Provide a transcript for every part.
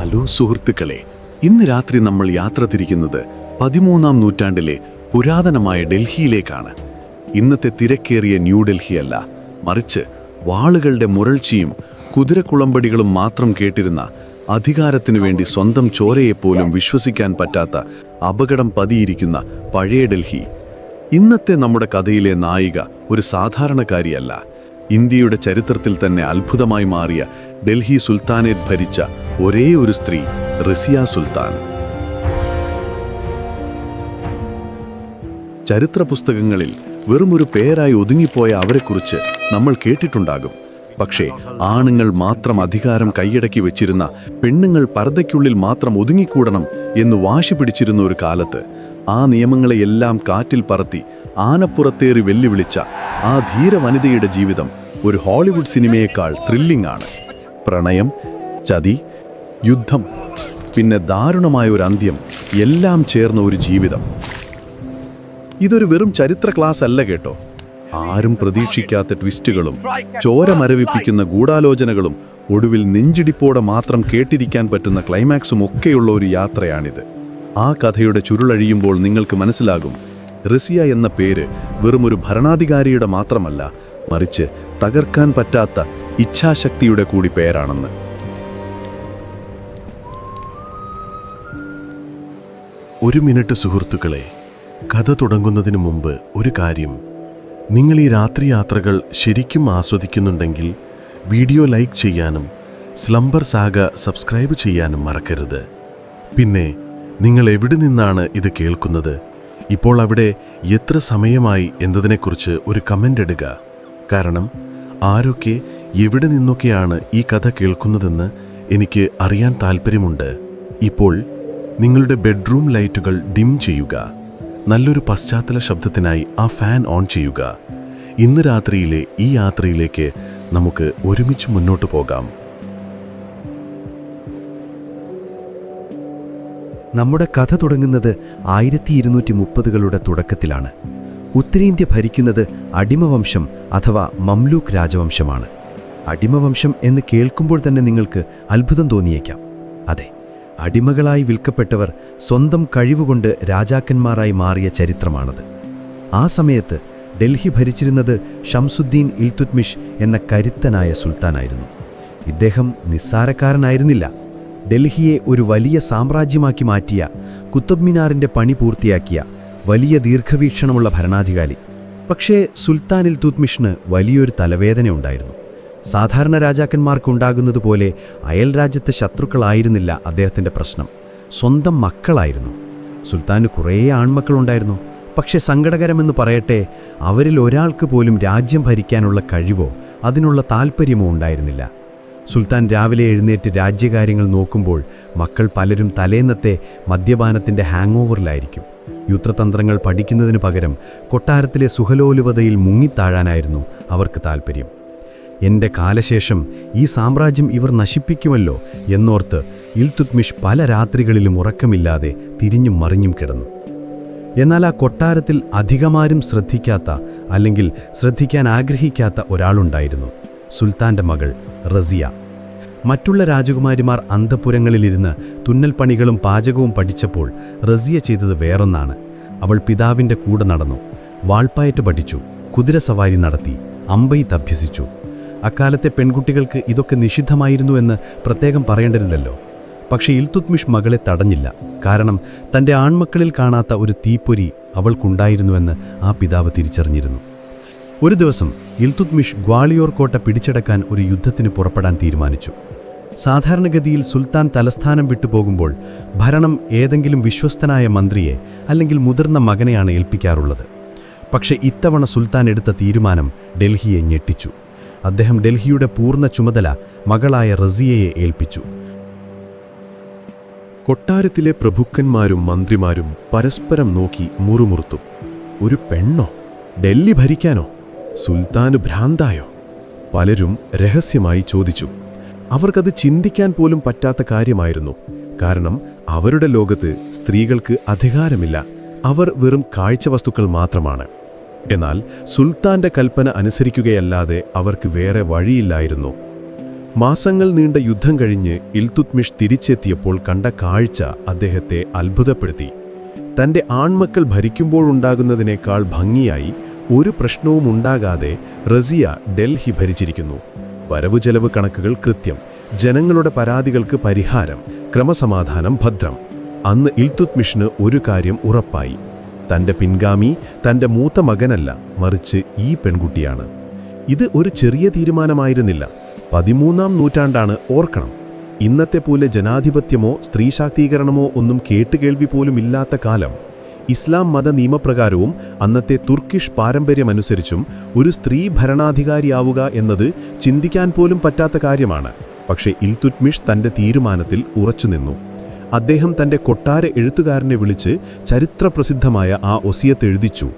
Hello സുഹൃത്തുക്കളെ, ഇന്ന് രാത്രി നമ്മൾ യാത്ര തിരിക്കുന്നത് 13-ാം നൂറ്റാണ്ടിലെ പുരാതനമായ ഡൽഹിയിലേക്കാണ്. ഇന്നത്തെ തിരക്കേറിയ ന്യൂഡൽഹിയല്ല, മറിച്ച് വാളുകളുടെ മുരൾച്ചയും കുതിരക്കുളമ്പടികളും മാത്രം കേട്ടിരുന്ന, അധികാരത്തിനു വേണ്ടി സ്വന്തം ചോരയെപ്പോലും വിശ്വസിക്കാൻ പറ്റാത്ത അപകടം പതിയിരിക്കുന്ന പഴയ ഡൽഹി. ഇന്നത്തെ നമ്മുടെ കഥയിലെ നായിക ഒരു സാധാരണക്കാരിയല്ല. ഇന്ത്യയുടെ ചരിത്രത്തിൽ തന്നെ അത്ഭുതമായി മാറിയ ഡൽഹി സുൽത്താനേറ്റ് ഭരിച്ച ഒരേ ഒരു സ്ത്രീ, റസിയ സുൽത്താൻ. ചരിത്ര പുസ്തകങ്ങളിൽ വെറുമൊരു പേരായി ഒതുങ്ങിപ്പോയ അവരെക്കുറിച്ച് നമ്മൾ കേട്ടിട്ടുണ്ടാകും. പക്ഷേ ആണുങ്ങൾ മാത്രം അധികാരം കൈയടക്കി വെച്ചിരുന്ന, പെണ്ണുങ്ങൾ പർദ്ദയ്ക്കുള്ളിൽ മാത്രം ഒതുങ്ങിക്കൂടണം എന്ന് വാശി പിടിച്ചിരുന്ന ഒരു കാലത്ത് ആ നിയമങ്ങളെയെല്ലാം കാറ്റിൽ പറത്തി ആനപ്പുറത്തേറി വെല്ലുവിളിച്ച ആ ധീര വനിതയുടെ ജീവിതം ഒരു ഹോളിവുഡ് സിനിമയേക്കാൾ ത്രില്ലിംഗ് ആണ്. പ്രണയം, ചതി, യുദ്ധം, പിന്നെ ദാരുണമായ ഒരു അന്ത്യം, എല്ലാം ചേർന്ന ഒരു ജീവിതം. ഇതൊരു വെറും ചരിത്ര ക്ലാസ് അല്ല കേട്ടോ. ആരും പ്രതീക്ഷിക്കാത്ത ട്വിസ്റ്റുകളും ചോര മരവിപ്പിക്കുന്ന ഗൂഢാലോചനകളും ഒടുവിൽ നെഞ്ചിടിപ്പോടെ മാത്രം കേട്ടിരിക്കാൻ പറ്റുന്ന ക്ലൈമാക്സും ഒക്കെയുള്ള ഒരു യാത്രയാണിത്. ആ കഥയുടെ ചുരുളഴിയുമ്പോൾ നിങ്ങൾക്ക് മനസ്സിലാകും, റസിയ എന്ന പേര് വെറുമൊരു ഭരണാധികാരിയുടെ മാത്രമല്ല, മറിച്ച് തകർക്കാൻ പറ്റാത്ത ഇച്ഛാശക്തിയുടെ കൂടി പേരാണെന്ന്. ഒരു മിനിറ്റ് സുഹൃത്തുക്കളെ, കഥ തുടങ്ങുന്നതിന് മുമ്പ് ഒരു കാര്യം. നിങ്ങൾ ഈ രാത്രി യാത്രകൾ ശരിക്കും ആസ്വദിക്കുന്നുണ്ടെങ്കിൽ വീഡിയോ ലൈക്ക് ചെയ്യാനും സ്ലംബർ സാഗ സബ്സ്ക്രൈബ് ചെയ്യാനും മറക്കരുത്. പിന്നെ നിങ്ങൾ എവിടെ നിന്നാണ് ഇത് കേൾക്കുന്നത്, ഇപ്പോൾ അവിടെ എത്ര സമയമായി എന്നതിനെക്കുറിച്ച് ഒരു കമൻ്റ് ഇടുക. കാരണം ആരൊക്കെ എവിടെ നിന്നൊക്കെയാണ് ഈ കഥ കേൾക്കുന്നതെന്ന് എനിക്ക് അറിയാൻ താല്പര്യമുണ്ട്. ഇപ്പോൾ നിങ്ങളുടെ ബെഡ്റൂം ലൈറ്റുകൾ ഡിം ചെയ്യുക. നല്ലൊരു പശ്ചാത്തല ശബ്ദത്തിനായി ആ ഫാൻ ഓൺ ചെയ്യുക. ഇന്ന് രാത്രിയിലെ ഈ യാത്രയിലേക്ക് നമുക്ക് ഒരുമിച്ച് മുന്നോട്ട് പോകാം. നമ്മുടെ കഥ തുടങ്ങുന്നത് 1230കളുടെ തുടക്കത്തിലാണ്. ഉത്തരേന്ത്യ ഭരിക്കുന്നത് അടിമവംശം അഥവാ മംലൂക്ക് രാജവംശമാണ്. അടിമവംശം എന്ന് കേൾക്കുമ്പോൾ തന്നെ നിങ്ങൾക്ക് അത്ഭുതം തോന്നിയേക്കാം. അതെ, അടിമകളായി വിൽക്കപ്പെട്ടവർ സ്വന്തം കഴിവുകൊണ്ട് രാജാക്കന്മാരായി മാറിയ ചരിത്രമാണത്. ആ സമയത്ത് ഡൽഹി ഭരിച്ചിരുന്നത് ഷംസുദ്ദീൻ ഇൽതുത്മിഷ് എന്ന കരുത്തനായ സുൽത്താനായിരുന്നു. ഇദ്ദേഹം നിസ്സാരക്കാരനായിരുന്നില്ല. ഡൽഹിയെ ഒരു വലിയ സാമ്രാജ്യമാക്കി മാറ്റിയ, കുത്തബ് മിനാറിൻ്റെ പണി പൂർത്തിയാക്കിയ വലിയ ദീർഘവീക്ഷണമുള്ള ഭരണാധികാരി. പക്ഷേ സുൽത്താൻ ഇൽതുത്മിഷിന് വലിയൊരു തലവേദന ഉണ്ടായിരുന്നു. സാധാരണ രാജാക്കന്മാർക്കുണ്ടാകുന്നത് പോലെ അയൽ രാജ്യത്തെ ശത്രുക്കളായിരുന്നില്ല അദ്ദേഹത്തിൻ്റെ പ്രശ്നം, സ്വന്തം മക്കളായിരുന്നു. സുൽത്താന് കുറേ ആൺമക്കളുണ്ടായിരുന്നു. പക്ഷെ സങ്കടകരമെന്ന് പറയട്ടെ, അവരിൽ ഒരാൾക്ക് പോലും രാജ്യം ഭരിക്കാനുള്ള കഴിവോ അതിനുള്ള താൽപ്പര്യമോ ഉണ്ടായിരുന്നില്ല. സുൽത്താൻ രാവിലെ എഴുന്നേറ്റ് രാജ്യകാര്യങ്ങൾ നോക്കുമ്പോൾ മക്കൾ പലരും തലേന്നത്തെ മദ്യപാനത്തിൻ്റെ ഹാങ് ഓവറിലായിരിക്കും. യുദ്ധതന്ത്രങ്ങൾ പഠിക്കുന്നതിന് പകരം കൊട്ടാരത്തിലെ സുഖലോലുപതയിൽ മുങ്ങിത്താഴാനായിരുന്നു അവർക്ക് താൽപ്പര്യം. എൻ്റെ കാലശേഷം ഈ സാമ്രാജ്യം ഇവർ നശിപ്പിക്കുമല്ലോ എന്നോർത്ത് ഇൽതുത്മിഷ് പല രാത്രികളിലും ഉറക്കമില്ലാതെ തിരിഞ്ഞും മറിഞ്ഞും കിടന്നു. എന്നാൽ ആ കൊട്ടാരത്തിൽ അധികമാരും ശ്രദ്ധിക്കാത്ത, അല്ലെങ്കിൽ ശ്രദ്ധിക്കാൻ ആഗ്രഹിക്കാത്ത ഒരാളുണ്ടായിരുന്നു, സുൽത്താൻ്റെ മകൾ റസിയ. മറ്റുള്ള രാജകുമാരിമാർ അന്തഃപുരങ്ങളിലിരുന്ന് തുന്നൽ പണികളും പാചകവും പഠിച്ചപ്പോൾ റസിയ ചെയ്തത് വേറൊന്നാണ്. അവൾ പിതാവിൻ്റെ കൂടെ നടന്നു, വാൾപ്പായറ്റ് പഠിച്ചു, കുതിരസവാരി നടത്തി, അമ്പെയ്ത്ത് അഭ്യസിച്ചു. അക്കാലത്തെ പെൺകുട്ടികൾക്ക് ഇതൊക്കെ നിഷിദ്ധമായിരുന്നുവെന്ന് പ്രത്യേകം പറയേണ്ടതില്ലല്ലോ. പക്ഷേ ഇൽതുത്മിഷ് മകളെ തടഞ്ഞില്ല. കാരണം തൻ്റെ ആൺമക്കളിൽ കാണാത്ത ഒരു തീപ്പൊരി അവൾക്കുണ്ടായിരുന്നുവെന്ന് ആ പിതാവ് തിരിച്ചറിഞ്ഞിരുന്നു. ഒരു ദിവസം ഇൽതുത്മിഷ് ഗ്വാളിയോർ കോട്ട പിടിച്ചടക്കാൻ ഒരു യുദ്ധത്തിന് പുറപ്പെടാൻ തീരുമാനിച്ചു. സാധാരണഗതിയിൽ സുൽത്താൻ തലസ്ഥാനം വിട്ടുപോകുമ്പോൾ ഭരണം ഏതെങ്കിലും വിശ്വസ്തനായ മന്ത്രിയെ അല്ലെങ്കിൽ മുതിർന്ന മകനെയാണ് ഏൽപ്പിക്കാറുള്ളത്. പക്ഷേ ഇത്തവണ സുൽത്താൻ എടുത്ത തീരുമാനം ഡൽഹിയെ ഞെട്ടിച്ചു. അദ്ദേഹം ഡൽഹിയുടെ പൂർണ്ണ ചുമതല മകളായ റസിയയെ ഏൽപ്പിച്ചു. കൊട്ടാരത്തിലെ പ്രഭുക്കന്മാരും മന്ത്രിമാരും പരസ്പരം നോക്കി മുറുമുറുത്തു. ഒരു പെണ്ണോ? ഡൽഹി ഭരിക്കാനോ? സുൽത്താന് ഭ്രാന്തായോ? പലരും രഹസ്യമായി ചോദിച്ചു. അവർക്കത് ചിന്തിക്കാൻ പോലും പറ്റാത്ത കാര്യമായിരുന്നു. കാരണം അവരുടെ ലോകത്ത് സ്ത്രീകൾക്ക് അധികാരമില്ല. അവർ വെറും കാഴ്ചവസ്തുക്കൾ മാത്രമാണ്. എന്നാൽ സുൽത്താന്റെ കൽപ്പന അനുസരിക്കുകയല്ലാതെ അവർക്ക് വേറെ വഴിയില്ലായിരുന്നു. മാസങ്ങൾ നീണ്ട യുദ്ധം കഴിഞ്ഞ് ഇൽതുത്മിഷ് തിരിച്ചെത്തിയപ്പോൾ കണ്ട കാഴ്ച അദ്ദേഹത്തെ അത്ഭുതപ്പെടുത്തി. തന്റെ ആൺമക്കൾ ഭരിക്കുമ്പോഴുണ്ടാകുന്നതിനേക്കാൾ ഭംഗിയായി ഒരു പ്രശ്നവും ഉണ്ടാകാതെ റസിയ ഡൽഹി ഭരിച്ചിരിക്കുന്നു. വരവു ചെലവ് കണക്കുകൾ കൃത്യം, ജനങ്ങളുടെ പരാതികൾക്ക് പരിഹാരം, ക്രമസമാധാനം ഭദ്രം. അന്ന് ഇൽതുത്മിഷിന് ഒരു കാര്യം ഉറപ്പായി: തന്റെ പിൻഗാമി തന്റെ മൂത്ത മകനല്ല, മറിച്ച് ഈ പെൺകുട്ടിയാണ്. ഇത് ഒരു ചെറിയ തീരുമാനമായിരുന്നില്ല. 13-ാം നൂറ്റാണ്ടാണ്, ഓർക്കണം. ഇന്നത്തെ പോലെ ജനാധിപത്യമോ സ്ത്രീ ശാക്തീകരണമോ ഒന്നും കേട്ടുകേൾവി പോലും ഇല്ലാത്ത കാലം. ഇസ്ലാം മത നിയമപ്രകാരവും അന്നത്തെ തുർക്കിഷ് പാരമ്പര്യമനുസരിച്ചും ഒരു സ്ത്രീ ഭരണാധികാരിയാവുക എന്നത് ചിന്തിക്കാൻ പോലും പറ്റാത്ത കാര്യമാണ്. പക്ഷേ ഇൽതുത്മിഷ് തന്റെ തീരുമാനത്തിൽ ഉറച്ചുനിന്നു. അദ്ദേഹം തന്റെ കൊട്ടാര എഴുത്തുകാരനെ വിളിച്ച് ചരിത്രപ്രസിദ്ധമായ ആ ഒസിയത്ത് എഴുതിച്ചു: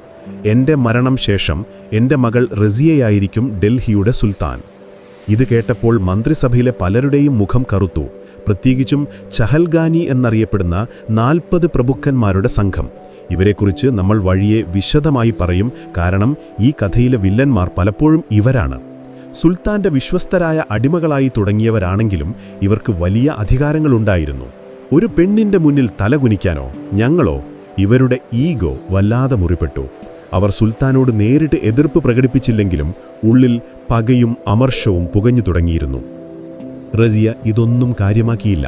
എന്റെ മരണം ശേഷം എന്റെ മകൾ റസിയയായിരിക്കും ഡൽഹിയുടെ സുൽത്താൻ. ഇത് കേട്ടപ്പോൾ മന്ത്രിസഭയിലെ പലരുടെയും മുഖം കറുത്തു. പ്രത്യേകിച്ചും ചഹൽഗാനി എന്നറിയപ്പെടുന്ന 40 പ്രഭുക്കന്മാരുടെ സംഘം. ഇവരെക്കുറിച്ച് നമ്മൾ വഴിയെ വിശദമായി പറയും. കാരണം ഈ കഥയിലെ വില്ലന്മാർ പലപ്പോഴും ഇവരാണ്. സുൽത്താന്റെ വിശ്വസ്തരായ അടിമകളായി തുടങ്ങിയവരാണെങ്കിലും ഇവർക്ക് വലിയ അധികാരങ്ങളുണ്ടായിരുന്നു. ഒരു പെണ്ണിന്റെ മുന്നിൽ തലകുനിക്കാനോ ഞങ്ങളോ? ഇവരുടെ ഈഗോ വല്ലാതെ മുറിപ്പെട്ടു. അവർ സുൽത്താനോട് നേരിട്ട് എതിർപ്പ് പ്രകടിപ്പിച്ചില്ലെങ്കിലും ഉള്ളിൽ പകയും അമർഷവും പുകഞ്ഞു തുടങ്ങിയിരുന്നു. റസിയ ഇതൊന്നും കാര്യമാക്കിയില്ല.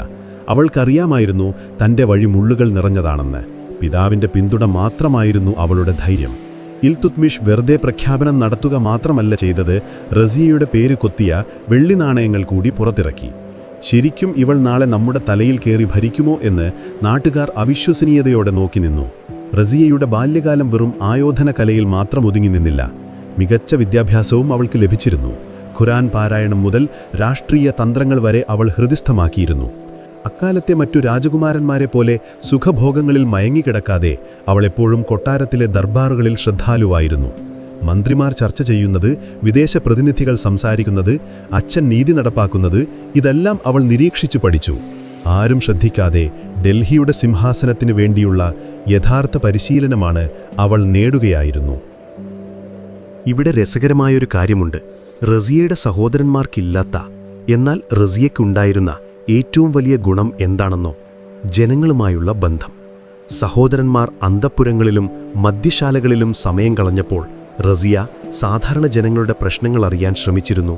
അവൾക്കറിയാമായിരുന്നു തന്റെ വഴി മുള്ളുകൾ നിറഞ്ഞതാണെന്ന്. പിതാവിന്റെ പിന്തുണ മാത്രമായിരുന്നു അവളുടെ ധൈര്യം. ഇൽതുത്മിഷ് വെറുതെ പ്രഖ്യാപനം നടത്തുക മാത്രമല്ല ചെയ്തത്, റസിയയുടെ പേര് കൊത്തിയ വെള്ളി നാണയങ്ങൾ കൂടി പുറത്തിറക്കി. ശരിക്കും ഇവൾ നാളെ നമ്മുടെ തലയിൽ കയറി ഭരിക്കുമോ എന്ന് നാട്ടുകാർ അവിശ്വസനീയതയോടെ നോക്കി നിന്നു. റസിയയുടെ ബാല്യകാലം വെറും ആയോധന കലയിൽ മാത്രം ഒതുങ്ങി നിന്നില്ല. മികച്ച വിദ്യാഭ്യാസവും അവൾക്ക് ലഭിച്ചിരുന്നു. ഖുർആൻ പാരായണം മുതൽ രാഷ്ട്രീയ തന്ത്രങ്ങൾ വരെ അവൾ ഹൃദിസ്ഥമാക്കിയിരുന്നു. അക്കാലത്തെ മറ്റു രാജകുമാരന്മാരെ പോലെ സുഖഭോഗങ്ങളിൽ മയങ്ങിക്കിടക്കാതെ അവളെപ്പോഴും കൊട്ടാരത്തിലെ ദർബാറുകളിൽ ശ്രദ്ധാലുവായിരുന്നു. മന്ത്രിമാർ ചർച്ച ചെയ്യുന്നത്, വിദേശ പ്രതിനിധികൾ സംസാരിക്കുന്നത്, അച്ഛൻ നീതി നടപ്പാക്കുന്നത്, ഇതെല്ലാം അവൾ നിരീക്ഷിച്ചു പഠിച്ചു. ആരും ശ്രദ്ധിക്കാതെ ഡൽഹിയുടെ സിംഹാസനത്തിനു വേണ്ടിയുള്ള യഥാർത്ഥ പരിശീലനമാണ് അവൾ നേടുകയായിരുന്നു. ഇവിടെ രസകരമായൊരു കാര്യമുണ്ട്. റസിയയുടെ സഹോദരന്മാർക്കില്ലാത്ത, എന്നാൽ റസിയയ്ക്കുണ്ടായിരുന്ന ഏറ്റവും വലിയ ഗുണം എന്താണെന്നോ? ജനങ്ങളുമായുള്ള ബന്ധം. സഹോദരന്മാർ അന്തഃപുരങ്ങളിലും മദ്യശാലകളിലും സമയം കളഞ്ഞപ്പോൾ റസിയ സാധാരണ ജനങ്ങളുടെ പ്രശ്നങ്ങൾ അറിയാൻ ശ്രമിച്ചിരുന്നു.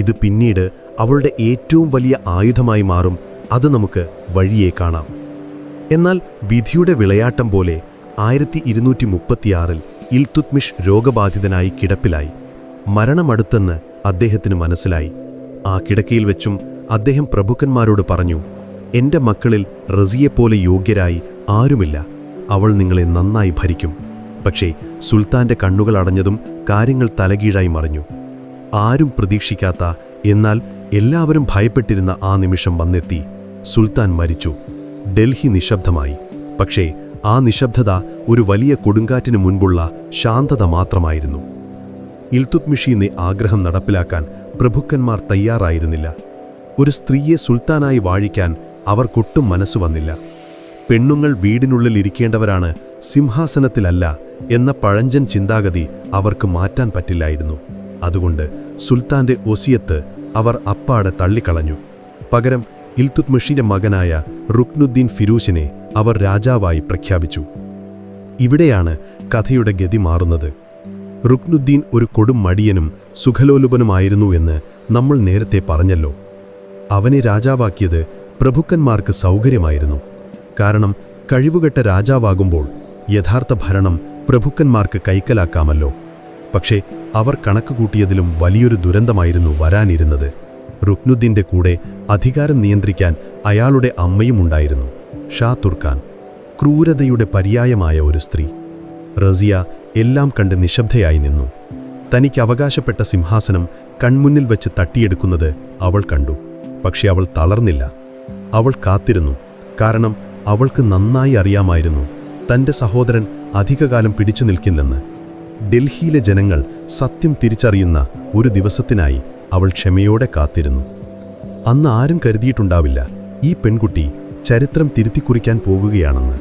ഇത് പിന്നീട് അവളുടെ ഏറ്റവും വലിയ ആയുധമായി മാറും. അത് നമുക്ക് വഴിയേ കാണാം. എന്നാൽ വിധിയുടെ വിളയാട്ടം പോലെ 1236-ൽ ഇൽതുത്മിഷ് രോഗബാധിതനായി കിടപ്പിലായി. മരണമടുത്തെന്ന് അദ്ദേഹത്തിന് മനസ്സിലായി. ആ കിടക്കയിൽ വെച്ചും അദ്ദേഹം പ്രഭുക്കന്മാരോട് പറഞ്ഞു: എന്റെ മക്കളിൽ റസിയെപ്പോലെ യോഗ്യരായി ആരുമില്ല. അവൾ നിങ്ങളെ നന്നായി ഭരിക്കും. പക്ഷേ സുൽത്താന്റെ കണ്ണുകൾ അടഞ്ഞതും കാര്യങ്ങൾ തലകീഴായി മറിഞ്ഞു. ആരും പ്രതീക്ഷിക്കാത്ത, എന്നാൽ എല്ലാവരും ഭയപ്പെട്ടിരുന്ന ആ നിമിഷം വന്നെത്തി. സുൽത്താൻ മരിച്ചു. ഡൽഹി നിശബ്ദമായി. പക്ഷേ ആ നിശബ്ദത ഒരു വലിയ കൊടുങ്കാറ്റിന് മുൻപുള്ള ശാന്തത മാത്രമായിരുന്നു. ഇൽതുത്മിഷിന്റെ ആഗ്രഹം നടപ്പിലാക്കാൻ പ്രഭുക്കന്മാർ തയ്യാറായിരുന്നില്ല. ഒരു സ്ത്രീയെ സുൽത്താനായി വാഴിക്കാൻ അവർക്കൊട്ടും മനസ്സു വന്നില്ല. പെണ്ണുങ്ങൾ വീടിനുള്ളിൽ ഇരിക്കേണ്ടവരാണ്, സിംഹാസനത്തിലല്ല എന്ന പഴഞ്ചൻ ചിന്താഗതി അവർക്ക് മാറ്റാൻ പറ്റില്ലായിരുന്നു. അതുകൊണ്ട് സുൽത്താന്റെ ഒസിയത്ത് അവർ അപ്പാടെ തള്ളിക്കളഞ്ഞു. പകരം ഇൽതുത്മിഷിന്റെ മകനായ റുക്നുദ്ദീൻ ഫിരൂസിനെ അവർ രാജാവായി പ്രഖ്യാപിച്ചു. ഇവിടെയാണ് കഥയുടെ ഗതി മാറുന്നത്. റുക്നുദ്ദീൻ ഒരു കൊടും മടിയനും സുഖലോലുപനുമായിരുന്നു എന്ന് നമ്മൾ നേരത്തെ പറഞ്ഞല്ലോ. അവനെ രാജാവാക്കിയത് പ്രഭുക്കന്മാർക്ക് സൗകര്യമായിരുന്നു. കാരണം കഴിവുകെട്ട രാജാവാകുമ്പോൾ യഥാർത്ഥ ഭരണം പ്രഭുക്കന്മാർക്ക് കൈക്കലാക്കാമല്ലോ. പക്ഷേ അവർ കണക്കുകൂട്ടിയതിലും വലിയൊരു ദുരന്തമായിരുന്നു വരാനിരുന്നത്. റുക്നുദ്ദീന്റെ കൂടെ അധികാരം നിയന്ത്രിക്കാൻ അയാളുടെ അമ്മയും ഉണ്ടായിരുന്നു, ഷാ തുർക്കാൻ. ക്രൂരതയുടെ പര്യായമായ ഒരു സ്ത്രീ. റസിയ എല്ലാം കണ്ട് നിശബ്ദയായി നിന്നു. തനിക്ക് അവകാശപ്പെട്ട സിംഹാസനം കൺമുന്നിൽ വെച്ച് തട്ടിയെടുക്കുന്നത് അവൾ കണ്ടു. പക്ഷെ അവൾ തളർന്നില്ല. അവൾ കാത്തിരുന്നു. കാരണം അവൾക്ക് നന്നായി അറിയാമായിരുന്നു തന്റെ സഹോദരൻ അധികകാലം പിടിച്ചു നിൽക്കില്ലെന്ന്. ഡൽഹിയിലെ ജനങ്ങൾ സത്യം തിരിച്ചറിയുന്ന ഒരു ദിവസത്തിനായി അവൾ ക്ഷമയോടെ കാത്തിരുന്നു. അന്ന് ആരും കരുതിയിട്ടുണ്ടാവില്ല ഈ പെൺകുട്ടി ചരിത്രം തിരുത്തിക്കുറിക്കാൻ പോകുകയാണെന്ന്.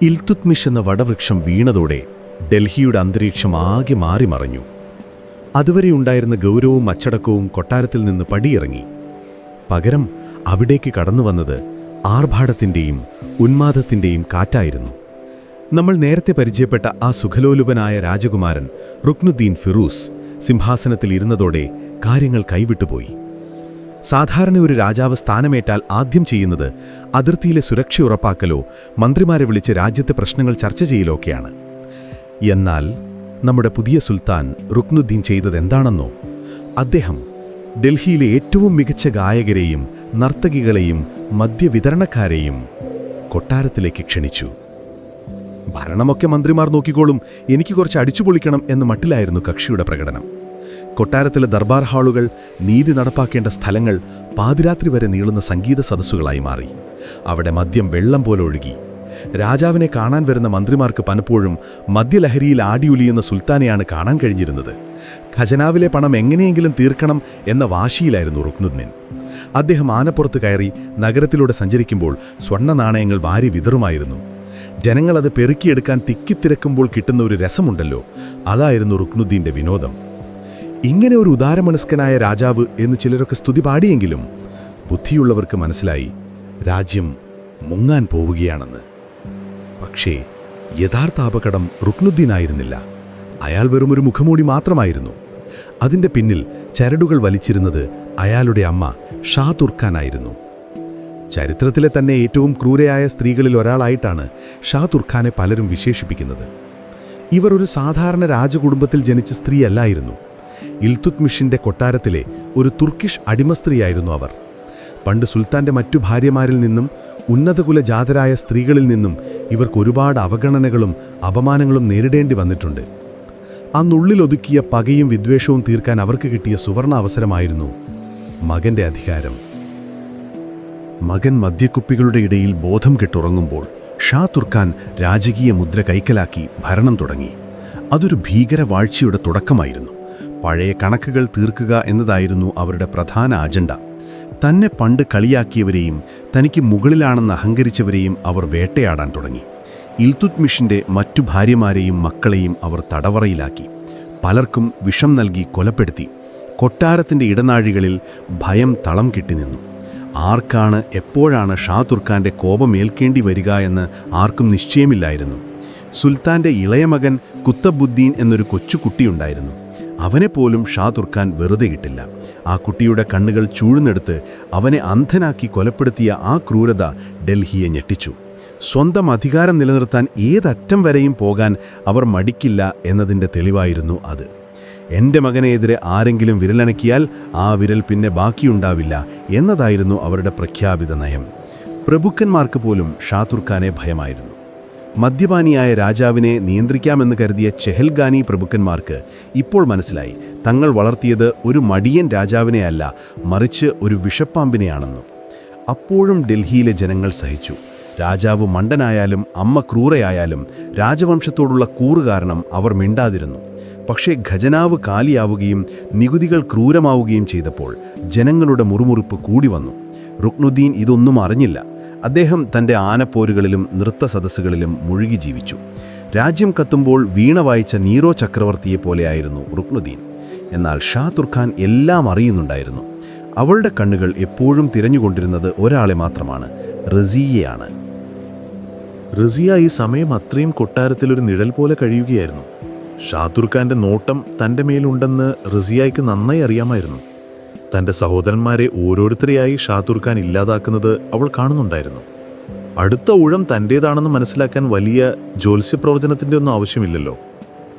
ഇൽതുത്മിഷ് എന്ന വടവൃക്ഷം വീണതോടെ ഡൽഹിയുടെ അന്തരീക്ഷം ആകെ മാറി മറഞ്ഞു. അതുവരെ ഉണ്ടായിരുന്ന ഗൗരവവും അച്ചടക്കവും കൊട്ടാരത്തിൽ നിന്ന് പടിയിറങ്ങി. പകരം അവിടേക്ക് കടന്നുവന്നത് ആർഭാടത്തിൻ്റെയും ഉന്മാദത്തിൻ്റെയും കാറ്റായിരുന്നു. നമ്മൾ നേരത്തെ പരിചയപ്പെട്ട ആ സുഖലോലുപനായ രാജകുമാരൻ റുക്നുദ്ദീൻ ഫിറൂസ് സിംഹാസനത്തിൽ ഇരുന്നതോടെ കാര്യങ്ങൾ കൈവിട്ടുപോയി. സാധാരണ ഒരു രാജാവ് സ്ഥാനമേറ്റാൽ ആദ്യം ചെയ്യുന്നത് അതിർത്തിയിലെ സുരക്ഷ ഉറപ്പാക്കലോ മന്ത്രിമാരെ വിളിച്ച് രാജ്യത്തെ പ്രശ്നങ്ങൾ ചർച്ച ചെയ്യലോ ഒക്കെയാണ്. എന്നാൽ നമ്മുടെ പുതിയ സുൽത്താൻ റുക്നുദ്ദീൻ ചെയ്തതെന്താണെന്നോ? അദ്ദേഹം ഡൽഹിയിലെ ഏറ്റവും മികച്ച ഗായകരെയും നർത്തകികളെയും മദ്യവിതരണക്കാരെയും കൊട്ടാരത്തിലേക്ക് ക്ഷണിച്ചു. ഭരണമൊക്കെ മന്ത്രിമാർ നോക്കിക്കോളും, എനിക്ക് കുറച്ച് അടിച്ചുപൊളിക്കണം എന്ന മട്ടിലായിരുന്നു കക്ഷിയുടെ പ്രകടനം. കൊട്ടാരത്തിലെ ദർബാർ ഹാളുകൾ, നീതി നടപ്പാക്കേണ്ട സ്ഥലങ്ങൾ പാതിരാത്രി വരെ നീളുന്ന സംഗീത സദസ്സുകളായി മാറി. അവിടെ മദ്യം വെള്ളം പോലെ ഒഴുകി. രാജാവിനെ കാണാൻ വരുന്ന മന്ത്രിമാർക്ക് പലപ്പോഴും മദ്യലഹരിയിൽ ആടിയുലിയുന്ന സുൽത്താനെയാണ് കാണാൻ കഴിഞ്ഞിരുന്നത്. ഖജനാവിലെ പണം എങ്ങനെയെങ്കിലും തീർക്കണം എന്ന വാശിയിലായിരുന്നു റുക്നുദ്ദീൻ. അദ്ദേഹം ആനപ്പുറത്ത് കയറി നഗരത്തിലൂടെ സഞ്ചരിക്കുമ്പോൾ സ്വർണ്ണ നാണയങ്ങൾ വാരി വിതറുമായിരുന്നു. ജനങ്ങളത് പെറുക്കിയെടുക്കാൻ തിക്കിത്തിരക്കുമ്പോൾ കിട്ടുന്ന ഒരു രസമുണ്ടല്ലോ, അതായിരുന്നു റുക്നുദ്ദീൻ്റെ വിനോദം. ഇങ്ങനെ ഒരു ഉദാരമനസ്കനായ രാജാവ് എന്ന് ചിലരൊക്കെ സ്തുതി പാടിയെങ്കിലും ബുദ്ധിയുള്ളവർക്ക് മനസ്സിലായി രാജ്യം മുങ്ങാൻ പോവുകയാണെന്ന്. പക്ഷേ യഥാർത്ഥ അപകടം റുക്നുദ്ദീനായിരുന്നില്ല. അയാൾ വെറുമൊരു മുഖമൂടി മാത്രമായിരുന്നു. അതിൻ്റെ പിന്നിൽ ചരടുകൾ വലിച്ചിരുന്നത് അയാളുടെ അമ്മ ഷാ തുർഖാനായിരുന്നു. ചരിത്രത്തിലെ തന്നെ ഏറ്റവും ക്രൂരയായ സ്ത്രീകളിൽ ഒരാളായിട്ടാണ് ഷാ തുർഖാനെ പലരും വിശേഷിപ്പിക്കുന്നത്. ഇവർ ഒരു സാധാരണ രാജകുടുംബത്തിൽ ജനിച്ച സ്ത്രീയല്ലായിരുന്നു. ഇൽതുത്മിഷിൻ്റെ കൊട്ടാരത്തിലെ ഒരു തുർക്കിഷ് അടിമസ്ത്രീയായിരുന്നു അവർ. പണ്ട് സുൽത്താൻ്റെ മറ്റു ഭാര്യമാരിൽ നിന്നും ഉന്നതകുല ജാതരായ സ്ത്രീകളിൽ നിന്നും ഇവർക്ക് ഒരുപാട് അവഗണനകളും അപമാനങ്ങളും നേരിടേണ്ടി വന്നിട്ടുണ്ട്. അന്നുള്ളിലൊതുക്കിയ പകയും വിദ്വേഷവും തീർക്കാൻ അവർക്ക് കിട്ടിയ സുവർണ അവസരമായിരുന്നു മകൻ്റെ അധികാരം. മകൻ മദ്യക്കുപ്പികളുടെ ഇടയിൽ ബോധം കെട്ടുറങ്ങുമ്പോൾ ഷാ തുർഖാൻ രാജകീയ മുദ്ര കൈക്കലാക്കി ഭരണം തുടങ്ങി. അതൊരു ഭീകരവാഴ്ചയുടെ തുടക്കമായിരുന്നു. പഴയ കണക്കുകൾ തീർക്കുക എന്നതായിരുന്നു അവരുടെ പ്രധാന അജണ്ട. തന്നെ പണ്ട് കളിയാക്കിയവരെയും തനിക്ക് മുകളിലാണെന്ന് അഹങ്കരിച്ചവരെയും അവർ വേട്ടയാടാൻ തുടങ്ങി. ഇൽതുത്മിഷിൻ്റെ മറ്റു ഭാര്യമാരെയും മക്കളെയും അവർ തടവറയിലാക്കി. പലർക്കും വിഷം നൽകി കൊലപ്പെടുത്തി. കൊട്ടാരത്തിൻ്റെ ഇടനാഴികളിൽ ഭയം തളം കെട്ടിനിന്നു. ആർക്കാണ് എപ്പോഴാണ് ഷാ തുർഖാൻ്റെ കോപമേൽക്കേണ്ടി വരിക എന്ന് ആർക്കും നിശ്ചയമില്ലായിരുന്നു. സുൽത്താൻ്റെ ഇളയമകൻ കുത്തബുദ്ദീൻ എന്നൊരു കൊച്ചുകുട്ടിയുണ്ടായിരുന്നു. അവനെപ്പോലും ഷാ തുർഖാൻ വെറുതെ കിട്ടില്ല. ആ കുട്ടിയുടെ കണ്ണുകൾ ചൂഴ്ന്നെടുത്ത് അവനെ അന്ധനാക്കി കൊലപ്പെടുത്തിയ ആ ക്രൂരത ഡൽഹിയെ ഞെട്ടിച്ചു. സ്വന്തം അധികാരം നിലനിർത്താൻ ഏതറ്റം വരെയും പോകാൻ അവർ മടിക്കില്ല എന്നതിൻ്റെ തെളിവായിരുന്നു അത്. എൻ്റെ മകനെതിരെ ആരെങ്കിലും വിരലനക്കിയാൽ ആ വിരൽ പിന്നെ ബാക്കിയുണ്ടാവില്ല എന്നതായിരുന്നു അവരുടെ പ്രഖ്യാപിത നയം. പ്രഭുക്കന്മാർക്ക് പോലും ഷാ തുർഖാനെ ഭയമായിരുന്നു. മദ്യപാനിയായ രാജാവിനെ നിയന്ത്രിക്കാമെന്ന് കരുതിയ ചെഹൽഗാനി പ്രഭുക്കന്മാർക്ക് ഇപ്പോൾ മനസ്സിലായി തങ്ങൾ വളർത്തിയത് ഒരു മടിയൻ രാജാവിനെയല്ല, മറിച്ച് ഒരു വിഷപ്പാമ്പിനെയാണെന്നും. അപ്പോഴും ഡൽഹിയിലെ ജനങ്ങൾ സഹിച്ചു. രാജാവ് മണ്ടനായാലും അമ്മ ക്രൂരയായാലും രാജവംശത്തോടുള്ള കൂറ് കാരണം അവർ മിണ്ടാതിരുന്നു. പക്ഷേ ഖജനാവ് കാലിയാവുകയും നികുതികൾ ക്രൂരമാവുകയും ചെയ്തപ്പോൾ ജനങ്ങളുടെ മുറുമുറുപ്പ് കൂടി വന്നു. റുക്നുദ്ദീൻ ഇതൊന്നും അറിഞ്ഞില്ല. അദ്ദേഹം തൻ്റെ ആനപ്പോരുകളിലും നൃത്ത സദസ്സുകളിലും മുഴുകി ജീവിച്ചു. രാജ്യം കത്തുമ്പോൾ വീണ വായിച്ച നീറോ ചക്രവർത്തിയെപ്പോലെയായിരുന്നു റുക്നുദ്ദീൻ. എന്നാൽ ഷാ തുർഖാൻ എല്ലാം അറിയുന്നുണ്ടായിരുന്നു. അവളുടെ കണ്ണുകൾ എപ്പോഴും തിരഞ്ഞുകൊണ്ടിരുന്നത് ഒരാളെ മാത്രമാണ്, റസിയയാണ്. റസിയ ഈ സമയം അത്രയും കൊട്ടാരത്തിലൊരു നിഴൽ പോലെ കഴിയുകയായിരുന്നു. ഷാ തുർഖാൻ്റെ നോട്ടം തൻ്റെ മേലുണ്ടെന്ന് റസിയയ്ക്ക് നന്നായി അറിയാമായിരുന്നു. തൻ്റെ സഹോദരന്മാരെ ഓരോരുത്തരെയായി ഷാ തുർഖാൻ ഇല്ലാതാക്കുന്നത് അവൾ കാണുന്നുണ്ടായിരുന്നു. അടുത്ത ഊഴം തൻ്റേതാണെന്ന് മനസ്സിലാക്കാൻ വലിയ ജ്യോത്സ്യപ്രവചനത്തിൻ്റെ ഒന്നും ആവശ്യമില്ലല്ലോ.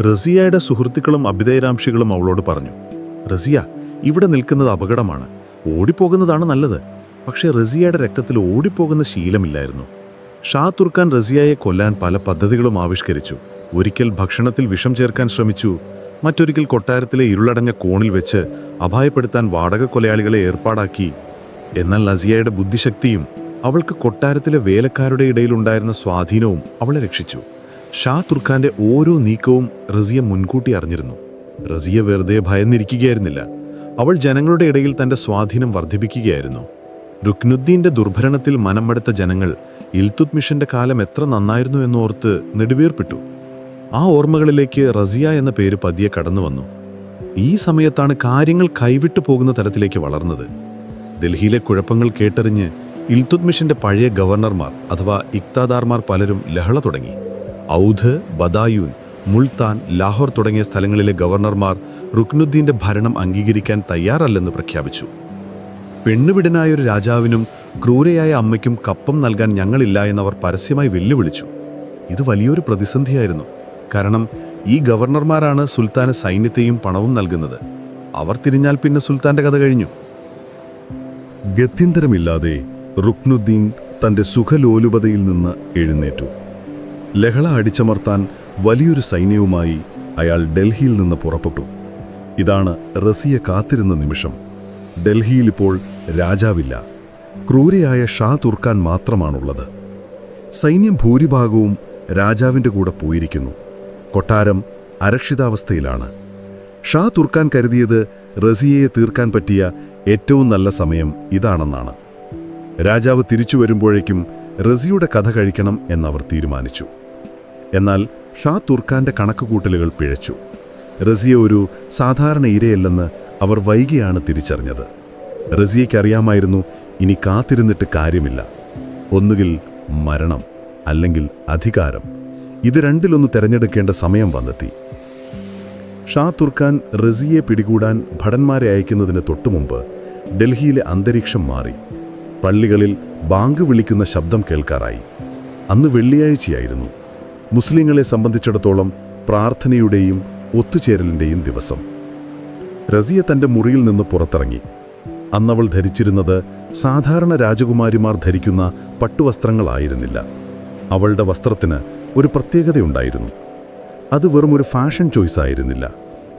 റസിയയുടെ സുഹൃത്തുക്കളും അഭ്യുദയരാംക്ഷികളും അവളോട് പറഞ്ഞു, റസിയ, ഇവിടെ നിൽക്കുന്നത് അപകടമാണ്, ഓടിപ്പോകുന്നതാണ് നല്ലത്. പക്ഷേ റസിയയുടെ രക്തത്തിൽ ഓടിപ്പോകുന്ന ശീലമില്ലായിരുന്നു. ഷാ തുർഖാൻ റസിയയെ കൊല്ലാൻ പല പദ്ധതികളും ആവിഷ്കരിച്ചു. ഒരിക്കൽ ഭക്ഷണത്തിൽ വിഷം ചേർക്കാൻ ശ്രമിച്ചു. മറ്റൊരിക്കൽ കൊട്ടാരത്തിലെ ഇരുളടഞ്ഞ കോണിൽ വെച്ച് അപായപ്പെടുത്താൻ വാടക കൊലയാളികളെ ഏർപ്പാടാക്കി. എന്നാൽ റസിയയുടെ ബുദ്ധിശക്തിയും അവൾക്ക് കൊട്ടാരത്തിലെ വേലക്കാരുടെ ഇടയിലുണ്ടായിരുന്ന സ്വാധീനവും അവളെ രക്ഷിച്ചു. ഷാ തുർഖാന്റെ ഓരോ നീക്കവും റസിയ മുൻകൂട്ടി അറിഞ്ഞിരുന്നു. റസിയ വെറുതെ ഭയന്നിരിക്കുകയായിരുന്നില്ല. അവൾ ജനങ്ങളുടെ ഇടയിൽ തൻ്റെ സ്വാധീനം വർദ്ധിപ്പിക്കുകയായിരുന്നു. റുക്നുദ്ദീൻ്റെ ദുർഭരണത്തിൽ മനംമടുത്ത ജനങ്ങൾ ഇൽതുത്മിഷിൻ്റെ കാലം എത്ര നന്നായിരുന്നു എന്നോർത്ത് നെടുവീർപ്പിട്ടു. ആ ഓർമ്മകളിലേക്ക് റസിയ എന്ന പേര് പതിയെ കടന്നു വന്നു. ഈ സമയത്താണ് കാര്യങ്ങൾ കൈവിട്ടു പോകുന്ന തരത്തിലേക്ക് വളർന്നത്. ഡൽഹിയിലെ കുഴപ്പങ്ങൾ കേട്ടറിഞ്ഞ് ഇൽതുത്മിഷിന്റെ പഴയ ഗവർണർമാർ അഥവാ ഇക്താദാർമാർ പലരും ലഹള തുടങ്ങി. ഔധ്, ബദായൂൻ, മുൾത്താൻ, ലാഹോർ തുടങ്ങിയ സ്ഥലങ്ങളിലെ ഗവർണർമാർ റുക്നുദ്ദീന്റെ ഭരണം അംഗീകരിക്കാൻ തയ്യാറല്ലെന്ന് പ്രഖ്യാപിച്ചു. പെണ്ണുവിടനായൊരു രാജാവിനും ക്രൂരയായ അമ്മയ്ക്കും കപ്പം നൽകാൻ ഞങ്ങളില്ല എന്നവർ പരസ്യമായി വെല്ലുവിളിച്ചു. ഇത് വലിയൊരു പ്രതിസന്ധിയായിരുന്നു. കാരണം ഈ ഗവർണർമാരാണ് സുൽത്താന് സൈന്യത്തെയും പണവും നൽകുന്നത്. അവർ തിരിഞ്ഞാൽ പിന്നെ സുൽത്താന്റെ കഥ കഴിഞ്ഞു. ഗത്യന്തരമില്ലാതെ റുക്നുദ്ദീൻ തന്റെ സുഖലോലുപതയിൽ നിന്ന് എഴുന്നേറ്റു. ലഹള അടിച്ചമർത്താൻ വലിയൊരു സൈന്യവുമായി അയാൾ ഡൽഹിയിൽ നിന്ന് പുറപ്പെട്ടു. ഇതാണ് റസിയ കാത്തിരുന്ന നിമിഷം. ഡൽഹിയിൽ ഇപ്പോൾ രാജാവില്ല, ക്രൂരയായ ഷാ തുർക്കാൻ മാത്രമാണുള്ളത്. സൈന്യം ഭൂരിഭാഗവും രാജാവിൻ്റെ കൂടെ പോയിരിക്കുന്നു. കൊട്ടാരം അരക്ഷിതാവസ്ഥയിലാണ്. ഷാ തുർക്കാൻ കരുതിയത് റസിയയെ തീർക്കാൻ പറ്റിയ ഏറ്റവും നല്ല സമയം ഇതാണെന്നാണ്. രാജാവ് തിരിച്ചു വരുമ്പോഴേക്കും റസിയുടെ കഥ കഴിക്കണം എന്നവർ തീരുമാനിച്ചു. എന്നാൽ ഷാ തുർക്കാന്റെ കണക്കുകൂട്ടലുകൾ പിഴച്ചു. റസിയ ഒരു സാധാരണ ഇരയല്ലെന്ന് അവർ വൈകിയാണ് തിരിച്ചറിഞ്ഞത്. റസിയയ്ക്കറിയാമായിരുന്നു, ഇനി കാത്തിരുന്നിട്ട് കാര്യമില്ല. ഒന്നുകിൽ മരണം, അല്ലെങ്കിൽ അധികാരം. ഇത് രണ്ടിലൊന്ന് തിരഞ്ഞെടുക്കേണ്ട സമയം വന്നെത്തി. ഷാ തുർക്കാൻ റസിയെ പിടികൂടാൻ ഭടന്മാരെ അയക്കുന്നതിന് തൊട്ടുമുമ്പ് ഡൽഹിയിലെ അന്തരീക്ഷം മാറി. പള്ളികളിൽ ബാങ്ക് വിളിക്കുന്ന ശബ്ദം കേൾക്കാറായി. അന്ന് വെള്ളിയാഴ്ചയായിരുന്നു. മുസ്ലിങ്ങളെ സംബന്ധിച്ചിടത്തോളം പ്രാർത്ഥനയുടെയും ഒത്തുചേരലിൻ്റെയും ദിവസം. റസിയ തൻ്റെ മുറിയിൽ നിന്ന് പുറത്തിറങ്ങി. അന്നവൾ ധരിച്ചിരുന്നത് സാധാരണ രാജകുമാരിമാർ ധരിക്കുന്ന പട്ടുവസ്ത്രങ്ങളായിരുന്നില്ല. അവളുടെ വസ്ത്രത്തിന് ഒരു പ്രത്യേകതയുണ്ടായിരുന്നു. അത് വെറും ഒരു ഫാഷൻ ചോയ്സ് ആയിരുന്നില്ല,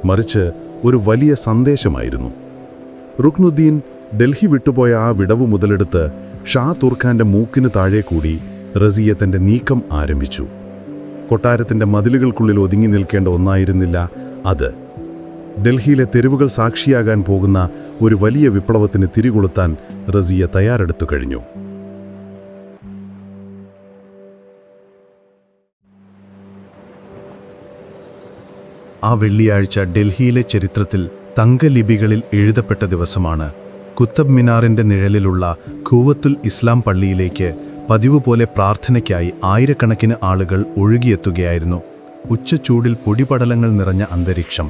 മറിച്ച് ഒരു വലിയ സന്ദേശമായിരുന്നു. റുക്നുദ്ദീൻ ഡൽഹി വിട്ടുപോയ ആ വിടവ് മുതലെടുത്ത് ഷാ തുർക്കാന്റെ മൂക്കിന് താഴെ കൂടി റസിയ തന്റെ നീക്കം ആരംഭിച്ചു. കൊട്ടാരത്തിന്റെ മതിലുകൾക്കുള്ളിൽ ഒതുങ്ങി നിൽക്കേണ്ട ഒന്നായിരുന്നില്ല അത്. ഡൽഹിയിലെ തെരുവുകൾ സാക്ഷിയാകാൻ പോകുന്ന ഒരു വലിയ വിപ്ലവത്തിന് തിരികൊളുത്താൻ റസിയ തയ്യാറെടുത്തു കഴിഞ്ഞു. ആ വെള്ളിയാഴ്ച ഡൽഹിയിലെ ചരിത്രത്തിൽ തങ്കലിപികളിൽ എഴുതപ്പെട്ട ദിവസമാണ്. കുത്തബ് മിനാറിന്റെ നിഴലിലുള്ള ഖൂവത്തുൽ ഇസ്ലാം പള്ളിയിലേക്ക് പതിവ് പോലെ പ്രാർത്ഥനയ്ക്കായി ആയിരക്കണക്കിന് ആളുകൾ ഒഴുകിയെത്തുകയായിരുന്നു. ഉച്ചച്ചൂടിൽ പൊടിപടലങ്ങൾ നിറഞ്ഞ അന്തരീക്ഷം.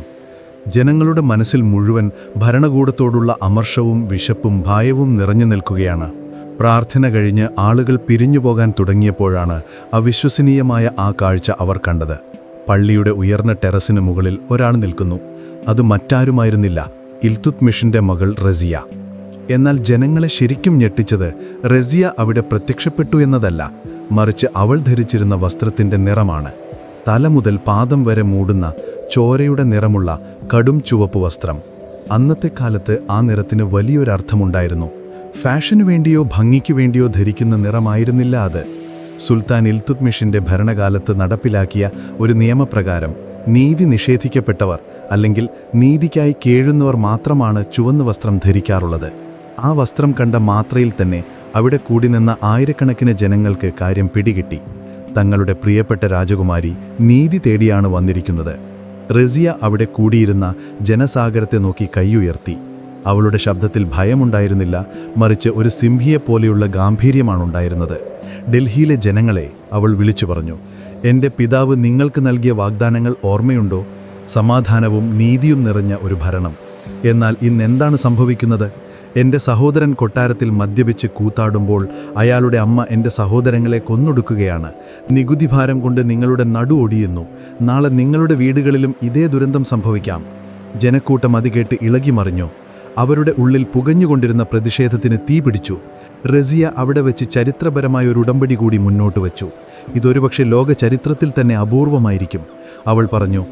ജനങ്ങളുടെ മനസ്സിൽ മുഴുവൻ ഭരണകൂടത്തോടുള്ള അമർഷവും വിശപ്പും ഭയവും നിറഞ്ഞു നിൽക്കുകയാണ്. പ്രാർത്ഥന കഴിഞ്ഞ് ആളുകൾ പിരിഞ്ഞുപോകാൻ തുടങ്ങിയപ്പോഴാണ് അവിശ്വസനീയമായ ആ കാഴ്ച അവർ കണ്ടത്. പള്ളിയുടെ ഉയർന്ന ടെറസിന് മുകളിൽ ഒരാൾ നിൽക്കുന്നു. അത് മറ്റാരുമായിരുന്നില്ല, ഇൽതുത്മിഷിന്റെ മകൾ റസിയ. എന്നാൽ ജനങ്ങളെ ശരിക്കും ഞെട്ടിച്ചത് റസിയ അവിടെ പ്രത്യക്ഷപ്പെട്ടു എന്നതല്ല, മറിച്ച് അവൾ ധരിച്ചിരുന്ന വസ്ത്രത്തിന്റെ നിറമാണ്. തല മുതൽ പാദം വരെ മൂടുന്ന ചോരയുടെ നിറമുള്ള കടും ചുവപ്പ് വസ്ത്രം. അന്നത്തെ കാലത്ത് ആ നിറത്തിന് വലിയൊരർത്ഥമുണ്ടായിരുന്നു. ഫാഷനു വേണ്ടിയോ ഭംഗിക്കു വേണ്ടിയോ ധരിക്കുന്ന നിറമായിരുന്നില്ല അത്. സുൽത്താൻ ഇൽതുത്മിഷിന്റെ ഭരണകാലത്ത് നടപ്പിലാക്കിയ ഒരു നിയമപ്രകാരം നീതി നിഷേധിക്കപ്പെട്ടവർ അല്ലെങ്കിൽ നീതിക്കായി കേഴുന്നവർ മാത്രമാണ് ചുവന്ന വസ്ത്രം ധരിക്കാറുള്ളത്. ആ വസ്ത്രം കണ്ട മാത്രയിൽ തന്നെ അവിടെ കൂടി നിന്ന ആയിരക്കണക്കിന് ജനങ്ങൾക്ക് കാര്യം പിടികിട്ടി. തങ്ങളുടെ പ്രിയപ്പെട്ട രാജകുമാരി നീതി തേടിയാണ് വന്നിരിക്കുന്നത്. റസിയ അവിടെ കൂടിയിരുന്ന ജനസാഗരത്തെ നോക്കി കൈയുയർത്തി. അവളുടെ ശബ്ദത്തിൽ ഭയമുണ്ടായിരുന്നില്ല, മറിച്ച് ഒരു സിംഹിയെപ്പോലെയുള്ള ഗാംഭീര്യമാണുണ്ടായിരുന്നത്. ഡൽഹിയിലെ ജനങ്ങളെ അവൾ വിളിച്ചു പറഞ്ഞു, എൻ്റെ പിതാവ് നിങ്ങൾക്ക് നൽകിയ വാഗ്ദാനങ്ങൾ ഓർമ്മയുണ്ടോ? സമാധാനവും നീതിയും നിറഞ്ഞ ഒരു ഭരണം. എന്നാൽ ഇന്നെന്താണ് സംഭവിക്കുന്നത്? എൻ്റെ സഹോദരൻ കൊട്ടാരത്തിൽ മദ്യപിച്ച് കൂത്താടുമ്പോൾ അയാളുടെ അമ്മ എൻ്റെ സഹോദരങ്ങളെ കൊന്നൊടുക്കുകയാണ്. നികുതി ഭാരം കൊണ്ട് നിങ്ങളുടെ നടു ഒടിയുന്നു. നാളെ നിങ്ങളുടെ വീടുകളിലും ഇതേ ദുരന്തം സംഭവിക്കാം. ജനക്കൂട്ടം അത് കേട്ട് ഇളകിമറിഞ്ഞു. അവരുടെ ഉള്ളിൽ പുകഞ്ഞുകൊണ്ടിരുന്ന പ്രതിഷേധത്തിന് തീ പിടിച്ചു. റസിയ അവിടെ വെച്ച് ചരിത്രപരമായ ഒരു ഉടമ്പടി കൂടി മുന്നോട്ട് വച്ചു. ഇതൊരുപക്ഷെ ലോക ചരിത്രത്തിൽ തന്നെ അപൂർവമായിരിക്കും. അവൾ പറഞ്ഞു,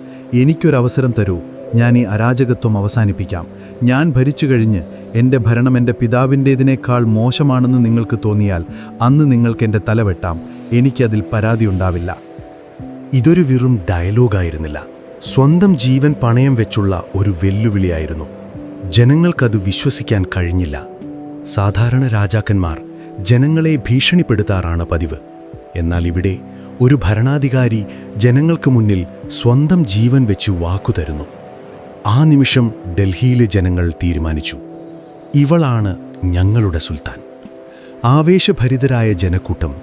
എനിക്കൊരവസരം തരൂ, ഞാൻ ഈ അരാജകത്വം അവസാനിപ്പിക്കാം. ഞാൻ ഭരിച്ചു കഴിഞ്ഞ് എൻ്റെ ഭരണം എൻ്റെ പിതാവിൻ്റേതിനേക്കാൾ മോശമാണെന്ന് നിങ്ങൾക്ക് തോന്നിയാൽ അന്ന് നിങ്ങൾക്ക് എൻ്റെ തല വെട്ടാം. എനിക്കതിൽ പരാതിയുണ്ടാവില്ല. ഇതൊരു വെറും ഡയലോഗായിരുന്നില്ല, സ്വന്തം ജീവൻ പണയം വെച്ചുള്ള ഒരു വെല്ലുവിളിയായിരുന്നു. ജനങ്ങൾക്കത് വിശ്വസിക്കാൻ കഴിഞ്ഞില്ല. സാധാരണ രാജാക്കന്മാർ ജനങ്ങളെ ഭീഷണിപ്പെടുത്താറാണ് പതിവ്. എന്നാൽ ഇവിടെ ഒരു ഭരണാധികാരി ജനങ്ങൾക്ക് മുന്നിൽ സ്വന്തം ജീവൻ വെച്ച് വാക്കുതരുന്നു. ആ നിമിഷം ഡൽഹിയിലെ ജനങ്ങൾ തീരുമാനിച്ചു, ഇവളാണ് ഞങ്ങളുടെ സുൽത്താൻ. ആവേശഭരിതരായ ജനക്കൂട്ടം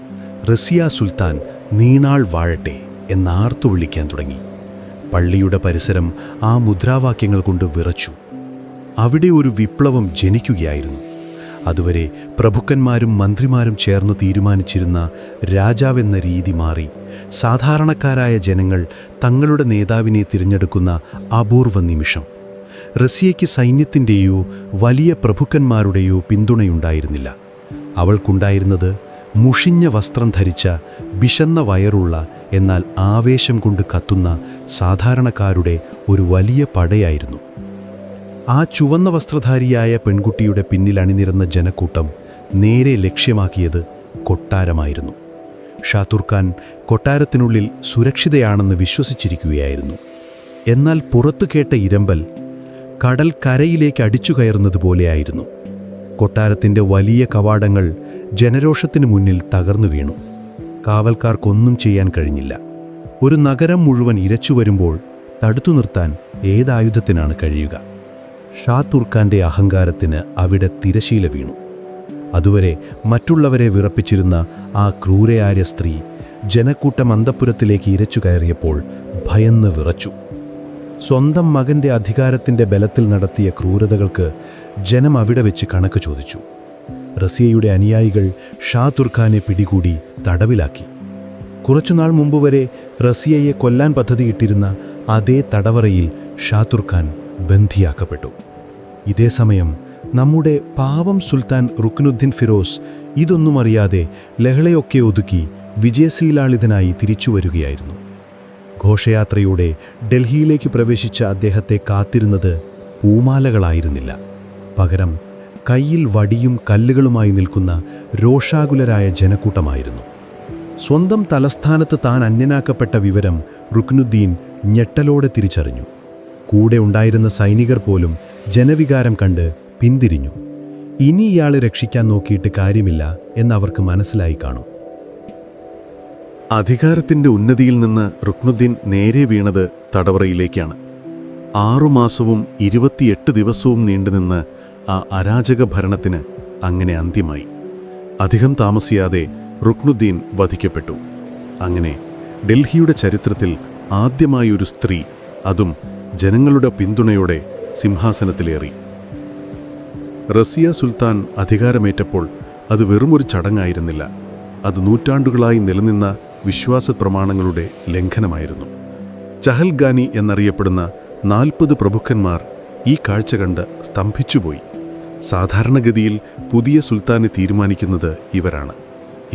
റസിയ സുൽത്താൻ നീണാൾ വാഴട്ടെ എന്നാർത്തു വിളിക്കാൻ തുടങ്ങി. പള്ളിയുടെ പരിസരം ആ മുദ്രാവാക്യങ്ങൾ കൊണ്ട് വിറച്ചു. അവിടെ ഒരു വിപ്ലവം ജനിക്കുകയായിരുന്നു. അതുവരെ പ്രഭുക്കന്മാരും മന്ത്രിമാരും ചേർന്ന് തീരുമാനിച്ചിരുന്ന രാജാവെന്ന രീതി മാറി സാധാരണക്കാരായ ജനങ്ങൾ തങ്ങളുടെ നേതാവിനെ തിരഞ്ഞെടുക്കുന്ന അപൂർവ നിമിഷം. റസിയയ്ക്ക് സൈന്യത്തിൻ്റെയോ വലിയ പ്രഭുക്കന്മാരുടെയോ പിന്തുണയുണ്ടായിരുന്നില്ല. അവൾക്കുണ്ടായിരുന്നത് മുഷിഞ്ഞ വസ്ത്രം ധരിച്ച, വിശന്ന വയറുള്ള, എന്നാൽ ആവേശം കൊണ്ട് കത്തുന്ന സാധാരണക്കാരുടെ ഒരു വലിയ പടയായിരുന്നു. ആ ചുവന്ന വസ്ത്രധാരിയായ പെൺകുട്ടിയുടെ പിന്നിൽ അണിനിരന്ന ജനക്കൂട്ടം നേരെ ലക്ഷ്യമാക്കിയത് കൊട്ടാരമായിരുന്നു. ഷാതുർഖാൻ കൊട്ടാരത്തിനുള്ളിൽ സുരക്ഷിതയാണെന്ന് വിശ്വസിച്ചിരിക്കുകയായിരുന്നു. എന്നാൽ പുറത്തു കേട്ട ഇരമ്പൽ കടൽ കരയിലേക്ക് അടിച്ചു കയറുന്നത് പോലെയായിരുന്നു. കൊട്ടാരത്തിൻ്റെ വലിയ കവാടങ്ങൾ ജനരോഷത്തിന് മുന്നിൽ തകർന്നു വീണു. കാവൽക്കാർക്കൊന്നും ചെയ്യാൻ കഴിഞ്ഞില്ല. ഒരു നഗരം മുഴുവൻ ഇരച്ചു വരുമ്പോൾ തടുത്തു നിർത്താൻ ഏതായുധത്തിനാണ് കഴിയുക? ഷാതുർഖാൻ്റെ അഹങ്കാരത്തിന് അവിടെ തിരശീല വീണു. അതുവരെ മറ്റുള്ളവരെ വിറപ്പിച്ചിരുന്ന ആ ക്രൂരയായ സ്ത്രീ ജനക്കൂട്ടം അന്തഃപുരത്തിലേക്ക് ഇരച്ചു കയറിയപ്പോൾ ഭയന്ന് വിറച്ചു. സ്വന്തം മകൻ്റെ അധികാരത്തിൻ്റെ ബലത്തിൽ നടത്തിയ ക്രൂരതകൾക്ക് ജനം അവിടെ വെച്ച് കണക്ക് ചോദിച്ചു. റസിയയുടെ അനുയായികൾ ഷാതുർഖാനെ പിടികൂടി തടവിലാക്കി. കുറച്ചുനാൾ മുമ്പ് വരെ റസിയയെ കൊല്ലാൻ പദ്ധതിയിട്ടിരുന്ന അതേ തടവറയിൽ ഷാതുർഖാൻ ബന്ധിയാക്കപ്പെട്ടു. ഇതേസമയം നമ്മുടെ പാവം സുൽത്താൻ റുക്നുദ്ദീൻ ഫിറോസ് ഇതൊന്നും അറിയാതെ ലഹളയൊക്കെ ഒതുക്കി വിജയശ്രീലാളിതനായി തിരിച്ചു വരികയായിരുന്നു. ഘോഷയാത്രയോടെ ഡൽഹിയിലേക്ക് പ്രവേശിച്ച അദ്ദേഹത്തെ കാത്തിരുന്നത് പൂമാലകളായിരുന്നില്ല. പകരം കയ്യിൽ വടിയും കല്ലുകളുമായി നിൽക്കുന്ന രോഷാകുലരായ ജനക്കൂട്ടമായിരുന്നു. സ്വന്തം തലസ്ഥാനത്ത് താൻ അന്യനാക്കപ്പെട്ട വിവരം റുക്നുദ്ദീൻ ഞെട്ടലോടെ തിരിച്ചറിഞ്ഞു. കൂടെ ഉണ്ടായിരുന്ന സൈനികർ പോലും ജനവികാരം കണ്ട് പിന്തിരിഞ്ഞു. ഇനി ഇയാളെ രക്ഷിക്കാൻ നോക്കിയിട്ട് കാര്യമില്ല എന്നവർക്ക് മനസ്സിലായി കാണും. അധികാരത്തിൻ്റെ ഉന്നതിയിൽ നിന്ന് റുക്നുദ്ദീൻ നേരെ വീണത് തടവറയിലേക്കാണ്. 6 മാസവും 28 ദിവസവും നീണ്ടുനിന്ന് ആ അരാജക ഭരണത്തിന് അങ്ങനെ അന്ത്യമായി. അധികം താമസിയാതെ റുക്നുദ്ദീൻ വധിക്കപ്പെട്ടു. അങ്ങനെ ഡൽഹിയുടെ ചരിത്രത്തിൽ ആദ്യമായി ഒരു സ്ത്രീ, അതും ജനങ്ങളുടെ പിന്തുണയോടെ, സിംഹാസനത്തിലേറി. റസിയ സുൽത്താൻ അധികാരമേറ്റപ്പോൾ അത് വെറുമൊരു ചടങ്ങായിരുന്നില്ല. അത് നൂറ്റാണ്ടുകളായി നിലനിന്ന വിശ്വാസ പ്രമാണങ്ങളുടെ ലംഘനമായിരുന്നു. ചഹൽഗാനി എന്നറിയപ്പെടുന്ന 40 പ്രഭുക്കന്മാർ ഈ കാഴ്ച കണ്ട് സ്തംഭിച്ചുപോയി. സാധാരണഗതിയിൽ പുതിയ സുൽത്താനെ തീരുമാനിക്കുന്നത് ഇവരാണ്.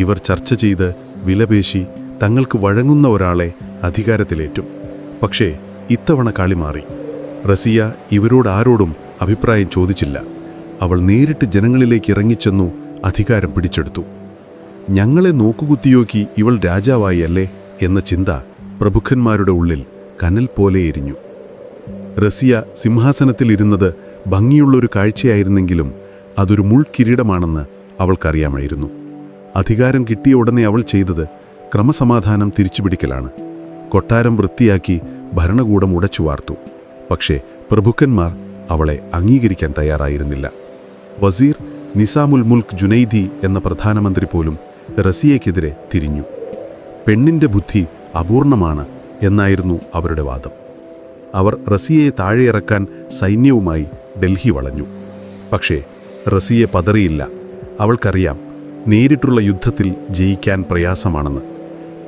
ഇവർ ചർച്ച ചെയ്ത് വിലപേശി തങ്ങൾക്ക് വഴങ്ങുന്ന ഒരാളെ അധികാരത്തിലേറ്റും. പക്ഷേ ഇത്തവണ കളി മാറി. റസിയ ഇവരോടാരോടും അഭിപ്രായം ചോദിച്ചില്ല. അവൾ നേരിട്ട് ജനങ്ങളിലേക്ക് ഇറങ്ങിച്ചെന്നു അധികാരം പിടിച്ചെടുത്തു. ഞങ്ങളെ നോക്കുകുത്തിയോക്കി ഇവൾ രാജാവായി അല്ലേ എന്ന ചിന്ത പ്രഭുക്കന്മാരുടെ ഉള്ളിൽ കനൽ പോലെ എരിഞ്ഞു. റസിയ സിംഹാസനത്തിലിരുന്നത് ഭംഗിയുള്ളൊരു കാഴ്ചയായിരുന്നെങ്കിലും അതൊരു മുൾക്കിരീടമാണെന്ന് അവൾക്കറിയാമായിരുന്നു. അധികാരം കിട്ടിയ ഉടനെ അവൾ ചെയ്തത് ക്രമസമാധാനം തിരിച്ചുപിടിക്കലാണ്. കൊട്ടാരം വൃത്തിയാക്കി ഭരണകൂടം ഉടച്ചു വാർത്തു. പക്ഷേ പ്രഭുക്കന്മാർ അവളെ അംഗീകരിക്കാൻ തയ്യാറായിരുന്നില്ല. വസീർ നിസാമുൽ മുൽക്ക് ജുനൈദി എന്ന പ്രധാനമന്ത്രി പോലും റസിയയ്ക്കെതിരെ തിരിഞ്ഞു. പെണ്ണിൻ്റെ ബുദ്ധി അപൂർണമാണ് എന്നായിരുന്നു അവരുടെ വാദം. അവർ റസിയയെ താഴെയിറക്കാൻ സൈന്യവുമായി ഡൽഹി വളഞ്ഞു. പക്ഷേ റസിയ പതറിയില്ല. അവൾക്കറിയാം നേരിട്ടുള്ള യുദ്ധത്തിൽ ജയിക്കാൻ പ്രയാസമാണെന്ന്.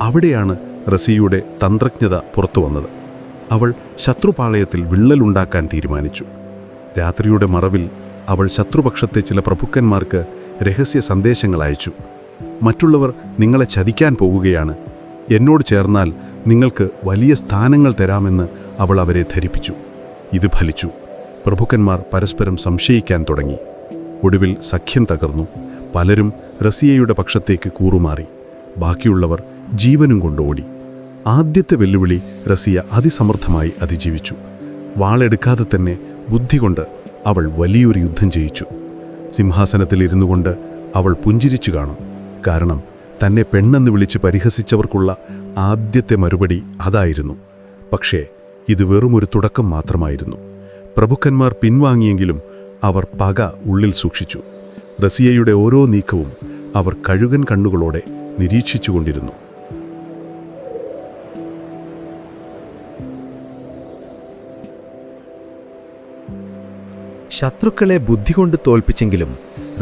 അവിടെയാണ് റസിയയുടെ തന്ത്രജ്ഞത പുറത്തുവന്നത്. അവൾ ശത്രുപാളയത്തിൽ വിള്ളലുണ്ടാക്കാൻ തീരുമാനിച്ചു. രാത്രിയുടെ മറവിൽ അവൾ ശത്രുപക്ഷത്തെ ചില പ്രഭുക്കന്മാർക്ക് രഹസ്യ സന്ദേശങ്ങൾ അയച്ചു. മറ്റുള്ളവർ നിങ്ങളെ ചതിക്കാൻ പോകുകയാണ്, എന്നോട് ചേർന്നാൽ നിങ്ങൾക്ക് വലിയ സ്ഥാനങ്ങൾ തരാമെന്ന് അവൾ അവരെ ധരിപ്പിച്ചു. ഇത് ഫലിച്ചു. പ്രഭുക്കന്മാർ പരസ്പരം സംശയിക്കാൻ തുടങ്ങി. ഒടുവിൽ സഖ്യം തകർന്നു. പലരും റസിയയുടെ പക്ഷത്തേക്ക് കൂറുമാറി. ബാക്കിയുള്ളവർ ജീവനും കൊണ്ട് ഓടി. ആദ്യത്തെ വെല്ലുവിളി റസിയ അതിസമർത്ഥമായി അതിജീവിച്ചു. വാളെടുക്കാതെ തന്നെ ബുദ്ധി കൊണ്ട് അവൾ വലിയൊരു യുദ്ധം ജയിച്ചു. സിംഹാസനത്തിലിരുന്നു കൊണ്ട് അവൾ പുഞ്ചിരിച്ചു കാണും. കാരണം തന്നെ പെണ്ണെന്ന് വിളിച്ച് പരിഹസിച്ചവർക്കുള്ള ആദ്യത്തെ മറുപടി അതായിരുന്നു. പക്ഷേ ഇത് വെറുമൊരു തുടക്കം മാത്രമായിരുന്നു. പ്രഭുക്കന്മാർ പിൻവാങ്ങിയെങ്കിലും അവർ പക ഉള്ളിൽ സൂക്ഷിച്ചു. റസിയയുടെ ഓരോ നീക്കവും അവർ കഴുകൻ കണ്ണുകളോടെ നിരീക്ഷിച്ചുകൊണ്ടിരുന്നു. ശത്രുക്കളെ ബുദ്ധി കൊണ്ട് തോൽപ്പിച്ചെങ്കിലും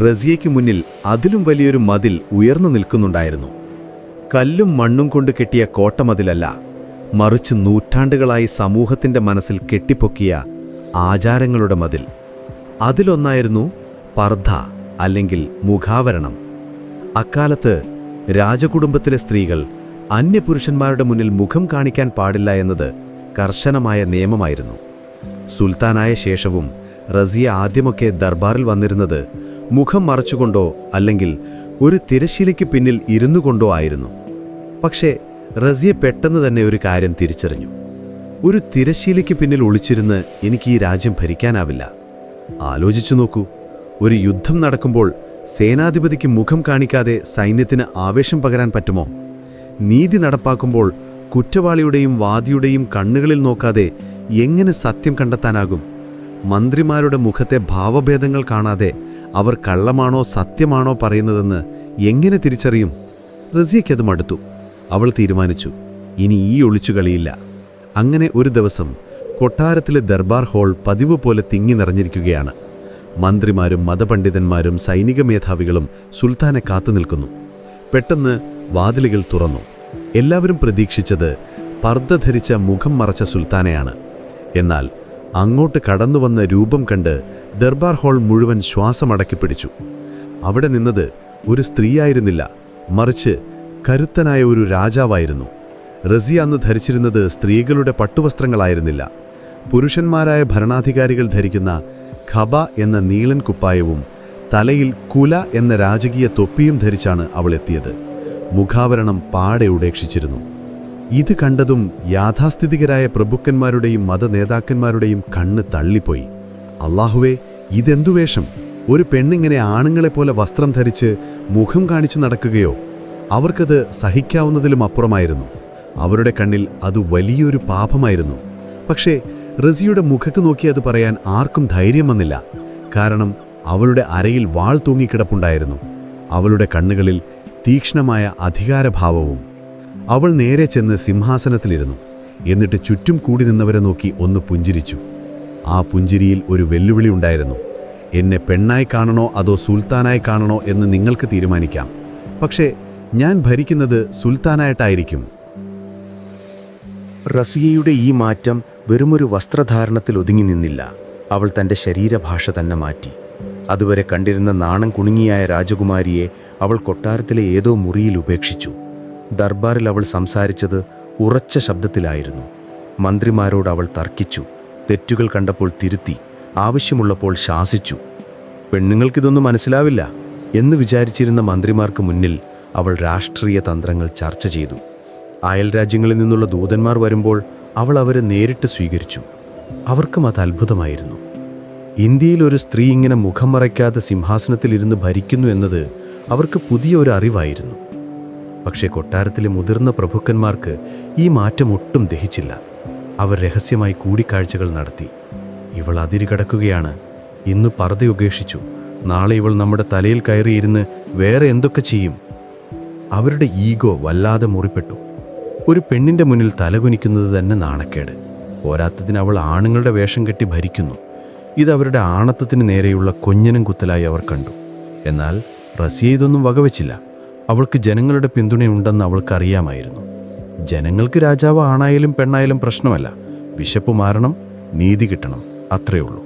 റസിയയ്ക്ക് മുന്നിൽ അതിലും വലിയൊരു മതിൽ ഉയർന്നു നിൽക്കുന്നുണ്ടായിരുന്നു. കല്ലും മണ്ണും കൊണ്ട് കെട്ടിയ കോട്ടമതിലല്ല, മറിച്ച് നൂറ്റാണ്ടുകളായി സമൂഹത്തിന്റെ മനസ്സിൽ കെട്ടിപ്പൊക്കിയ ആചാരങ്ങളുടെ മതിൽ. അതിലൊന്നായിരുന്നു പർദ്ദ അല്ലെങ്കിൽ മുഖാവരണം. അക്കാലത്ത് രാജകുടുംബത്തിലെ സ്ത്രീകൾ അന്യപുരുഷന്മാരുടെ മുന്നിൽ മുഖം കാണിക്കാൻ പാടില്ല എന്നത് കർശനമായ നിയമമായിരുന്നു. സുൽത്താനായ ശേഷവും റസിയ ആദ്യമൊക്കെ ദർബാറിൽ വന്നിരുന്നത് മുഖം മറച്ചുകൊണ്ടോ അല്ലെങ്കിൽ ഒരു തിരശ്ശീലയ്ക്ക് പിന്നിൽ ഇരുന്നു കൊണ്ടോ ആയിരുന്നു. പക്ഷേ റസിയ പെട്ടെന്ന് തന്നെ ഒരു കാര്യം തിരിച്ചറിഞ്ഞു. ഒരു തിരശ്ശീലയ്ക്ക് പിന്നിൽ ഒളിച്ചിരുന്ന് എനിക്ക് ഈ രാജ്യം ഭരിക്കാനാവില്ല. ആലോചിച്ചു നോക്കൂ, ഒരു യുദ്ധം നടക്കുമ്പോൾ സേനാധിപതിക്ക് മുഖം കാണിക്കാതെ സൈന്യത്തിന് ആവേശം പകരാൻ പറ്റുമോ? നീതി നടപ്പാക്കുമ്പോൾ കുറ്റവാളിയുടെയും വാദിയുടെയും കണ്ണുകളിൽ നോക്കാതെ എങ്ങനെ സത്യം കണ്ടെത്താനാകും? മന്ത്രിമാരുടെ മുഖത്തെ ഭാവഭേദങ്ങൾ കാണാതെ അവർ കള്ളമാണോ സത്യമാണോ പറയുന്നതെന്ന് എങ്ങനെ തിരിച്ചറിയും? റസിയയ്ക്കത് മടുത്തു. അവൾ തീരുമാനിച്ചു, ഇനി ഈ ഒളിച്ചുകളിയില്ല. അങ്ങനെ ഒരു ദിവസം കൊട്ടാരത്തിലെ ദർബാർ ഹാൾ പതിവ് പോലെ തിങ്ങി നിറഞ്ഞിരിക്കുകയാണ്. മന്ത്രിമാരും മതപണ്ഡിതന്മാരും സൈനിക മേധാവികളും സുൽത്താനെ കാത്തുനിൽക്കുന്നു. പെട്ടെന്ന് വാതിലുകൾ തുറന്നു. എല്ലാവരും പ്രതീക്ഷിച്ചത് പർദ്ദ ധരിച്ച മുഖം മറച്ച സുൽത്താനെയാണ്. എന്നാൽ അങ്ങോട്ട് കടന്നുവന്ന രൂപം കണ്ട് ദർബാർ ഹാൾ മുഴുവൻ ശ്വാസമടക്കിപ്പിടിച്ചു. അവിടെ നിന്നത് ഒരു സ്ത്രീയായിരുന്നില്ല, മറിച്ച് കരുത്തനായ ഒരു രാജാവായിരുന്നു. റസിയ അന്ന് ധരിച്ചിരുന്നത് സ്ത്രീകളുടെ പട്ടുവസ്ത്രങ്ങളായിരുന്നില്ല. പുരുഷന്മാരായ ഭരണാധികാരികൾ ധരിക്കുന്ന ഖബ എന്ന നീളൻ കുപ്പായവും തലയിൽ കുല എന്ന രാജകീയ തൊപ്പിയും ധരിച്ചാണ് അവൾ എത്തിയത്. മുഖാവരണം പാടെ ഉപേക്ഷിച്ചിരുന്നു. ഇത് കണ്ടതും യാഥാസ്ഥിതികരായ പ്രഭുക്കന്മാരുടെയും മതനേതാക്കന്മാരുടെയും കണ്ണ് തള്ളിപ്പോയി. അല്ലാഹുവേ, ഇതെന്തു വേഷം? ഒരു പെണ്ണിങ്ങനെ ആണുങ്ങളെപ്പോലെ വസ്ത്രം ധരിച്ച് മുഖം കാണിച്ചു നടക്കുകയോ? അവർക്കത് സഹിക്കാവുന്നതിലും അപ്പുറമായിരുന്നു. അവരുടെ കണ്ണിൽ അത് വലിയൊരു പാപമായിരുന്നു. പക്ഷേ റസിയുടെ മുഖത്ത് നോക്കി അത് പറയാൻ ആർക്കും ധൈര്യം വന്നില്ല. കാരണം അവളുടെ അരയിൽ വാൾ തൂങ്ങിക്കിടപ്പുണ്ടായിരുന്നു. അവളുടെ കണ്ണുകളിൽ തീക്ഷ്ണമായ അധികാരഭാവവും. അവൾ നേരെ ചെന്ന് സിംഹാസനത്തിലിരുന്നു. എന്നിട്ട് ചുറ്റും കൂടി നിന്നവരെ നോക്കി ഒന്ന് പുഞ്ചിരിച്ചു. ആ പുഞ്ചിരിയിൽ ഒരു വെല്ലുവിളി ഉണ്ടായിരുന്നു. എന്നെ പെണ്ണായി കാണണോ അതോ സുൽത്താനായി കാണണോ എന്ന് നിങ്ങൾക്ക് തീരുമാനിക്കാം. പക്ഷേ ഞാൻ ഭരിക്കുന്നത് സുൽത്താനായിട്ടായിരിക്കും. റസിയയുടെ ഈ മാറ്റം വെറുമൊരു വസ്ത്രധാരണത്തിൽ ഒതുങ്ങി നിന്നില്ല. അവൾ തൻ്റെ ശരീരഭാഷ തന്നെ മാറ്റി. അതുവരെ കണ്ടിരുന്ന നാണം കുണുങ്ങിയായ രാജകുമാരിയെ അവൾ കൊട്ടാരത്തിലെ ഏതോ മുറിയിൽ ഉപേക്ഷിച്ചു. ദർബാറിൽ അവൾ സംസാരിച്ചത് ഉറച്ച ശബ്ദത്തിലായിരുന്നു. മന്ത്രിമാരോട് അവൾ തർക്കിച്ചു. തെറ്റുകൾ കണ്ടപ്പോൾ തിരുത്തി, ആവശ്യമുള്ളപ്പോൾ ശാസിച്ചു. പെണ്ണുങ്ങൾക്കിതൊന്നും മനസ്സിലാവില്ല എന്ന് വിചാരിച്ചിരുന്ന മന്ത്രിമാർക്ക് മുന്നിൽ അവൾ രാഷ്ട്രീയ തന്ത്രങ്ങൾ ചർച്ച ചെയ്തു. അയൽ രാജ്യങ്ങളിൽ നിന്നുള്ള ദൂതന്മാർ വരുമ്പോൾ അവൾ അവരെ നേരിട്ട് സ്വീകരിച്ചു. അവർക്കും അത് അത്ഭുതമായിരുന്നു. ഇന്ത്യയിൽ ഒരു സ്ത്രീ ഇങ്ങനെ മുഖം മറയ്ക്കാതെ സിംഹാസനത്തിലിരുന്ന് ഭരിക്കുന്നു എന്നത് അവർക്ക് പുതിയ ഒരു അറിവായിരുന്നു. പക്ഷേ കൊട്ടാരത്തിലെ മുതിർന്ന പ്രഭുക്കന്മാർക്ക് ഈ മാറ്റം ഒട്ടും ദഹിച്ചില്ല. അവർ രഹസ്യമായി കൂടിക്കാഴ്ചകൾ നടത്തി. ഇവൾ അതിരുകടക്കുകയാണ്. ഇന്ന് പർദ്ദ ഉപേക്ഷിച്ചു, നാളെ ഇവൾ നമ്മുടെ തലയിൽ കയറിയിരുന്ന് വേറെ എന്തൊക്കെ ചെയ്യും? അവരുടെ ഈഗോ വല്ലാതെ മുറിപ്പെട്ടു. ഒരു പെണ്ണിൻ്റെ മുന്നിൽ തലകുനിക്കുന്നത് തന്നെ നാണക്കേട്. പോരാത്തതിന് അവൾ ആണുങ്ങളുടെ വേഷം കെട്ടി ഭരിക്കുന്നു. ഇത് അവരുടെ ആണത്വത്തിന് നേരെയുള്ള കൊഞ്ഞനം കുത്തലായി അവർ കണ്ടു. എന്നാൽ റസിയ ഇതൊന്നും വകവെച്ചില്ല. അവൾക്ക് ജനങ്ങളുടെ പിന്തുണയുണ്ടെന്ന് അവൾക്കറിയാമായിരുന്നു. ജനങ്ങൾക്ക് രാജാവ് ആണായാലും പെണ്ണായാലും പ്രശ്നമല്ല. വിശപ്പ് മാറണം, നീതി കിട്ടണം, അത്രയേ ഉള്ളൂ.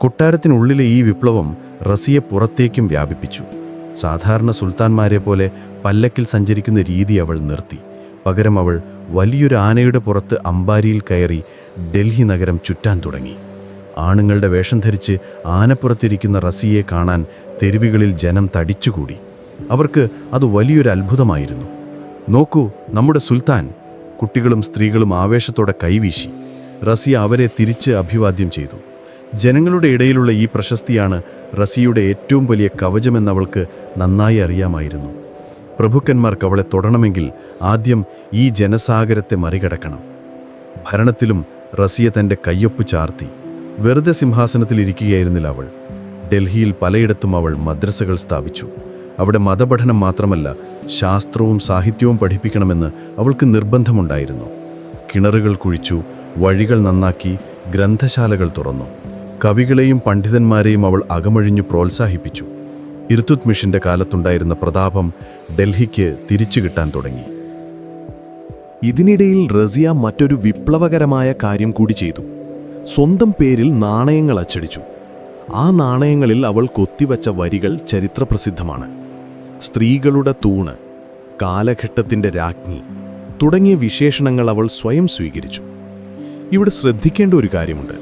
കൊട്ടാരത്തിനുള്ളിലെ ഈ വിപ്ലവം റസിയെ പുറത്തേക്കും വ്യാപിപ്പിച്ചു. സാധാരണ സുൽത്താൻമാരെ പോലെ പല്ലക്കിൽ സഞ്ചരിക്കുന്ന രീതി അവൾ നിർത്തി. പകരം അവൾ വലിയൊരു ആനയുടെ പുറത്ത് അമ്പാരിയിൽ കയറി ഡൽഹി നഗരം ചുറ്റാൻ തുടങ്ങി. ആണുങ്ങളുടെ വേഷം ധരിച്ച് ആനപ്പുറത്തിരിക്കുന്ന റസിയെ കാണാൻ തെരുവുകളിൽ ജനം തടിച്ചുകൂടി. അവർക്ക് അത് വലിയൊരു അത്ഭുതമായിരുന്നു. നോക്കൂ, നമ്മുടെ സുൽത്താൻ! കുട്ടികളും സ്ത്രീകളും ആവേശത്തോടെ കൈവീശി. റസിയ അവരെ തിരിച്ച് അഭിവാദ്യം ചെയ്തു. ജനങ്ങളുടെ ഇടയിലുള്ള ഈ പ്രശസ്തിയാണ് റസിയയുടെ ഏറ്റവും വലിയ കവചമെന്നവൾക്ക് നന്നായി അറിയാമായിരുന്നു. പ്രഭുക്കന്മാർക്ക് അവളെ തൊടണമെങ്കിൽ ആദ്യം ഈ ജനസാഗരത്തെ മറികടക്കണം. ഭരണത്തിലും റസിയ തൻ്റെ കയ്യൊപ്പ് ചാർത്തി. വെറുതെ സിംഹാസനത്തിലിരിക്കുകയായിരുന്നില്ല അവൾ. ഡൽഹിയിൽ പലയിടത്തും അവൾ മദ്രസകൾ സ്ഥാപിച്ചു. അവിടെ മതപഠനം മാത്രമല്ല, ശാസ്ത്രവും സാഹിത്യവും പഠിപ്പിക്കണമെന്ന് അവൾക്ക് നിർബന്ധമുണ്ടായിരുന്നു. കിണറുകൾ കുഴിച്ചു, വഴികൾ നന്നാക്കി, ഗ്രന്ഥശാലകൾ തുറന്നു. കവികളെയും പണ്ഡിതന്മാരെയും അവൾ അകമഴിഞ്ഞു പ്രോത്സാഹിപ്പിച്ചു. ഇർതുത്മിഷിൻ്റെ കാലത്തുണ്ടായിരുന്ന പ്രതാപം ഡൽഹിക്ക് തിരിച്ചു കിട്ടാൻ തുടങ്ങി. ഇതിനിടയിൽ റസിയ മറ്റൊരു വിപ്ലവകരമായ കാര്യം കൂടി ചെയ്തു. സ്വന്തം പേരിൽ നാണയങ്ങൾ അച്ചടിച്ചു. ആ നാണയങ്ങളിൽ അവൾ കൊത്തിവച്ച വരികൾ ചരിത്രപ്രസിദ്ധമാണ്. സ്ത്രീകളുടെ തൂണ്, കാലഘട്ടത്തിൻ്റെ രാജ്ഞി തുടങ്ങിയ വിശേഷണങ്ങൾ അവൾ സ്വയം സ്വീകരിച്ചു. ഇവിടെ ശ്രദ്ധിക്കേണ്ട ഒരു കാര്യമുണ്ട്.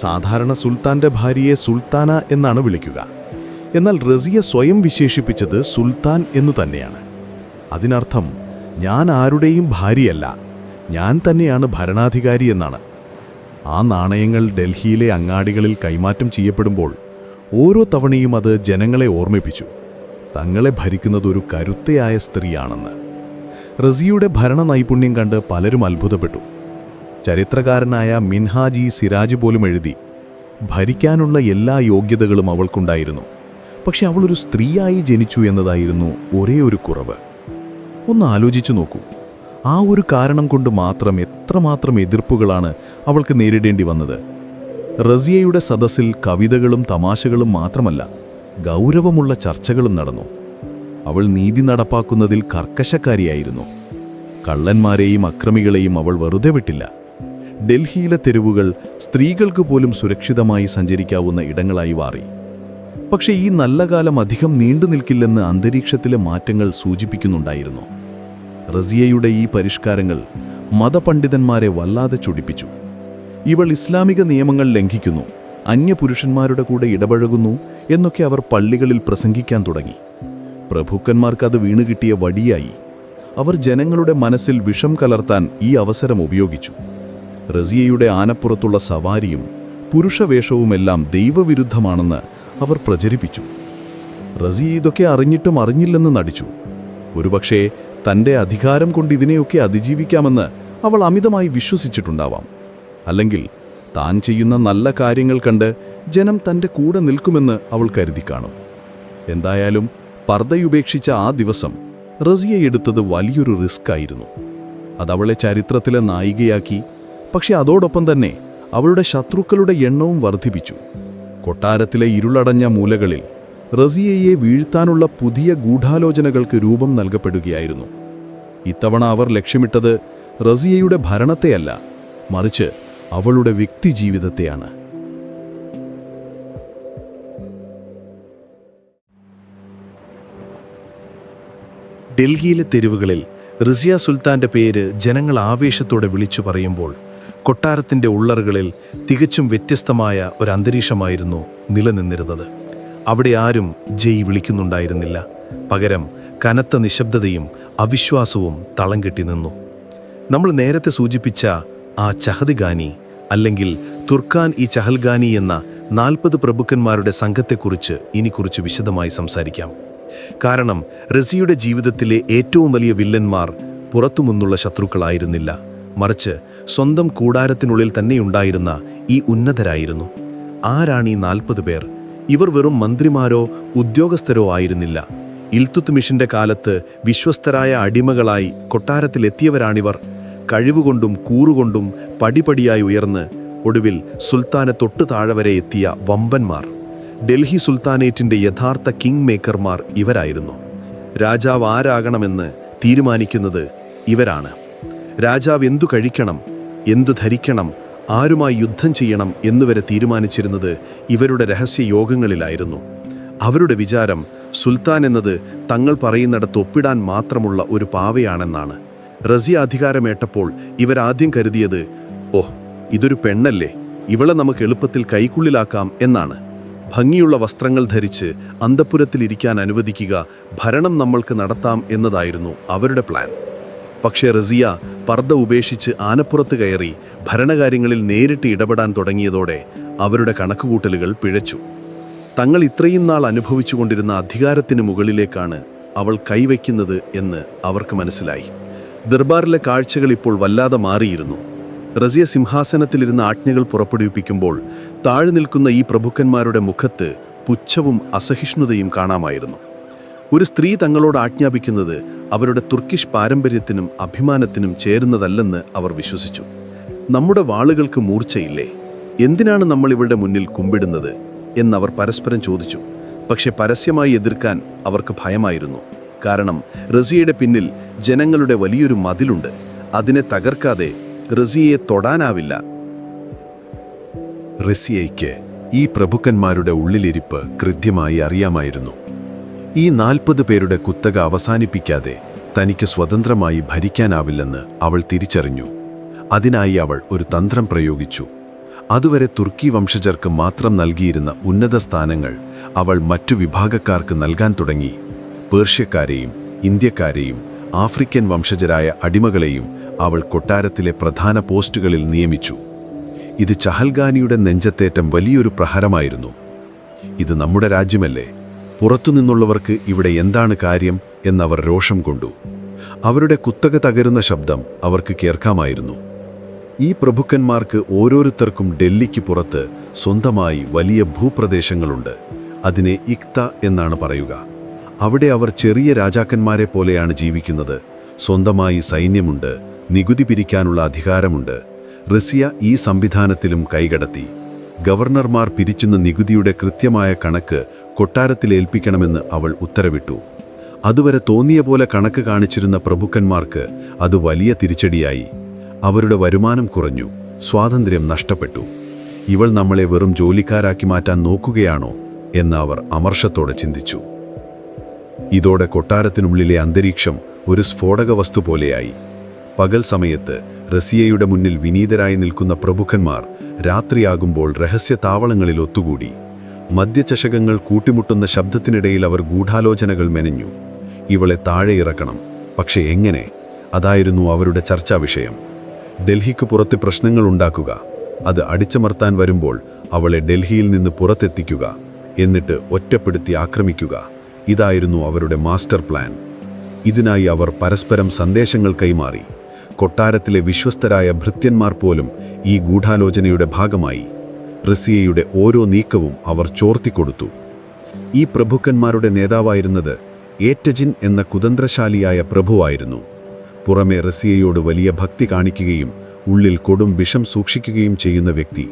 സാധാരണ സുൽത്താൻ്റെ ഭാര്യയെ സുൽത്താന എന്നാണ് വിളിക്കുക. എന്നാൽ റസിയ സ്വയം വിശേഷിപ്പിച്ചത് സുൽത്താൻ എന്നു തന്നെയാണ്. അതിനർത്ഥം ഞാൻ ആരുടെയും ഭാര്യയല്ല, ഞാൻ തന്നെയാണ് ഭരണാധികാരി എന്നാണ്. ആ നാണയങ്ങൾ ഡൽഹിയിലെ അങ്ങാടികളിൽ കൈമാറ്റം ചെയ്യപ്പെടുമ്പോൾ ഓരോ തവണയും അത് ജനങ്ങളെ ഓർമ്മിപ്പിച്ചു, തങ്ങളെ ഭരിക്കുന്നത് ഒരു കരുത്തയായ സ്ത്രീയാണെന്ന്. റസിയയുടെ ഭരണ നൈപുണ്യം കണ്ട് പലരും അത്ഭുതപ്പെട്ടു. ചരിത്രകാരനായ മിൻഹാജി സിരാജ് പോലും എഴുതി, ഭരിക്കാനുള്ള എല്ലാ യോഗ്യതകളും അവൾക്കുണ്ടായിരുന്നു, പക്ഷെ അവളൊരു സ്ത്രീയായി ജനിച്ചു എന്നതായിരുന്നു ഒരേ ഒരു കുറവ്. ഒന്ന് ആലോചിച്ചു നോക്കൂ, ആ ഒരു കാരണം കൊണ്ട് മാത്രം എത്രമാത്രം എതിർപ്പുകളാണ് അവൾക്ക് നേരിടേണ്ടി വന്നത്. റസിയയുടെ സദസ്സിൽ കവിതകളും തമാശകളും മാത്രമല്ല, ഗൗരവമുള്ള ചർച്ചകളും നടന്നു. അവൾ നീതി നടപ്പാക്കുന്നതിൽ കർക്കശക്കാരിയായിരുന്നു. കള്ളന്മാരെയും അക്രമികളെയും അവൾ വെറുതെ വിട്ടില്ല. ഡൽഹിയിലെ തെരുവുകൾ സ്ത്രീകൾക്ക് പോലും സുരക്ഷിതമായി സഞ്ചരിക്കാവുന്ന ഇടങ്ങളായി മാറി. പക്ഷേ ഈ നല്ല കാലം അധികം നീണ്ടു നിൽക്കില്ലെന്ന് അന്തരീക്ഷത്തിലെ മാറ്റങ്ങൾ സൂചിപ്പിക്കുന്നുണ്ടായിരുന്നു. റസിയയുടെ ഈ പരിഷ്കാരങ്ങൾ മതപണ്ഡിതന്മാരെ വല്ലാതെ ചൊടിപ്പിച്ചു. ഇവൾ ഇസ്ലാമിക നിയമങ്ങൾ ലംഘിക്കുന്നു, അന്യപുരുഷന്മാരുടെ കൂടെ ഇടപഴകുന്നു എന്നൊക്കെ അവർ പള്ളികളിൽ പ്രസംഗിക്കാൻ തുടങ്ങി. പ്രഭുക്കന്മാർക്കത് വീണുകിട്ടിയ വടിയായി. അവർ ജനങ്ങളുടെ മനസ്സിൽ വിഷം കലർത്താൻ ഈ അവസരം ഉപയോഗിച്ചു. റസിയയുടെ ആനപ്പുറത്തുള്ള സവാരിയും പുരുഷവേഷവുമെല്ലാം ദൈവവിരുദ്ധമാണെന്ന് അവർ പ്രചരിപ്പിച്ചു. റസിയ ഇതൊക്കെ അറിഞ്ഞിട്ടും അറിഞ്ഞില്ലെന്ന് നടിച്ചു. ഒരുപക്ഷേ തൻ്റെ അധികാരം കൊണ്ട് ഇതിനെയൊക്കെ അതിജീവിക്കാമെന്ന് അവൾ അമിതമായി വിശ്വസിച്ചിട്ടുണ്ടാവാം. അല്ലെങ്കിൽ താൻ ചെയ്യുന്ന നല്ല കാര്യങ്ങൾ കണ്ട് ജനം തൻ്റെ കൂടെ നിൽക്കുമെന്ന് അവൾ കരുതി കാണും. എന്തായാലും പർദ്ദയുപേക്ഷിച്ച ആ ദിവസം റസിയ എടുത്തത് വലിയൊരു റിസ്ക് ആയിരുന്നു. അതവളെ ചരിത്രത്തിലെ നായികയാക്കി. പക്ഷെ അതോടൊപ്പം തന്നെ അവളുടെ ശത്രുക്കളുടെ എണ്ണവും വർദ്ധിപ്പിച്ചു. കൊട്ടാരത്തിലെ ഇരുളടഞ്ഞ മൂലകളിൽ റസിയയെ വീഴ്ത്താനുള്ള പുതിയ ഗൂഢാലോചനകൾക്ക് രൂപം നൽകപ്പെടുകയായിരുന്നു. ഇത്തവണ അവർ ലക്ഷ്യമിട്ടത് റസിയയുടെ ഭരണത്തെയല്ല, മറിച്ച് അവളുടെ വ്യക്തിജീവിതത്തെയാണ്. ഡൽഹിയിലെ തെരുവുകളിൽ റസിയ സുൽത്താൻ്റെ പേര് ജനങ്ങൾ ആവേശത്തോടെ വിളിച്ചു പറയുമ്പോൾ കൊട്ടാരത്തിൻ്റെ ഉള്ളറുകളിൽ തികച്ചും വ്യത്യസ്തമായ ഒരു അന്തരീക്ഷമായിരുന്നു നിലനിന്നിരുന്നത്. അവിടെ ആരും ജയ് വിളിക്കുന്നുണ്ടായിരുന്നില്ല. പകരം കനത്ത നിശബ്ദതയും അവിശ്വാസവും തളം കെട്ടി നിന്നു. നമ്മൾ നേരത്തെ സൂചിപ്പിച്ച ആ ചഹദ്ഗാനി അല്ലെങ്കിൽ തുർക്കാൻ-ഇ ചഹൽഗാനി എന്ന 40 പ്രഭുക്കന്മാരുടെ സംഘത്തെക്കുറിച്ച് ഇനി കുറിച്ച് വിശദമായി സംസാരിക്കാം. കാരണം റസിയയുടെ ജീവിതത്തിലെ ഏറ്റവും വലിയ വില്ലന്മാർ പുറത്തുമുന്നുള്ള ശത്രുക്കളായിരുന്നില്ല, മറിച്ച് സ്വന്തം കൂടാരത്തിനുള്ളിൽ തന്നെയുണ്ടായിരുന്ന ഈ ഉന്നതരായിരുന്നു. ആരാണ് ഈ 40 പേർ? ഇവർ വെറും മന്ത്രിമാരോ ഉദ്യോഗസ്ഥരോ ആയിരുന്നില്ല. ഇൽതുത്മിഷിൻ്റെ കാലത്ത് വിശ്വസ്തരായ അടിമകളായി കൊട്ടാരത്തിലെത്തിയവരാണിവർ. കഴിവുകൊണ്ടും കൂറുകൊണ്ടും പടിപടിയായി ഉയർന്ന് ഒടുവിൽ സുൽത്താനെ തൊട്ടു താഴെ വരെ എത്തിയ വമ്പന്മാർ. ഡൽഹി സുൽത്താനേറ്റിൻ്റെ യഥാർത്ഥ കിങ് മേക്കർമാർ ഇവരായിരുന്നു. രാജാവ് ആരാകണമെന്ന് തീരുമാനിക്കുന്നത് ഇവരാണ്. രാജാവ് എന്തു കഴിക്കണം, എന്തു ധരിക്കണം, ആരുമായി യുദ്ധം ചെയ്യണം എന്നുവരെ തീരുമാനിച്ചിരുന്നത് ഇവരുടെ രഹസ്യ യോഗങ്ങളിലായിരുന്നു. അവരുടെ വിചാരം സുൽത്താൻ എന്നത് തങ്ങൾ പറയുന്നിടത്ത് ഒപ്പിടാൻ മാത്രമുള്ള ഒരു പാവയാണെന്നാണ്. റസിയ അധികാരമേറ്റപ്പോൾ ഇവരാദ്യം കരുതിയത്, ഓഹ്, ഇതൊരു പെണ്ണല്ലേ, ഇവളെ നമുക്ക് എളുപ്പത്തിൽ കൈക്കുള്ളിലാക്കാം എന്നാണ്. ഭംഗിയുള്ള വസ്ത്രങ്ങൾ ധരിച്ച് അന്തഃപുരത്തിലിരിക്കാൻ അനുവദിക്കുക, ഭരണം നമ്മൾക്ക് നടത്താം എന്നതായിരുന്നു അവരുടെ പ്ലാൻ. പക്ഷേ റസിയ പർദ്ദ ഉപേക്ഷിച്ച് ആനപ്പുറത്ത് കയറി ഭരണകാര്യങ്ങളിൽ നേരിട്ട് ഇടപെടാൻ തുടങ്ങിയതോടെ അവരുടെ കണക്കുകൂട്ടലുകൾ പിഴച്ചു. തങ്ങൾ ഇത്രയും നാൾ അനുഭവിച്ചുകൊണ്ടിരുന്ന അധികാരത്തിന് മുകളിലേക്കാണ് അവൾ കൈവയ്ക്കുന്നത് എന്ന് അവർക്ക് മനസ്സിലായി. ദർബാറിലെ കാഴ്ചകൾ ഇപ്പോൾ വല്ലാതെ മാറിയിരുന്നു. റസിയ സിംഹാസനത്തിലിരുന്ന് ആജ്ഞകൾ പുറപ്പെടുവിപ്പിക്കുമ്പോൾ താഴെ നിൽക്കുന്ന ഈ പ്രഭുക്കന്മാരുടെ മുഖത്ത് പുച്ഛവും അസഹിഷ്ണുതയും കാണാമായിരുന്നു. ഒരു സ്ത്രീ തങ്ങളോട് ആജ്ഞാപിക്കുന്നത് അവരുടെ തുർക്കിഷ് പാരമ്പര്യത്തിനും അഭിമാനത്തിനും ചേരുന്നതല്ലെന്ന് അവർ വിശ്വസിച്ചു. നമ്മുടെ വാളുകൾക്ക് മൂർച്ചയില്ലേ? എന്തിനാണ് നമ്മൾ ഇവരുടെ മുന്നിൽ കുമ്പിടുന്നത് എന്നവർ പരസ്പരം ചോദിച്ചു. പക്ഷെ പരസ്യമായി എതിർക്കാൻ അവർക്ക് ഭയമായിരുന്നു. കാരണം റസിയയുടെ പിന്നിൽ ജനങ്ങളുടെ വലിയൊരു മതിലുണ്ട്. അതിനെ തകർക്കാതെ റസിയയെ തൊടാനാവില്ല. റസിയയ്ക്ക് ഈ പ്രഭുക്കന്മാരുടെ ഉള്ളിലിരിപ്പ് കൃത്യമായി അറിയാമായിരുന്നു. ഈ 40 പേരുടെ കുത്തക അവസാനിപ്പിക്കാതെ തനിക്ക് സ്വതന്ത്രമായി ഭരിക്കാനാവില്ലെന്ന് അവൾ തിരിച്ചറിഞ്ഞു. അതിനായി അവൾ ഒരു തന്ത്രം പ്രയോഗിച്ചു. അതുവരെ തുർക്കി വംശജർക്ക് മാത്രം നൽകിയിരുന്ന ഉന്നത സ്ഥാനങ്ങൾ അവൾ മറ്റു വിഭാഗക്കാർക്ക് നൽകാൻ തുടങ്ങി. പേർഷ്യക്കാരെയും ഇന്ത്യക്കാരെയും ആഫ്രിക്കൻ വംശജരായ അടിമകളെയും അവൾ കൊട്ടാരത്തിലെ പ്രധാന പോസ്റ്റുകളിൽ നിയമിച്ചു. ഇത് ചഹൽഗാനിയുടെ നെഞ്ചത്തേറ്റം വലിയൊരു പ്രഹരമായിരുന്നു. ഇത് നമ്മുടെ രാജ്യമല്ലേ, പുറത്തുനിന്നുള്ളവർക്ക് ഇവിടെ എന്താണ് കാര്യം എന്നവർ രോഷം കൊണ്ടു. അവരുടെ കുത്തക തകരുന്ന ശബ്ദം അവർക്ക് കേൾക്കാമായിരുന്നു. ഈ പ്രഭുക്കന്മാർക്ക് ഓരോരുത്തർക്കും ഡൽഹിക്ക് പുറത്ത് സ്വന്തമായി വലിയ ഭൂപ്രദേശങ്ങളുണ്ട്. അതിനെ ഇക്ത എന്നാണ് പറയുക. അവിടെ അവർ ചെറിയ രാജാക്കന്മാരെ പോലെയാണ് ജീവിക്കുന്നത്. സ്വന്തമായി സൈന്യമുണ്ട്, നികുതി പിരിക്കാനുള്ള അധികാരമുണ്ട്. റസിയ ഈ സംവിധാനത്തിലും കൈകടത്തി. ഗവർണർമാർ പിരിച്ചുന്ന നികുതിയുടെ കൃത്യമായ കണക്ക് കൊട്ടാരത്തിലേൽപ്പിക്കണമെന്ന് അവൾ ഉത്തരവിട്ടു. അതുവരെ തോന്നിയ പോലെ കണക്ക് കാണിച്ചിരുന്ന പ്രഭുക്കന്മാർക്ക് അത് വലിയ തിരിച്ചടിയായി. അവരുടെ വരുമാനം കുറഞ്ഞു, സ്വാതന്ത്ര്യം നഷ്ടപ്പെട്ടു. ഇവൾ നമ്മളെ വെറും ജോലിക്കാരാക്കി മാറ്റാൻ നോക്കുകയാണോ എന്ന് അവർ അമർഷത്തോടെ ചിന്തിച്ചു. ഇതോടെ കൊട്ടാരത്തിനുള്ളിലെ അന്തരീക്ഷം ഒരു സ്ഫോടക വസ്തു പോലെയായി. പകൽ സമയത്ത് റസിയയുടെ മുന്നിൽ വിനീതരായി നിൽക്കുന്ന പ്രഭുക്കന്മാർ രാത്രിയാകുമ്പോൾ രഹസ്യ താവളങ്ങളിൽ ഒത്തുകൂടി. മദ്യചഷകങ്ങൾ കൂട്ടിമുട്ടുന്ന ശബ്ദത്തിനിടയിൽ അവർ ഗൂഢാലോചനകൾ മെനഞ്ഞു. ഇവളെ താഴെ ഇറക്കണം, പക്ഷെ എങ്ങനെ? അതായിരുന്നു അവരുടെ ചർച്ചാ വിഷയം. ഡൽഹിക്ക് പുറത്ത് പ്രശ്നങ്ങൾ ഉണ്ടാക്കുക, അത് അടിച്ചമർത്താൻ വരുമ്പോൾ അവളെ ഡൽഹിയിൽ നിന്ന് പുറത്തെത്തിക്കുക, എന്നിട്ട് ഒറ്റപ്പെടുത്തി ആക്രമിക്കുക. ഇതായിരുന്നു അവരുടെ മാസ്റ്റർ പ്ലാൻ. ഇതിനായി അവർ പരസ്പരം സന്ദേശങ്ങൾ കൈമാറി. കൊട്ടാരത്തിലെ വിശ്വസ്തരായ ഭൃത്യന്മാർ പോലും ഈ ഗൂഢാലോചനയുടെ ഭാഗമായി. റസിയയുടെ ഓരോ നീക്കവും അവർ ചോർത്തിക്കൊടുത്തു. ഈ പ്രഭുക്കന്മാരുടെ നേതാവായിരുന്നത് ഏറ്റജിൻ എന്ന കുതന്ത്രശാലിയായ പ്രഭുവായിരുന്നു. പുറമെ റസിയയോട് വലിയ ഭക്തി കാണിക്കുകയും ഉള്ളിൽ കൊടും വിഷം സൂക്ഷിക്കുകയും ചെയ്യുന്ന വ്യക്തി.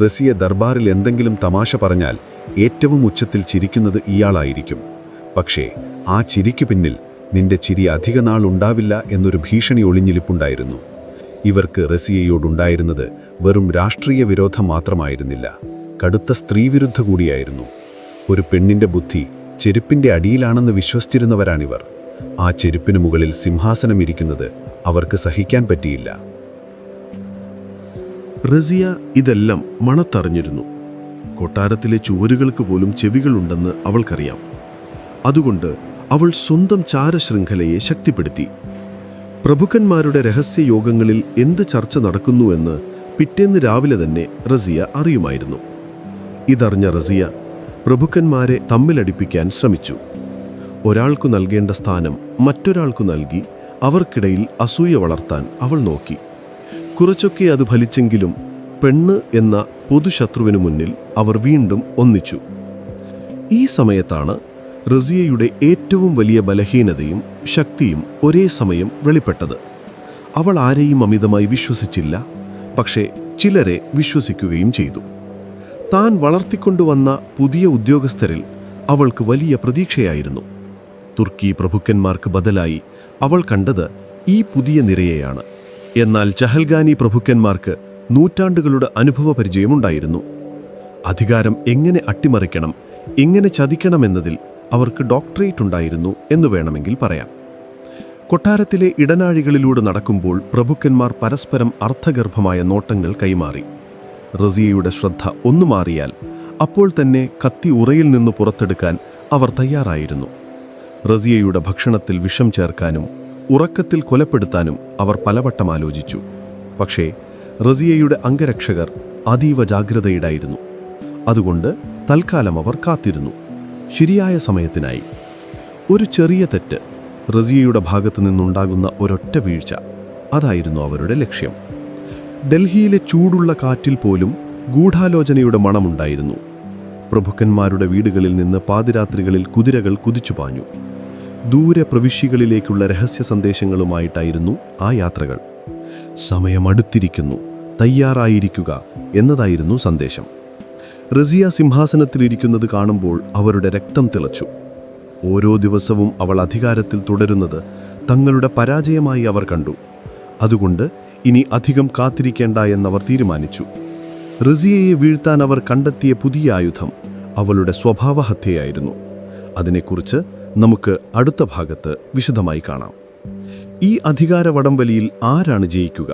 റസിയ ദർബാറിൽ എന്തെങ്കിലും തമാശ പറഞ്ഞാൽ ഏറ്റവും ഉച്ചത്തിൽ ചിരിക്കുന്നത് ഇയാളായിരിക്കും. പക്ഷേ ആ ചിരിക്കു പിന്നിൽ നിന്റെ ചിരി അധിക നാൾ ഉണ്ടാവില്ല എന്നൊരു ഭീഷണി ഒളിഞ്ഞിരിപ്പുണ്ടായിരുന്നു. ഇവർക്ക് റസിയയോടുണ്ടായിരുന്നത് വെറും രാഷ്ട്രീയ വിരോധം മാത്രമായിരുന്നില്ല, കടുത്ത സ്ത്രീവിരുദ്ധ കൂടിയായിരുന്നു. ഒരു പെണ്ണിൻ്റെ ബുദ്ധി ചെരുപ്പിൻ്റെ അടിയിലാണെന്ന് വിശ്വസിച്ചിരുന്നവരാണിവർ. ആ ചെരുപ്പിന് മുകളിൽ സിംഹാസനമിരിക്കുന്നത് അവർക്ക് സഹിക്കാൻ പറ്റിയില്ല. റസിയ ഇതെല്ലാം മണത്തറിഞ്ഞിരുന്നു. കൊട്ടാരത്തിലെ ചുവരുകൾക്ക് പോലും ചെവികളുണ്ടെന്ന് അവൾക്കറിയാം. അതുകൊണ്ട് അവൾ സ്വന്തം ചാരശൃംഖലയെ ശക്തിപ്പെടുത്തി. പ്രഭുക്കന്മാരുടെ രഹസ്യയോഗങ്ങളിൽ എന്ത് ചർച്ച നടക്കുന്നുവെന്ന് പിറ്റേന്ന് രാവിലെ തന്നെ റസിയ അറിയുമായിരുന്നു. ഇതറിഞ്ഞ റസിയ പ്രഭുക്കന്മാരെ തമ്മിലടിപ്പിക്കാൻ ശ്രമിച്ചു. ഒരാൾക്കു നൽകേണ്ട സ്ഥാനം മറ്റൊരാൾക്കു നൽകി അവർക്കിടയിൽ അസൂയ വളർത്താൻ അവൾ നോക്കി. കുറച്ചൊക്കെ അത് ഫലിച്ചെങ്കിലും പെണ്ണ് എന്ന പൊതുശത്രുവിനു മുന്നിൽ അവർ വീണ്ടും ഒന്നിച്ചു. ഈ സമയത്താണ് റസിയയുടെ ഏറ്റവും വലിയ ബലഹീനതയും ശക്തിയും ഒരേ സമയം വെളിപ്പെട്ടത്. അവൾ ആരെയും അമിതമായി വിശ്വസിച്ചില്ല, പക്ഷേ ചിലരെ വിശ്വസിക്കുകയും ചെയ്തു. താൻ വളർത്തിക്കൊണ്ടുവന്ന പുതിയ ഉദ്യോഗസ്ഥരിൽ അവൾക്ക് വലിയ പ്രതീക്ഷയായിരുന്നു. തുർക്കി പ്രഭുക്കന്മാർക്ക് ബദലായി അവൾ കണ്ടത് ഈ പുതിയ നിരയെയാണ്. എന്നാൽ ചഹൽഗാനി പ്രഭുക്കന്മാർക്ക് നൂറ്റാണ്ടുകളുടെ അനുഭവ പരിചയമുണ്ടായിരുന്നു. അധികാരം എങ്ങനെ അട്ടിമറിക്കണം, എങ്ങനെ ചതിക്കണമെന്നതിൽ അവർക്ക് ഡോക്ടറേറ്റ് ഉണ്ടായിരുന്നു എന്ന് വേണമെങ്കിൽ പറയാം. കൊട്ടാരത്തിലെ ഇടനാഴികളിലൂടെ നടക്കുമ്പോൾ പ്രഭുക്കന്മാർ പരസ്പരം അർത്ഥഗർഭമായ നോട്ടങ്ങൾ കൈമാറി. റസിയയുടെ ശ്രദ്ധ ഒന്നു മാറിയാൽ അപ്പോൾ തന്നെ കത്തി ഉറയിൽ നിന്ന് പുറത്തെടുക്കാൻ അവർ തയ്യാറായിരുന്നു. റസിയയുടെ ഭക്ഷണത്തിൽ വിഷം ചേർക്കാനും ഉറക്കത്തിൽ കൊലപ്പെടുത്താനും അവർ പലവട്ടം ആലോചിച്ചു. പക്ഷേ റസിയയുടെ അംഗരക്ഷകർ അതീവ ജാഗ്രതയിലായിരുന്നു. അതുകൊണ്ട് തൽക്കാലം അവർ കാത്തിരുന്നു, ശരിയായ സമയത്തിനായി. ഒരു ചെറിയ തെറ്റ്, റസിയയുടെ ഭാഗത്തു നിന്നുണ്ടാകുന്ന ഒരൊറ്റ വീഴ്ച, അതായിരുന്നു അവരുടെ ലക്ഷ്യം. ഡൽഹിയിലെ ചൂടുള്ള കാറ്റിൽ പോലും ഗൂഢാലോചനയുടെ മണമുണ്ടായിരുന്നു. പ്രഭുക്കന്മാരുടെ വീടുകളിൽ നിന്ന് പാതിരാത്രികളിൽ കുതിരകൾ കുതിച്ചുപാഞ്ഞു. ദൂരെ പ്രവിശ്യകളിലേക്കുള്ള രഹസ്യ സന്ദേശങ്ങളുമായിട്ടായിരുന്നു ആ യാത്രകൾ. സമയമടുത്തിരിക്കുന്നു, തയ്യാറായിരിക്കുക എന്നതായിരുന്നു സന്ദേശം. റസിയ സിംഹാസനത്തിലിരിക്കുന്നത് കാണുമ്പോൾ അവരുടെ രക്തം തിളച്ചു. ഓരോ ദിവസവും അവൾ അധികാരത്തിൽ തുടരുന്നത് തങ്ങളുടെ പരാജയമായി അവർ കണ്ടു. അതുകൊണ്ട് ഇനി അധികം കാത്തിരിക്കേണ്ട എന്നവർ തീരുമാനിച്ചു. റസിയയെ വീഴ്ത്താൻ അവർ കണ്ടെത്തിയ പുതിയ ആയുധം അവളുടെ സ്വഭാവഹത്യയായിരുന്നു. അതിനെക്കുറിച്ച് നമുക്ക് അടുത്ത ഭാഗത്ത് വിശദമായി കാണാം. ഈ അധികാര വടംവലിയിൽ ആരാണ് ജയിക്കുക?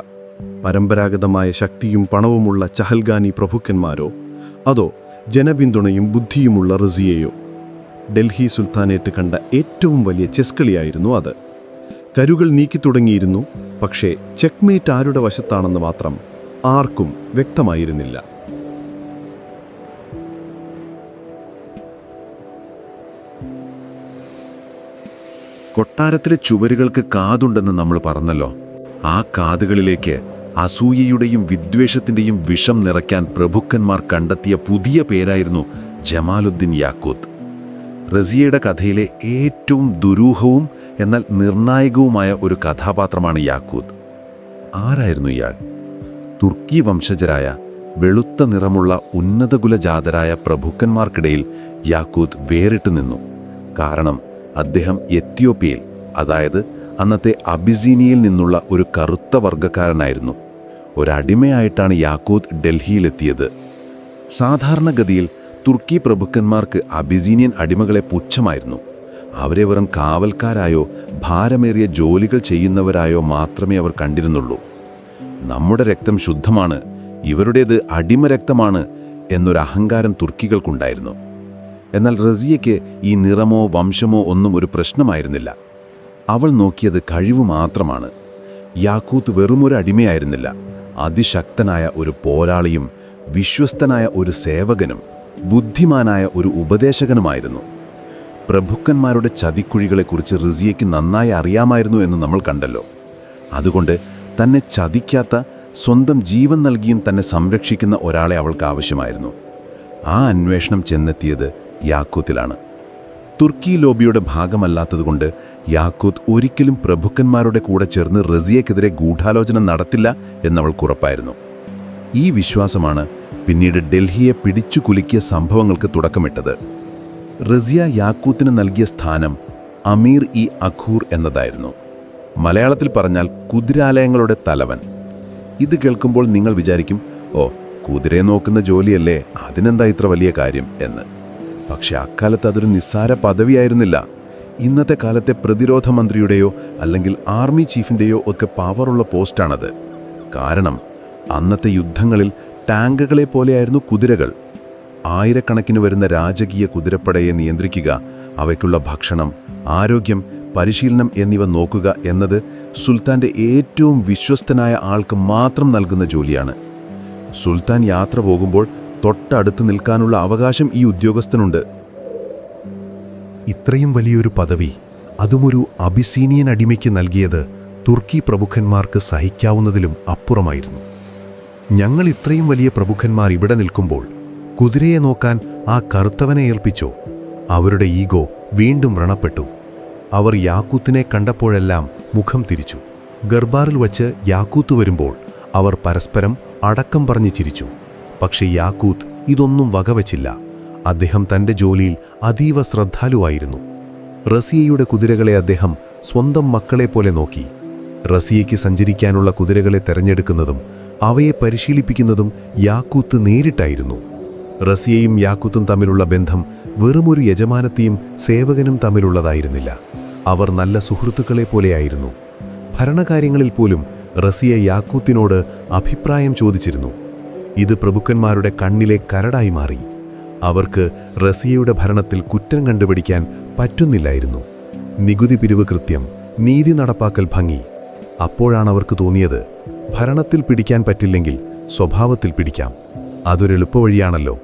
പരമ്പരാഗതമായ ശക്തിയും പണവുമുള്ള ചഹൽഗാനി പ്രഭുക്കന്മാരോ, അതോ ജനപിന്തുണയും ബുദ്ധിയുമുള്ള റസിയയോ? ഡൽഹി സുൽത്താനേറ്റ് കണ്ട ഏറ്റവും വലിയ ചെസ് കളിയായിരുന്നു അത്. കരുകൾ നീക്കി തുടങ്ങിയിരുന്നു. പക്ഷേ ചെക്ക്മേറ്റ് ആരുടെ വശത്താണെന്ന് മാത്രം ആർക്കും വ്യക്തമായിരുന്നില്ല. കൊട്ടാരത്തിലെ ചുവരുകൾക്ക് കാതുണ്ടെന്ന് നമ്മൾ പറഞ്ഞല്ലോ. ആ കാതുകളിലേക്ക് അസൂയയുടെയും വിദ്വേഷത്തിൻ്റെയും വിഷം നിറയ്ക്കാൻ പ്രഭുക്കന്മാർ കണ്ടെത്തിയ പുതിയ പേരായിരുന്നു ജമാലുദ്ദീൻ യാക്കൂത്ത്. റസിയയുടെ കഥയിലെ ഏറ്റവും ദുരൂഹവും എന്നാൽ നിർണായകവുമായ ഒരു കഥാപാത്രമാണ് യാക്കൂത്ത്. ആരായിരുന്നു ഇയാൾ? തുർക്കി വംശജരായ വെളുത്ത നിറമുള്ള ഉന്നതകുലജാതരായ പ്രഭുക്കന്മാർക്കിടയിൽ യാക്കൂത്ത് വേറിട്ട് നിന്നു. കാരണം അദ്ദേഹം എത്യോപ്യയിൽ, അതായത് അന്നത്തെ അബിസീനിയയിൽ നിന്നുള്ള ഒരു കറുത്ത വർഗ്ഗക്കാരനായിരുന്നു. ഒരടിമയായിട്ടാണ് യാക്കൂത്ത് ഡൽഹിയിലെത്തിയത്. സാധാരണഗതിയിൽ തുർക്കി പ്രഭുക്കന്മാർക്ക് അബിസീനിയൻ അടിമകളെ പുച്ഛമായിരുന്നു. അവരെ വെറും കാവൽക്കാരായോ ഭാരമേറിയ ജോലികൾ ചെയ്യുന്നവരായോ മാത്രമേ അവർ കണ്ടിരുന്നുള്ളൂ. നമ്മുടെ രക്തം ശുദ്ധമാണ്, ഇവരുടേത് അടിമരക്തമാണ് എന്നൊരു അഹങ്കാരം തുർക്കികൾക്കുണ്ടായിരുന്നു. എന്നാൽ റസിയയ്ക്ക് ഈ നിറമോ വംശമോ ഒന്നും ഒരു പ്രശ്നമായിരുന്നില്ല. അവൾ നോക്കിയത് കഴിവ് മാത്രമാണ്. യാക്കൂത്ത് വെറുമൊരു അടിമയായിരുന്നില്ല, അതിശക്തനായ ഒരു പോരാളിയും വിശ്വസ്തനായ ഒരു സേവകനും ബുദ്ധിമാനായ ഒരു ഉപദേശകനുമായിരുന്നു. പ്രഭുക്കന്മാരുടെ ചതിക്കുഴികളെക്കുറിച്ച് റസിയയ്ക്ക് നന്നായി അറിയാമായിരുന്നു എന്ന് നമ്മൾ കണ്ടല്ലോ. അതുകൊണ്ട് തന്നെ ചതിക്കാത്ത, സ്വന്തം ജീവൻ നൽകിയും തന്നെ സംരക്ഷിക്കുന്ന ഒരാളെ അവൾക്ക് ആവശ്യമായിരുന്നു. ആ അന്വേഷണം ചെന്നെത്തിയത് യാക്കൂത്തിലാണ്. തുർക്കി ലോബിയുടെ ഭാഗമല്ലാത്തതുകൊണ്ട് യാക്കൂത്ത് ഒരിക്കലും പ്രഭുക്കന്മാരുടെ കൂടെ ചേർന്ന് റസിയയ്ക്കെതിരെ ഗൂഢാലോചന നടത്തില്ല എന്നവൾക്ക് ഉറപ്പായിരുന്നു. ഈ വിശ്വാസമാണ് പിന്നീട് ഡൽഹിയെ പിടിച്ചു കുലുക്കിയ സംഭവങ്ങൾക്ക് തുടക്കമിട്ടത്. റസിയ യാക്കൂത്തിന് നൽകിയ സ്ഥാനം അമീർ ഇ അഖൂർ എന്നതായിരുന്നു. മലയാളത്തിൽ പറഞ്ഞാൽ കുതിരാലയങ്ങളുടെ തലവൻ. ഇത് കേൾക്കുമ്പോൾ നിങ്ങൾ വിചാരിക്കും, ഓ, കുതിരയെ നോക്കുന്ന ജോലിയല്ലേ, അതിനെന്താ ഇത്ര വലിയ കാര്യം എന്ന്. പക്ഷെ അക്കാലത്ത് അതൊരു നിസ്സാര പദവിയായിരുന്നില്ല. ഇന്നത്തെ കാലത്തെ പ്രതിരോധ മന്ത്രിയുടെയോ അല്ലെങ്കിൽ ആർമി ചീഫിൻ്റെയോ ഒക്കെ പവറുള്ള പോസ്റ്റാണത്. കാരണം അന്നത്തെ യുദ്ധങ്ങളിൽ ടാങ്കുകളെ പോലെയായിരുന്നു കുതിരകൾ. ആയിരക്കണക്കിന് വരുന്ന രാജകീയ കുതിരപ്പടയെ നിയന്ത്രിക്കുക, അവയ്ക്കുള്ള ഭക്ഷണം, ആരോഗ്യം, പരിശീലനം എന്നിവ നോക്കുക എന്നത് സുൽത്താൻ്റെ ഏറ്റവും വിശ്വസ്തനായ ആൾക്ക് മാത്രം നൽകുന്ന ജോലിയാണ്. സുൽത്താൻ യാത്ര പോകുമ്പോൾ തൊട്ടടുത്ത് നിൽക്കാനുള്ള അവകാശം ഈ ഉദ്യോഗസ്ഥനുണ്ട്. ഇത്രയും വലിയൊരു പദവി, അതുമൊരു അബിസീനിയൻ അടിമയ്ക്ക് നൽകിയത് തുർക്കി പ്രഭുക്കന്മാർക്ക് സഹിക്കാവുന്നതിലും അപ്പുറമായിരുന്നു. ഞങ്ങൾ ഇത്രയും വലിയ പ്രഭുക്കന്മാർ ഇവിടെ നിൽക്കുമ്പോൾ കുതിരയെ നോക്കാൻ ആ കറുത്തവനെ ഏൽപ്പിച്ചോ? അവരുടെ ഈഗോ വീണ്ടും വ്രണപ്പെട്ടു. അവർ യാക്കൂത്തിനെ കണ്ടപ്പോഴെല്ലാം മുഖം തിരിച്ചു. ഗർബാറിൽ വച്ച് യാക്കൂത്ത് വരുമ്പോൾ അവർ പരസ്പരം അടക്കം പറഞ്ഞ് ചിരിച്ചു. പക്ഷേ യാക്കൂത്ത് ഇതൊന്നും വകവച്ചില്ല. അദ്ദേഹം തൻ്റെ ജോലിയിൽ അതീവ ശ്രദ്ധാലുവായിരുന്നു. റസിയയുടെ കുതിരകളെ അദ്ദേഹം സ്വന്തം മക്കളെപ്പോലെ നോക്കി. റസിയയ്ക്ക് സഞ്ചരിക്കാനുള്ള കുതിരകളെ തെരഞ്ഞെടുക്കുന്നതും അവയെ പരിശീലിപ്പിക്കുന്നതും യാക്കൂത്ത് നേരിട്ടായിരുന്നു. റസിയയും യാക്കൂത്തും തമ്മിലുള്ള ബന്ധം വെറുമൊരു യജമാനത്തെയും സേവകനും തമ്മിലുള്ളതായിരുന്നില്ല. അവർ നല്ല സുഹൃത്തുക്കളെ പോലെയായിരുന്നു. ഭരണകാര്യങ്ങളിൽ പോലും റസിയ യാക്കൂത്തിനോട് അഭിപ്രായം ചോദിച്ചിരുന്നു. ഇത് പ്രഭുക്കന്മാരുടെ കണ്ണിലെ കരടായി മാറി. അവർക്ക് റസിയയുടെ ഭരണത്തിൽ കുറ്റം കണ്ടുപിടിക്കാൻ പറ്റുന്നില്ലായിരുന്നു. നികുതി പിരിവ് കൃത്യം, നീതി നടപ്പാക്കൽ ഭംഗി. അപ്പോഴാണ് അവർക്ക് തോന്നിയത്, ഭരണത്തിൽ പിടിക്കാൻ പറ്റില്ലെങ്കിൽ സ്വഭാവത്തിൽ പിടിക്കാം. അതൊരെളുപ്പവഴിയാണല്ലോ,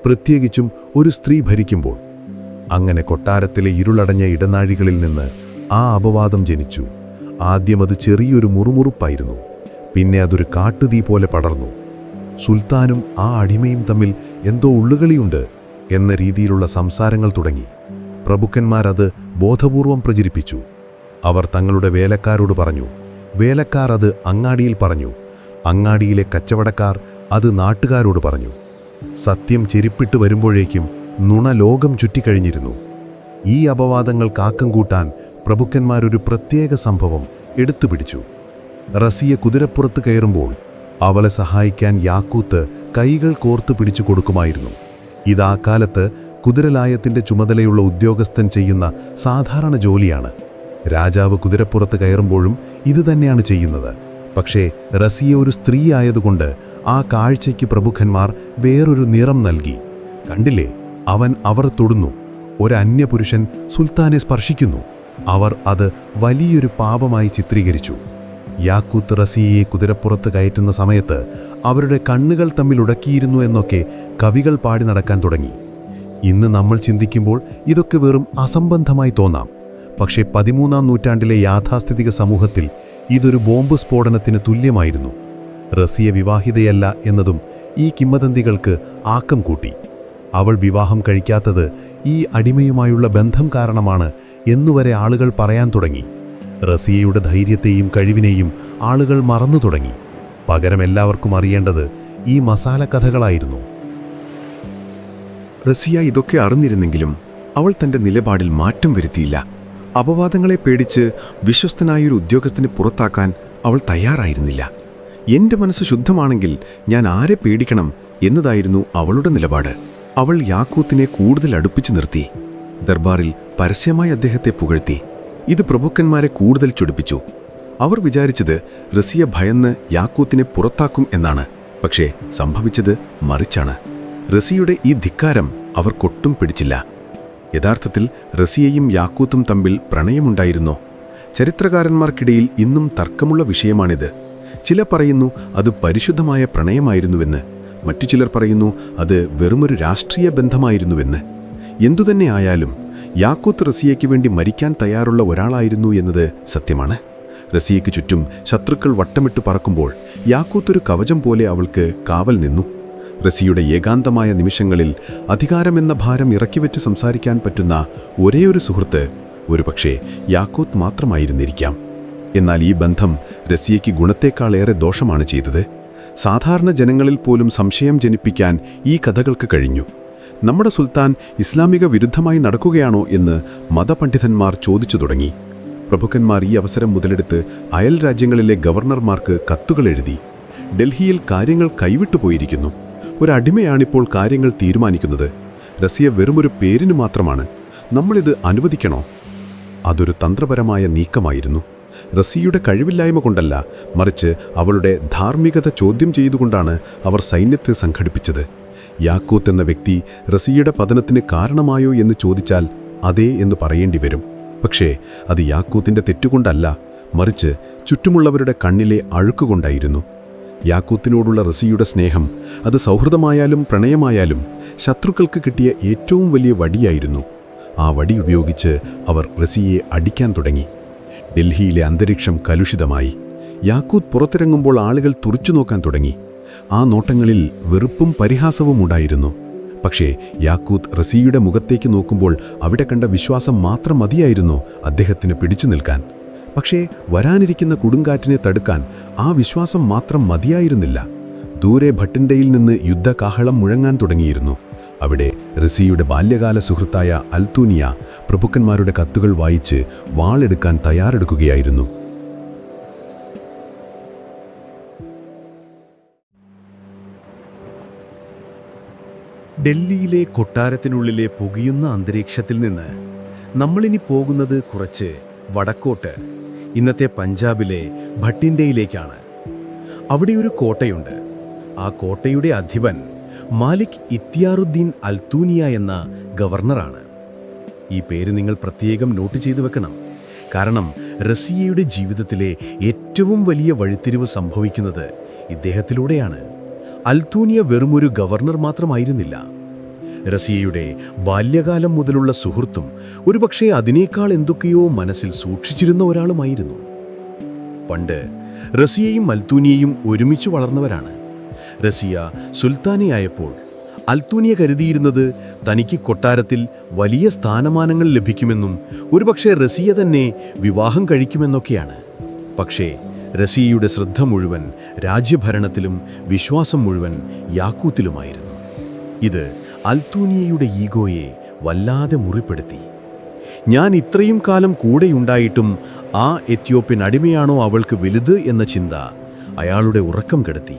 പ്രത്യേകിച്ചും ഒരു സ്ത്രീ ഭരിക്കുമ്പോൾ. അങ്ങനെ കൊട്ടാരത്തിലെ ഇരുളടഞ്ഞ ഇടനാഴികളിൽ നിന്ന് ആ അപവാദം ജനിച്ചു. ആദ്യം അത് ചെറിയൊരു മുറുമുറുപ്പായിരുന്നു, പിന്നെ അതൊരു കാട്ടുതീ പോലെ പടർന്നു. സുൽത്താനും ആ അടിമയും തമ്മിൽ എന്തോ ഉള്ളുകളിയുണ്ട് എന്ന രീതിയിലുള്ള സംസാരങ്ങൾ തുടങ്ങി. പ്രഭുക്കന്മാരത് ബോധപൂർവം പ്രചരിപ്പിച്ചു. അവർ തങ്ങളുടെ വേലക്കാരോട് പറഞ്ഞു, വേലക്കാർ അത് അങ്ങാടിയിൽ പറഞ്ഞു, അങ്ങാടിയിലെ കച്ചവടക്കാർ അത് നാട്ടുകാരോട് പറഞ്ഞു. സത്യം ചെരിപ്പിട്ട് വരുമ്പോഴേക്കും നുണ ലോകം ചുറ്റിക്കഴിഞ്ഞിരുന്നു. ഈ അപവാദങ്ങൾ കാക്കം കൂട്ടാൻ പ്രഭുക്കന്മാരൊരു പ്രത്യേക സംഭവം എടുത്തുപിടിച്ചു. റസിയ കുതിരപ്പുറത്ത് കയറുമ്പോൾ അവളെ സഹായിക്കാൻ യാക്കൂത്ത് കൈകൾ കോർത്തു പിടിച്ചു കൊടുക്കുമായിരുന്നു. ഇതാ കാലത്ത് കുതിരലായത്തിൻ്റെ ചുമതലയുള്ള ഉദ്യോഗസ്ഥൻ ചെയ്യുന്ന സാധാരണ ജോലിയാണ്. രാജാവ് കുതിരപ്പുറത്ത് കയറുമ്പോഴും ഇതുതന്നെയാണ് ചെയ്യുന്നത്. പക്ഷേ റസിയ ഒരു സ്ത്രീ ആയതുകൊണ്ട് ആ കാഴ്ചയ്ക്ക് പ്രഭുക്കന്മാർ വേറൊരു നിറം നൽകി. കണ്ടില്ലേ, അവർ തൊടുന്നു, ഒരു അന്യപുരുഷൻ സുൽത്താനെ സ്പർശിക്കുന്നു. അവർ അത് വലിയൊരു പാപമായി ചിത്രീകരിച്ചു. യാക്കൂത്ത് റസിയയെ കുതിരപ്പുറത്ത് കയറ്റുന്ന സമയത്ത് അവരുടെ കണ്ണുകൾ തമ്മിൽ ഉടക്കിയിരുന്നു എന്നൊക്കെ കവികൾ പാടി നടക്കാൻ തുടങ്ങി. ഇന്ന് നമ്മൾ ചിന്തിക്കുമ്പോൾ ഇതൊക്കെ വെറും അസംബന്ധമായി തോന്നാം. പക്ഷേ 13-ാം നൂറ്റാണ്ടിലെ യാഥാസ്ഥിതിക സമൂഹത്തിൽ ഇതൊരു ബോംബ് സ്ഫോടനത്തിന് തുല്യമായിരുന്നു. റസിയ വിവാഹിതയല്ല എന്നതും ഈ കിംവദന്തികൾക്ക് ആക്കം കൂട്ടി. അവൾ വിവാഹം കഴിക്കാത്തത് ഈ അടിമയുമായുള്ള ബന്ധം കാരണമാണ് എന്നുവരെ ആളുകൾ പറയാൻ തുടങ്ങി. റസിയയുടെ ധൈര്യത്തെയും കഴിവിനെയും ആളുകൾ മറന്നു തുടങ്ങി. പകരം എല്ലാവർക്കും അറിയേണ്ടത് ഈ മസാല കഥകളായിരുന്നു. റസിയ ഇതൊക്കെ അറിഞ്ഞിരുന്നെങ്കിലും അവൾ തൻ്റെ നിലപാടിൽ മാറ്റം വരുത്തിയില്ല. അപവാദങ്ങളെ പേടിച്ച് വിശ്വസ്തനായൊരു ഉദ്യോഗസ്ഥനെ പുറത്താക്കാൻ അവൾ തയ്യാറായിരുന്നില്ല. എൻ്റെ മനസ്സ് ശുദ്ധമാണെങ്കിൽ ഞാൻ ആരെ പേടിക്കണം എന്നതായിരുന്നു അവളുടെ നിലപാട്. അവൾ യാക്കൂത്തിനെ കൂടുതൽ അടുപ്പിച്ചു നിർത്തി. ദർബാറിൽ പരസ്യമായി അദ്ദേഹത്തെ പുകഴ്ത്തി. ഇത് പ്രഭുക്കന്മാരെ കൂടുതൽ ചൊടിപ്പിച്ചു. അവർ വിചാരിച്ചത് റസിയ ഭയന്ന് യാക്കൂത്തിനെ പുറത്താക്കും എന്നാണ്. പക്ഷേ സംഭവിച്ചത് മറിച്ചാണ്. റസിയുടെ ഈ ധിക്കാരം അവർക്കൊട്ടും പിടിച്ചില്ല. യഥാർത്ഥത്തിൽ റസിയയും യാക്കൂത്തും തമ്മിൽ പ്രണയമുണ്ടായിരുന്നോ? ചരിത്രകാരന്മാർക്കിടയിൽ ഇന്നും തർക്കമുള്ള വിഷയമാണിത്. ചിലർ പറയുന്നു അത് പരിശുദ്ധമായ പ്രണയമായിരുന്നുവെന്ന്. മറ്റു ചിലർ പറയുന്നു അത് വെറുമൊരു രാഷ്ട്രീയ ബന്ധമായിരുന്നുവെന്ന്. എന്തുതന്നെ ആയാലും യാക്കൂത്ത് റസിയയ്ക്ക് വേണ്ടി മരിക്കാൻ തയ്യാറുള്ള ഒരാളായിരുന്നു എന്നത് സത്യമാണ്. റസിയയ്ക്ക് ചുറ്റും ശത്രുക്കൾ വട്ടമിട്ട് പറക്കുമ്പോൾ യാക്കൂത്തൊരു കവചം പോലെ അവൾക്ക് കാവൽ നിന്നു. റസിയുടെ ഏകാന്തമായ നിമിഷങ്ങളിൽ അധികാരമെന്ന ഭാരം ഇറക്കിവെച്ച് സംസാരിക്കാൻ പറ്റുന്ന ഒരേയൊരു സുഹൃത്ത് ഒരുപക്ഷെ യാക്കൂത്ത് മാത്രമായിരുന്നിരിക്കാം. എന്നാൽ ഈ ബന്ധം റസിയയ്ക്ക് ഗുണത്തേക്കാളേറെ ദോഷമാണ് ചെയ്തത്. സാധാരണ ജനങ്ങളിൽ പോലും സംശയം ജനിപ്പിക്കാൻ ഈ കഥകൾക്ക് കഴിഞ്ഞു. നമ്മുടെ സുൽത്താൻ ഇസ്ലാമിക വിരുദ്ധമായി നടക്കുകയാണോ എന്ന് മതപണ്ഡിതന്മാർ ചോദിച്ചു തുടങ്ങി. പ്രഭുക്കന്മാർ ഈ അവസരം മുതലെടുത്ത് അയൽ രാജ്യങ്ങളിലെ ഗവർണർമാർക്ക് കത്തുകൾ എഴുതി. ഡൽഹിയിൽ കാര്യങ്ങൾ കൈവിട്ടുപോയിരിക്കുന്നു. ഒരടിമയാണിപ്പോൾ കാര്യങ്ങൾ തീരുമാനിക്കുന്നത്. റസിയ വെറുമൊരു പേരിന് മാത്രമാണ്. നമ്മളിത് അനുവദിക്കണോ? അതൊരു തന്ത്രപരമായ നീക്കമായിരുന്നു. റസിയയുടെ കഴിവില്ലായ്മ കൊണ്ടല്ല, മറിച്ച് അവളുടെ ധാർമ്മികത ചോദ്യം ചെയ്തുകൊണ്ടാണ് അവർ സൈന്യത്തെ സംഘടിപ്പിച്ചത്. യാക്കൂത്ത് എന്ന വ്യക്തി റസിയയുടെ പതനത്തിന് കാരണമായോ എന്ന് ചോദിച്ചാൽ അതേ എന്ന് പറയേണ്ടി വരും. പക്ഷേ അത് യാക്കൂത്തിൻ്റെ തെറ്റുകൊണ്ടല്ല, മറിച്ച് ചുറ്റുമുള്ളവരുടെ കണ്ണിലെ അഴുക്കുകൊണ്ടായിരുന്നു. യാക്കൂത്തിനോടുള്ള റസിയുടെ സ്നേഹം, അത് സൗഹൃദമായാലും പ്രണയമായാലും, ശത്രുക്കൾക്ക് കിട്ടിയ ഏറ്റവും വലിയ വടിയായിരുന്നു. ആ വടി ഉപയോഗിച്ച് അവർ റസിയെ അടിക്കാൻ തുടങ്ങി. ഡൽഹിയിലെ അന്തരീക്ഷം കലുഷിതമായി. യാക്കൂത്ത് പുറത്തിറങ്ങുമ്പോൾ ആളുകൾ തുറിച്ചു നോക്കാൻ തുടങ്ങി. ആ നോട്ടങ്ങളിൽ വെറുപ്പും പരിഹാസവും ഉണ്ടായിരുന്നു. പക്ഷേ യാക്കൂത്ത് റസിയുടെ മുഖത്തേക്ക് നോക്കുമ്പോൾ അവിടെ കണ്ട വിശ്വാസം മാത്രം മതിയായിരുന്നു അദ്ദേഹത്തിന് പിടിച്ചു നിൽക്കാൻ. പക്ഷേ വരാനിരിക്കുന്ന കൊടുങ്കാറ്റിനെ തടുക്കാൻ ആ വിശ്വാസം മാത്രം മതിയായിരുന്നില്ല. ദൂരെ ഭട്ടിൻഡയിൽ നിന്ന് യുദ്ധകാഹളം മുഴങ്ങാൻ തുടങ്ങിയിരുന്നു. അവിടെ റസിയുടെ ബാല്യകാല സുഹൃത്തായ അൽത്തൂനിയ പ്രഭുക്കന്മാരുടെ കത്തുകൾ വായിച്ച് വാളെടുക്കാൻ തയ്യാറെടുക്കുകയായിരുന്നു. ഡൽഹിയിലെ കൊട്ടാരത്തിനുള്ളിലെ പുകയുന്ന അന്തരീക്ഷത്തിൽ നിന്ന് നമ്മളിനി പോകുന്നത് കുറച്ച് വടക്കോട്ട്, ഇന്നത്തെ പഞ്ചാബിലെ ഭട്ടിൻഡയിലേക്കാണ്. അവിടെ ഒരു കോട്ടയുണ്ട്. ആ കോട്ടയുടെ അധിപൻ മാലിക് ഇത്യാറുദ്ദീൻ അൽത്തൂനിയ എന്ന ഗവർണറാണ്. ഈ പേര് നിങ്ങൾ പ്രത്യേകം നോട്ട് ചെയ്തു വെക്കണം. കാരണം റസിയയുടെ ജീവിതത്തിലെ ഏറ്റവും വലിയ വഴിത്തിരിവ് സംഭവിക്കുന്നത് ഇദ്ദേഹത്തിലൂടെയാണ്. അൽത്തൂനിയ വെറുമൊരു ഗവർണർ മാത്രമായിരുന്നില്ല. റസിയയുടെ ബാല്യകാലം മുതലുള്ള സുഹൃത്തും ഒരുപക്ഷെ അതിനേക്കാൾ എന്തൊക്കെയോ മനസ്സിൽ സൂക്ഷിച്ചിരുന്ന ഒരാളുമായിരുന്നു. പണ്ട് റസിയയും അൽത്തൂനിയയും ഒരുമിച്ച് വളർന്നവരാണ്. റസിയ സുൽത്താനയായപ്പോൾ അൽത്തൂനിയ കരുതിയിരുന്നത് തനിക്ക് കൊട്ടാരത്തിൽ വലിയ സ്ഥാനമാനങ്ങൾ ലഭിക്കുമെന്നും ഒരുപക്ഷെ റസിയ തന്നെ വിവാഹം കഴിക്കുമെന്നൊക്കെയാണ്. പക്ഷേ റസിയയുടെ ശ്രദ്ധ മുഴുവൻ രാജ്യഭരണത്തിലും വിശ്വാസം മുഴുവൻ യാക്കൂത്തിലുമായിരുന്നു. ഇത് അൽത്തൂനിയയുടെ ഈഗോയെ വല്ലാതെ മുറിപ്പെടുത്തി. ഞാൻ ഇത്രയും കാലം കൂടെയുണ്ടായിട്ടും ആ എത്യോപ്യൻ അടിമയാണോ അവൾക്ക് വലുത് എന്ന ചിന്ത അയാളുടെ ഉറക്കം കെടുത്തി.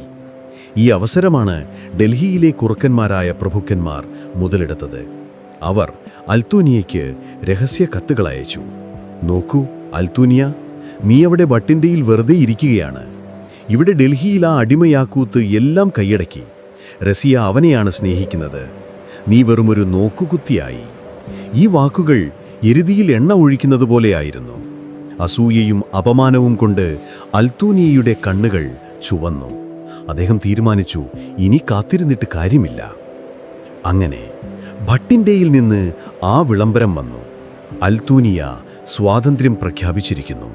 ഈ അവസരമാണ് ഡൽഹിയിലെ കുറുക്കന്മാരായ പ്രഭുക്കന്മാർ മുതലെടുത്തത്. അവർ അൽത്തൂനിയയ്ക്ക് രഹസ്യ കത്തുകൾ അയച്ചു. നോക്കൂ അൽത്തൂനിയ, നീ അവിടെ ഭട്ടിൻ്റെയിൽ വെറുതെ ഇരിക്കുകയാണ്. ഇവിടെ ഡൽഹിയിൽ ആ അടിമയാക്കൂത്ത് എല്ലാം കൈയടക്കി. റസിയ അവനെയാണ് സ്നേഹിക്കുന്നത്. നീ വെറുമൊരു നോക്കുകുത്തിയായി. ഈ വാക്കുകൾ എരുതിയിൽ എണ്ണ ഒഴിക്കുന്നത് പോലെയായിരുന്നു. അസൂയയും അപമാനവും കൊണ്ട് അൽത്തൂനിയയുടെ കണ്ണുകൾ ചുവന്നു. അദ്ദേഹം തീരുമാനിച്ചു, ഇനി കാത്തിരുന്നിട്ട് കാര്യമില്ല. അങ്ങനെ ഭട്ടിൻ്റെയിൽ നിന്ന് ആ വിളംബരം വന്നു. അൽത്തൂനിയ സ്വാതന്ത്ര്യം പ്രഖ്യാപിച്ചിരിക്കുന്നു.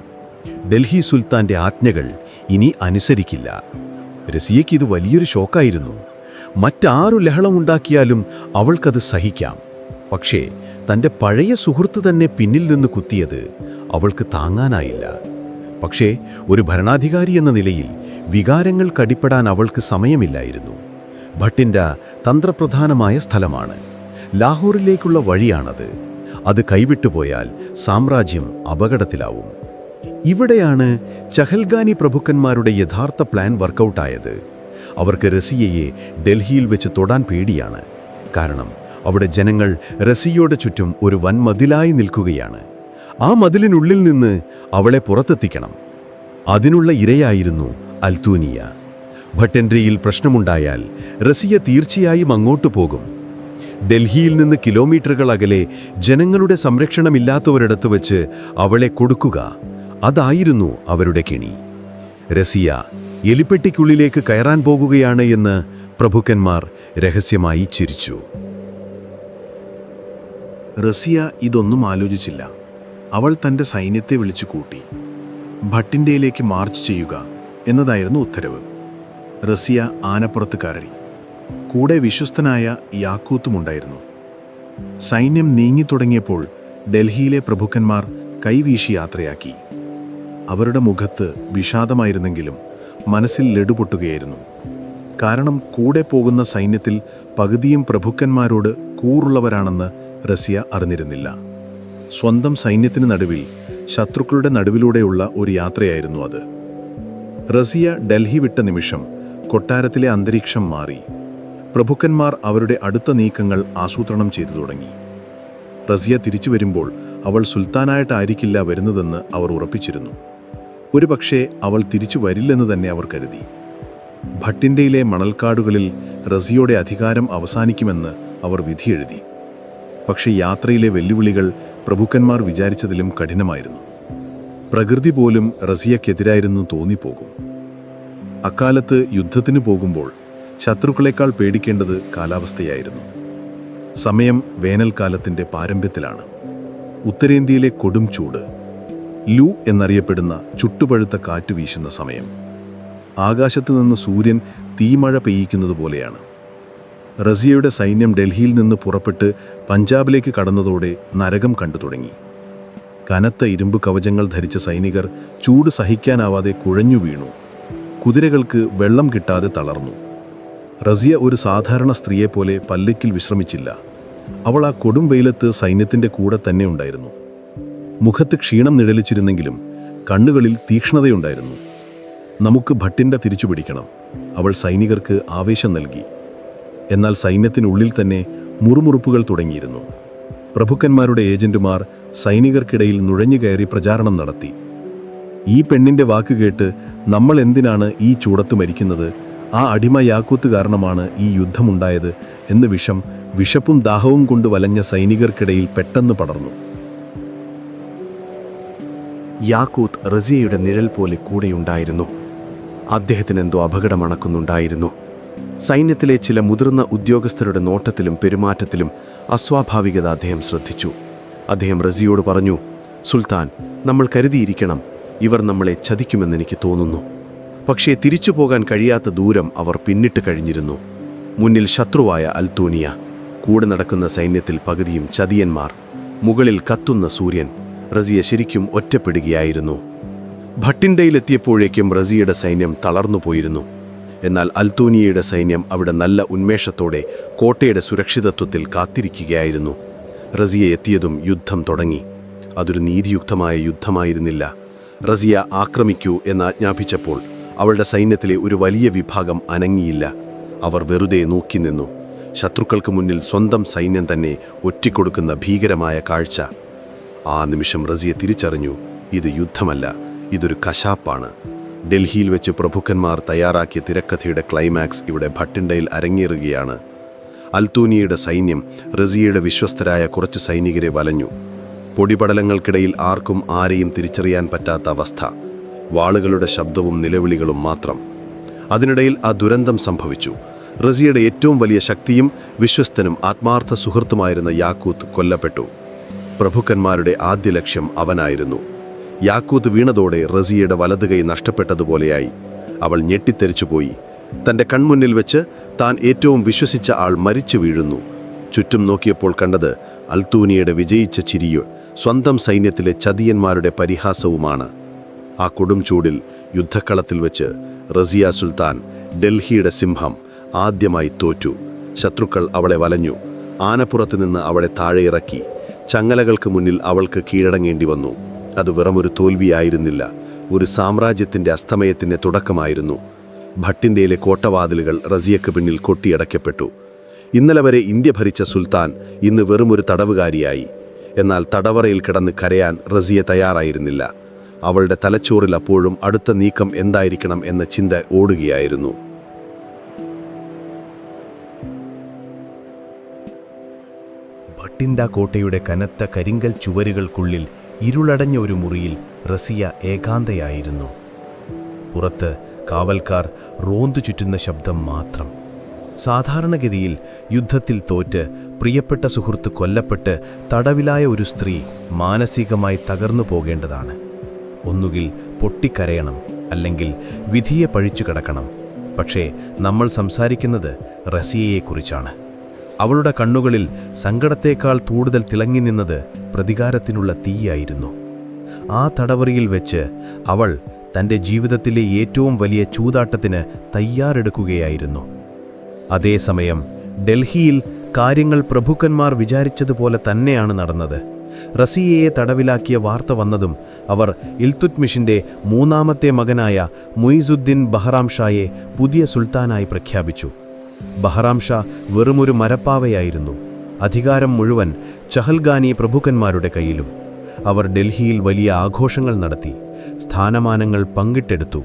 ഡൽഹി സുൽത്താൻ്റെ ആജ്ഞകൾ ഇനി അനുസരിക്കില്ല. റസിയയ്ക്ക് ഇത് വലിയൊരു ഷോക്കായിരുന്നു. മറ്റാരു ലഹളമുണ്ടാക്കിയാലും അവൾക്കത് സഹിക്കാം. പക്ഷേ തൻ്റെ പഴയ സുഹൃത്ത് തന്നെ പിന്നിൽ നിന്ന് കുത്തിയത് അവൾക്ക് താങ്ങാനായില്ല. പക്ഷേ ഒരു ഭരണാധികാരി എന്ന നിലയിൽ വികാരങ്ങൾ കടിപ്പെടാൻ അവൾക്ക് സമയമില്ലായിരുന്നു. ഭട്ടിൻ്റെ തന്ത്രപ്രധാനമായ സ്ഥലമാണ്. ലാഹോറിലേക്കുള്ള വഴിയാണത്. അത് കൈവിട്ടുപോയാൽ സാമ്രാജ്യം അപകടത്തിലാവും. ഇവിടെയാണ് ചഹൽഗാനി പ്രഭുക്കന്മാരുടെ യഥാർത്ഥ പ്ലാൻ വർക്കൗട്ടായത്. അവർക്ക് റസിയയെ ഡൽഹിയിൽ വെച്ച് തൊടാൻ പേടിയാണ്. കാരണം അവിടെ ജനങ്ങൾ റസിയയുടെ ചുറ്റും ഒരു വൻമതിലായി നിൽക്കുകയാണ്. ആ മതിലിനുള്ളിൽ നിന്ന് അവളെ പുറത്തെത്തിക്കണം. അതിനുള്ള ഇരയായിരുന്നു അൽത്തൂനിയ. ഭട്ടൻഡ്രയിൽ പ്രശ്നമുണ്ടായാൽ റസിയ തീർച്ചയായും അങ്ങോട്ട് പോകും. ഡൽഹിയിൽ നിന്ന് കിലോമീറ്ററുകൾ അകലെ ജനങ്ങളുടെ സംരക്ഷണമില്ലാത്തവരിടത്ത് വെച്ച് അവളെ കൊടുക്കുക, അതായിരുന്നു അവരുടെ കെണി. റസിയ എലിപ്പെട്ടിക്കുള്ളിലേക്ക് കയറാൻ പോകുകയാണ് എന്ന് പ്രഭുക്കന്മാർ രഹസ്യമായി ചിരിച്ചു. റസിയ ഇതൊന്നും ആലോചിച്ചില്ല. അവൾ തൻ്റെ സൈന്യത്തെ വിളിച്ചു കൂട്ടി. ഭട്ടിൻ്റെയിലേക്ക് മാർച്ച് ചെയ്യുക എന്നതായിരുന്നു ഉത്തരവ്. റസിയ ആനപ്പുറത്ത് കയറി. കൂടെ വിശ്വസ്തനായ യാക്കൂത്തുമുണ്ടായിരുന്നു. സൈന്യം നീങ്ങിത്തുടങ്ങിയപ്പോൾ ഡൽഹിയിലെ പ്രഭുക്കന്മാർ കൈവീശി യാത്രയാക്കി. അവരുടെ മുഖത്ത് വിഷാദമായിരുന്നെങ്കിലും മനസ്സിൽ ലഡുപൊട്ടുകയായിരുന്നു. കാരണം കൂടെ പോകുന്ന സൈന്യത്തിൽ പകുതിയും പ്രഭുക്കന്മാരോട് കൂറുള്ളവരാണെന്ന് റസിയ അറിഞ്ഞിരുന്നില്ല. സ്വന്തം സൈന്യത്തിന് നടുവിൽ ശത്രുക്കളുടെ നടുവിലൂടെയുള്ള ഒരു യാത്രയായിരുന്നു അത്. റസിയ ഡൽഹി വിട്ട നിമിഷം കൊട്ടാരത്തിലെ അന്തരീക്ഷം മാറി. പ്രഭുക്കന്മാർ അവരുടെ അടുത്ത നീക്കങ്ങൾ ആസൂത്രണം ചെയ്തു തുടങ്ങി. റസിയ തിരിച്ചു വരുമ്പോൾ അവൾ സുൽത്താനായിട്ടായിരിക്കില്ല വരുന്നതെന്ന് അവർ ഉറപ്പിച്ചിരുന്നു. ഒരുപക്ഷേ അവൾ തിരിച്ചു വരില്ലെന്ന് തന്നെ അവർ കരുതി. ഭട്ടിൻ്റെയിലെ മണൽക്കാടുകളിൽ റസിയയുടെ അധികാരം അവസാനിക്കുമെന്ന് അവർ വിധിയെഴുതി. പക്ഷേ യാത്രയിലെ വെല്ലുവിളികൾ പ്രഭുക്കന്മാർ വിചാരിച്ചതിലും കഠിനമായിരുന്നു. പ്രകൃതി പോലും റസിയക്കെതിരായിരുന്നു തോന്നിപ്പോകും. അക്കാലത്ത് യുദ്ധത്തിന് പോകുമ്പോൾ ശത്രുക്കളെക്കാൾ പേടിക്കേണ്ടത് കാലാവസ്ഥയായിരുന്നു. സമയം വേനൽക്കാലത്തിൻ്റെ പാരമ്യത്തിലാണ്. ഉത്തരേന്ത്യയിലെ കൊടും ചൂട്, ലൂ എന്നറിയപ്പെടുന്ന ചുട്ടുപഴുത്ത കാറ്റ് വീശുന്ന സമയം. ആകാശത്ത് നിന്ന് സൂര്യൻ തീമഴ പെയ്യിക്കുന്നത് പോലെയാണ്. റസിയയുടെ സൈന്യം ഡൽഹിയിൽ നിന്ന് പുറപ്പെട്ട് പഞ്ചാബിലേക്ക് കടന്നതോടെ നരകം കണ്ടു തുടങ്ങി. കനത്ത ഇരുമ്പ് കവചങ്ങൾ ധരിച്ച സൈനികർ ചൂട് സഹിക്കാനാവാതെ കുഴഞ്ഞു വീണു. കുതിരകൾക്ക് വെള്ളം കിട്ടാതെ തളർന്നു. റസിയ ഒരു സാധാരണ സ്ത്രീയെപ്പോലെ പല്ലക്കിൽ വിശ്രമിച്ചില്ല. അവൾ ആ കൊടും വെയിലത്ത് സൈന്യത്തിൻ്റെ കൂടെ തന്നെ ഉണ്ടായിരുന്നു. മുഖത്ത് ക്ഷീണം നിഴലിച്ചിരുന്നെങ്കിലും കണ്ണുകളിൽ തീക്ഷ്ണതയുണ്ടായിരുന്നു. നമുക്ക് ഭട്ടിൻ്റെ തിരിച്ചു പിടിക്കണം, അവൾ സൈനികർക്ക് ആവേശം നൽകി. എന്നാൽ സൈന്യത്തിനുള്ളിൽ തന്നെ മുറുമുറുപ്പുകൾ തുടങ്ങിയിരുന്നു. പ്രഭുക്കന്മാരുടെ ഏജന്റുമാർ സൈനികർക്കിടയിൽ നുഴഞ്ഞു കയറി പ്രചാരണം നടത്തി. ഈ പെണ്ണിൻ്റെ വാക്ക് കേട്ട് നമ്മൾ എന്തിനാണ് ഈ ചൂടത്ത് മരിക്കുന്നത്, ആ അടിമ യാക്കൂത്ത് കാരണമാണ് ഈ യുദ്ധമുണ്ടായത് എന്ന് വിശപ്പും ദാഹവും കൊണ്ട് വലഞ്ഞ സൈനികർക്കിടയിൽ പെട്ടെന്ന് പടർന്നു. യാക്കൂത്ത് റസിയയുടെ നിഴൽ പോലെ കൂടെയുണ്ടായിരുന്നു. അദ്ദേഹത്തിന് എന്തോ അപകടമണക്കുന്നുണ്ടായിരുന്നു. സൈന്യത്തിലെ ചില മുതിർന്ന ഉദ്യോഗസ്ഥരുടെ നോട്ടത്തിലും പെരുമാറ്റത്തിലും അസ്വാഭാവികത അദ്ദേഹം ശ്രദ്ധിച്ചു. അദ്ദേഹം റസിയോട് പറഞ്ഞു, സുൽത്താൻ, നമ്മൾ കരുതിയിരിക്കണം, ഇവർ നമ്മളെ ചതിക്കുമെന്നെനിക്ക് തോന്നുന്നു. പക്ഷേ തിരിച്ചു പോകാൻ കഴിയാത്ത ദൂരം അവർ പിന്നിട്ട് കഴിഞ്ഞിരുന്നു. മുന്നിൽ ശത്രുവായ അൽത്തൂനിയ, കൂടെ നടക്കുന്ന സൈന്യത്തിൽ പകുതിയും ചതിയന്മാർ, മുകളിൽ കത്തുന്ന സൂര്യൻ. റസിയ ശരിക്കും ഒറ്റപ്പെടുകയായിരുന്നു. ഭട്ടിൻഡയിലെത്തിയപ്പോഴേക്കും റസിയുടെ സൈന്യം തളർന്നുപോയിരുന്നു. എന്നാൽ അൽത്തൂനിയയുടെ സൈന്യം അവിടെ നല്ല ഉന്മേഷത്തോടെ കോട്ടയുടെ സുരക്ഷിതത്വത്തിൽ കാത്തിരിക്കുകയായിരുന്നു. റസിയ എത്തിയതും യുദ്ധം തുടങ്ങി. അതൊരു നീതിയുക്തമായ യുദ്ധമായിരുന്നില്ല. റസിയ ആക്രമിക്കൂ എന്ന് ആജ്ഞാപിച്ചപ്പോൾ അവളുടെ സൈന്യത്തിലെ ഒരു വലിയ വിഭാഗം അനങ്ങിയില്ല. അവർ വെറുതെ നോക്കി നിന്നു. ശത്രുക്കൾക്ക് മുന്നിൽ സ്വന്തം സൈന്യം തന്നെ ഒറ്റിക്കൊടുക്കുന്ന ഭീകരമായ കാഴ്ച. ആ നിമിഷം റസിയ തിരിച്ചറിഞ്ഞു, ഇത് യുദ്ധമല്ല, ഇതൊരു കശാപ്പാണ്. ഡൽഹിയിൽ വെച്ച് പ്രഭുക്കന്മാർ തയ്യാറാക്കിയ തിരക്കഥയുടെ ക്ലൈമാക്സ് ഇവിടെ ഭട്ടിൻഡയിൽ അരങ്ങേറുകയാണ്. അൽത്തൂനിയയുടെ സൈന്യം റസിയയുടെ വിശ്വസ്തരായ കുറച്ച് സൈനികരെ വലഞ്ഞു. പൊടിപടലങ്ങൾക്കിടയിൽ ആർക്കും ആരെയും തിരിച്ചറിയാൻ പറ്റാത്ത അവസ്ഥ. വാളുകളുടെ ശബ്ദവും നിലവിളികളും മാത്രം. അതിനിടയിൽ ആ ദുരന്തം സംഭവിച്ചു. റസിയയുടെ ഏറ്റവും വലിയ ശക്തിയും വിശ്വസ്തനും ആത്മാർത്ഥ സുഹൃത്തുമായിരുന്ന യാക്കൂത്ത് കൊല്ലപ്പെട്ടു. പ്രഭുക്കന്മാരുടെ ആദ്യ ലക്ഷ്യം അവനായിരുന്നു. യാക്കൂത്ത് വീണതോടെ റസിയയുടെ വലതുകൈ നഷ്ടപ്പെട്ടതുപോലെയായി. അവൾ ഞെട്ടിത്തെറിച്ചുപോയി. തൻ്റെ കൺമുന്നിൽ വെച്ച് താൻ ഏറ്റവും വിശ്വസിച്ച ആൾ മരിച്ചു വീഴുന്നു. ചുറ്റും നോക്കിയപ്പോൾ കണ്ടത് അൽത്തൂനിയയുടെ വിജയിച്ച ചിരിയോ സ്വന്തം സൈന്യത്തിലെ ചതിയന്മാരുടെ പരിഹാസവുമാണ്. ആ കൊടും ചൂടിൽ യുദ്ധക്കളത്തിൽ വെച്ച് റസിയ സുൽത്താൻ, ഡൽഹിയുടെ സിംഹം, ആദ്യമായി തോറ്റു. ശത്രുക്കൾ അവളെ വലഞ്ഞു. ആനപ്പുറത്ത് നിന്ന് അവളെ താഴെ ഇറക്കി. ചങ്ങലകൾക്ക് മുന്നിൽ അവൾക്ക് കീഴടങ്ങേണ്ടി വന്നു. അത് വെറുമൊരു തോൽവിയായിരുന്നില്ല, ഒരു സാമ്രാജ്യത്തിൻ്റെ അസ്തമയത്തിൻ്റെ തുടക്കമായിരുന്നു. ഭട്ടിൻഡയിലെ കോട്ടവാതിലുകൾ റസിയക്ക് പിന്നിൽ കൊട്ടിയടയ്ക്കപ്പെട്ടു. ഇന്നലെ വരെ ഇന്ത്യ ഭരിച്ച സുൽത്താൻ ഇന്ന് വെറുമൊരു തടവുകാരിയായി. എന്നാൽ തടവറയിൽ കിടന്ന് കരയാൻ റസിയ തയ്യാറായിരുന്നില്ല. അവളുടെ തലച്ചോറിൽ അപ്പോഴും അടുത്ത നീക്കം എന്തായിരിക്കണം എന്ന ചിന്ത ഓടുകയായിരുന്നു. ഭട്ടിൻഡ കോട്ടയുടെ കനത്ത കരിങ്കൽ ചുവരുകൾക്കുള്ളിൽ ഇരുളടഞ്ഞ ഒരു മുറിയിൽ റസിയ ഏകാന്തയായിരുന്നു. പുറത്ത് കാവൽക്കാർ റോന്തു ചുറ്റുന്ന ശബ്ദം മാത്രം. സാധാരണഗതിയിൽ യുദ്ധത്തിൽ തോറ്റ് പ്രിയപ്പെട്ട സുഹൃത്ത് കൊല്ലപ്പെട്ട് തടവിലായ ഒരു സ്ത്രീ മാനസികമായി തകർന്നു പോകേണ്ടതാണ്. ഒന്നുകിൽ പൊട്ടിക്കരയണം, അല്ലെങ്കിൽ വിധിയെ പഴിച്ചു കിടക്കണം. പക്ഷേ നമ്മൾ സംസാരിക്കുന്നത് റസിയയെക്കുറിച്ചാണ്. അവളുടെ കണ്ണുകളിൽ സങ്കടത്തേക്കാൾ കൂടുതൽ തിളങ്ങി നിന്നത് പ്രതികാരത്തിനുള്ള തീയായിരുന്നു. ആ തടവറയിൽ വെച്ച് അവൾ തൻ്റെ ജീവിതത്തിലെ ഏറ്റവും വലിയ ചൂതാട്ടത്തിന് തയ്യാറെടുക്കുകയായിരുന്നു. അതേസമയം ഡൽഹിയിൽ കാര്യങ്ങൾ പ്രഭുക്കന്മാർ വിചാരിച്ചതുപോലെ തന്നെയാണ് നടന്നത്. റസിയയെ തടവിലാക്കിയ വാർത്ത വന്നതും അവർ ഇൽതുത്മിഷിൻ്റെ മൂന്നാമത്തെ മകനായ മുയിസുദ്ദീൻ ബഹറാം ഷായെ പുതിയ സുൽത്താനായി പ്രഖ്യാപിച്ചു. ബഹറാം ഷാ വെറുമൊരു മരപ്പാവയായിരുന്നു. അധികാരം മുഴുവൻ ചഹൽഗാനി പ്രഭുക്കന്മാരുടെ കയ്യിലും. അവർ ഡൽഹിയിൽ വലിയ ആഘോഷങ്ങൾ നടത്തി. സ്ഥാനമാനങ്ങൾ പങ്കിട്ടെടുത്തു.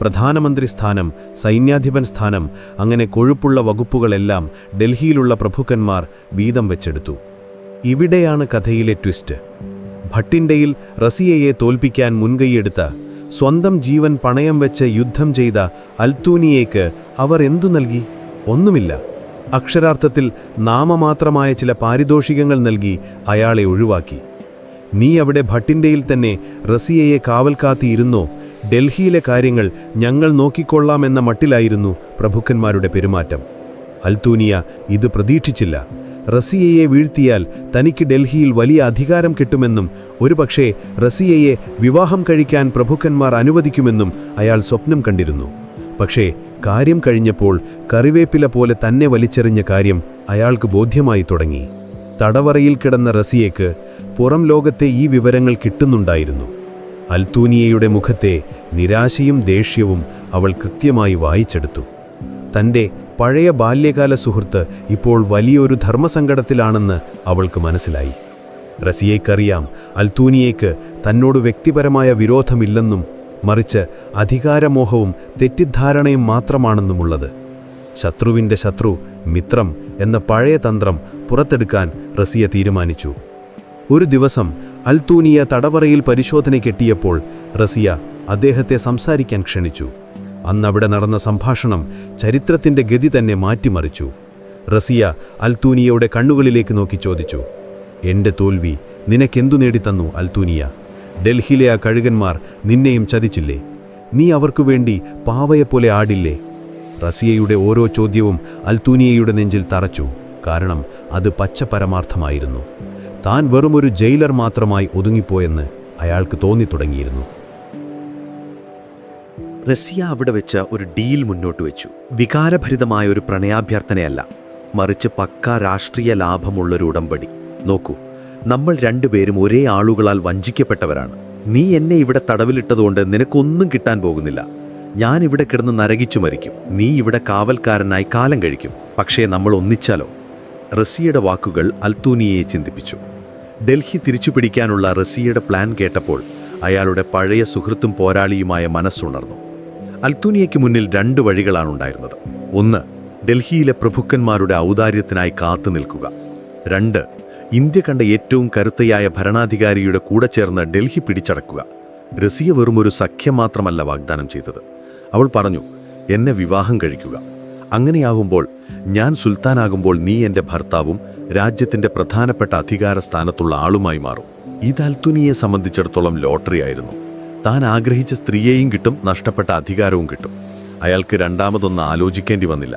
പ്രധാനമന്ത്രി സ്ഥാനം, സൈന്യാധിപൻ സ്ഥാനം, അങ്ങനെ കൊഴുപ്പുള്ള വകുപ്പുകളെല്ലാം ഡൽഹിയിലുള്ള പ്രഭുക്കന്മാർ വീതം വെച്ചെടുത്തു. ഇവിടെയാണ് കഥയിലെ ട്വിസ്റ്റ്. ഭട്ടിൻഡയിൽ റസിയയെ തോൽപ്പിക്കാൻ മുൻകൈയെടുത്ത, സ്വന്തം ജീവൻ പണയം വെച്ച് യുദ്ധം ചെയ്ത അൽത്തൂനിയയ്ക്ക് അവർ എന്തു നൽകി? ഒന്നുമില്ല. അക്ഷരാർത്ഥത്തിൽ നാമമാത്രമായ ചില പാരിതോഷികങ്ങൾ നൽകി അയാളെ ഒഴിവാക്കി. നീ അവിടെ ഭട്ടിൻഡയിൽ തന്നെ റസിയയെ കാവൽ കാത്തിയിരുന്നോ? ഡൽഹിയിലെ കാര്യങ്ങൾ ഞങ്ങൾ നോക്കിക്കൊള്ളാമെന്ന മട്ടിലായിരുന്നു പ്രഭുക്കന്മാരുടെ പെരുമാറ്റം. അൽത്തൂനിയ ഇത് പ്രതീക്ഷിച്ചില്ല. റസിയയെ വീഴ്ത്തിയാൽ തനിക്ക് ഡൽഹിയിൽ വലിയ അധികാരം കിട്ടുമെന്നും ഒരുപക്ഷേ റസിയയെ വിവാഹം കഴിക്കാൻ പ്രഭുക്കന്മാർ അനുവദിക്കുമെന്നും അയാൾ സ്വപ്നം കണ്ടിരുന്നു. പക്ഷേ കാര്യം കഴിഞ്ഞപ്പോൾ കറിവേപ്പില പോലെ തന്നെ വലിച്ചെറിഞ്ഞ കാര്യം അയാൾക്ക് ബോധ്യമായി തുടങ്ങി. തടവറയിൽ കിടന്ന റസിയയ്ക്ക് പുറം ലോകത്തെ ഈ വിവരങ്ങൾ കിട്ടുന്നുണ്ടായിരുന്നു. അൽത്തൂനിയയുടെ മുഖത്തെ നിരാശയും ദേഷ്യവും അവൾ കൃത്യമായി വായിച്ചെടുത്തു. തൻ്റെ പഴയ ബാല്യകാല സുഹൃത്ത് ഇപ്പോൾ വലിയൊരു ധർമ്മസങ്കടത്തിലാണെന്ന് അവൾക്ക് മനസ്സിലായി. റസിയയ്ക്കറിയാം അൽത്തൂനിയയ്ക്ക് തന്നോട് വ്യക്തിപരമായ വിരോധമില്ലെന്നും മറിച്ച് അധികാരമോഹവും തെറ്റിദ്ധാരണയും മാത്രമാണെന്നുമുള്ളത്. ശത്രുവിൻ്റെ ശത്രു മിത്രം എന്ന പഴയ തന്ത്രം പുറത്തെടുക്കാൻ റസിയ തീരുമാനിച്ചു. ഒരു ദിവസം അൽത്തൂനിയ തടവറയിൽ പരിശോധനയ്ക്കെത്തിയപ്പോൾ റസിയ അദ്ദേഹത്തെ സംസാരിക്കാൻ ക്ഷണിച്ചു. അന്നവിടെ നടന്ന സംഭാഷണം ചരിത്രത്തിൻ്റെ ഗതി തന്നെ മാറ്റിമറിച്ചു. റസിയ അൽത്തൂനിയയുടെ കണ്ണുകളിലേക്ക് നോക്കി ചോദിച്ചു, എൻ്റെ തോൽവി നിനക്കെന്തു നേടിത്തന്നു അൽത്തൂനിയ? ഡൽഹിയിലെ ആ കഴുകന്മാർ നിന്നെയും ചതിച്ചില്ലേ? നീ അവർക്കു വേണ്ടി പാവയെപ്പോലെ ആടില്ലേ? റസിയയുടെ ഓരോ ചോദ്യവും അൽത്തൂനിയയുടെ നെഞ്ചിൽ തറച്ചു. കാരണം അത് പച്ച പരമാർത്ഥമായിരുന്നു. താൻ വെറുമൊരു ജയിലർ മാത്രമായി ഒതുങ്ങിപ്പോയെന്ന് അയാൾക്ക് തോന്നിത്തുടങ്ങിയിരുന്നു. റസിയ അവിടെ വെച്ച് ഒരു ഡീൽ മുന്നോട്ട് വെച്ചു. വികാരഭരിതമായ ഒരു പ്രണയാഭ്യർത്ഥനയല്ല, മറിച്ച് പക്കാ രാഷ്ട്രീയ ലാഭമുള്ളൊരു ഉടമ്പടി. നോക്കൂ, നമ്മൾ രണ്ടുപേരും ഒരേ ആളുകളാൽ വഞ്ചിക്കപ്പെട്ടവരാണ്. നീ എന്നെ ഇവിടെ തടവിലിട്ടതുകൊണ്ട് നിനക്കൊന്നും കിട്ടാൻ പോകുന്നില്ല. ഞാൻ ഇവിടെ കിടന്ന് നരകിച്ചു മരിക്കും. നീ ഇവിടെ കാവൽക്കാരനായി കാലം കഴിക്കും. പക്ഷേ നമ്മൾ ഒന്നിച്ചാലോ? റസിയയുടെ വാക്കുകൾ അൽത്തൂനിയയെ ചിന്തിപ്പിച്ചു. ഡൽഹി തിരിച്ചുപിടിക്കാനുള്ള റസിയയുടെ പ്ലാൻ കേട്ടപ്പോൾ അയാളുടെ പഴയ സുഹൃത്തും പോരാളിയുമായ മനസ്സുണർന്നു. അൽത്തൂനിയയ്ക്ക് മുന്നിൽ 2 വഴികളാണുണ്ടായിരുന്നത്. 1, ഡൽഹിയിലെ പ്രഭുക്കന്മാരുടെ ഔദാര്യത്തിനായി കാത്തു നിൽക്കുക. 2, ഇന്ത്യ കണ്ട ഏറ്റവും കരുത്തയായ ഭരണാധികാരിയുടെ കൂടെ ചേർന്ന് ഡൽഹി പിടിച്ചടക്കുക. റസിയ വെറുമൊരു സഖ്യം മാത്രമല്ല വാഗ്ദാനം ചെയ്തത്. അവൾ പറഞ്ഞു, എന്നെ വിവാഹം കഴിക്കുക. അങ്ങനെയാകുമ്പോൾ, ഞാൻ സുൽത്താനാകുമ്പോൾ നീ എൻ്റെ ഭർത്താവും രാജ്യത്തിൻ്റെ പ്രധാനപ്പെട്ട അധികാര സ്ഥാനത്തുള്ള ആളുമായി മാറും. ഇത് അൽത്തൂനിയെ സംബന്ധിച്ചിടത്തോളം ലോട്ടറി ആയിരുന്നു. താൻ ആഗ്രഹിച്ച സ്ത്രീയെയും കിട്ടും, നഷ്ടപ്പെട്ട അധികാരവും കിട്ടും. അയാൾക്ക് രണ്ടാമതൊന്ന് ആലോചിക്കേണ്ടി വന്നില്ല.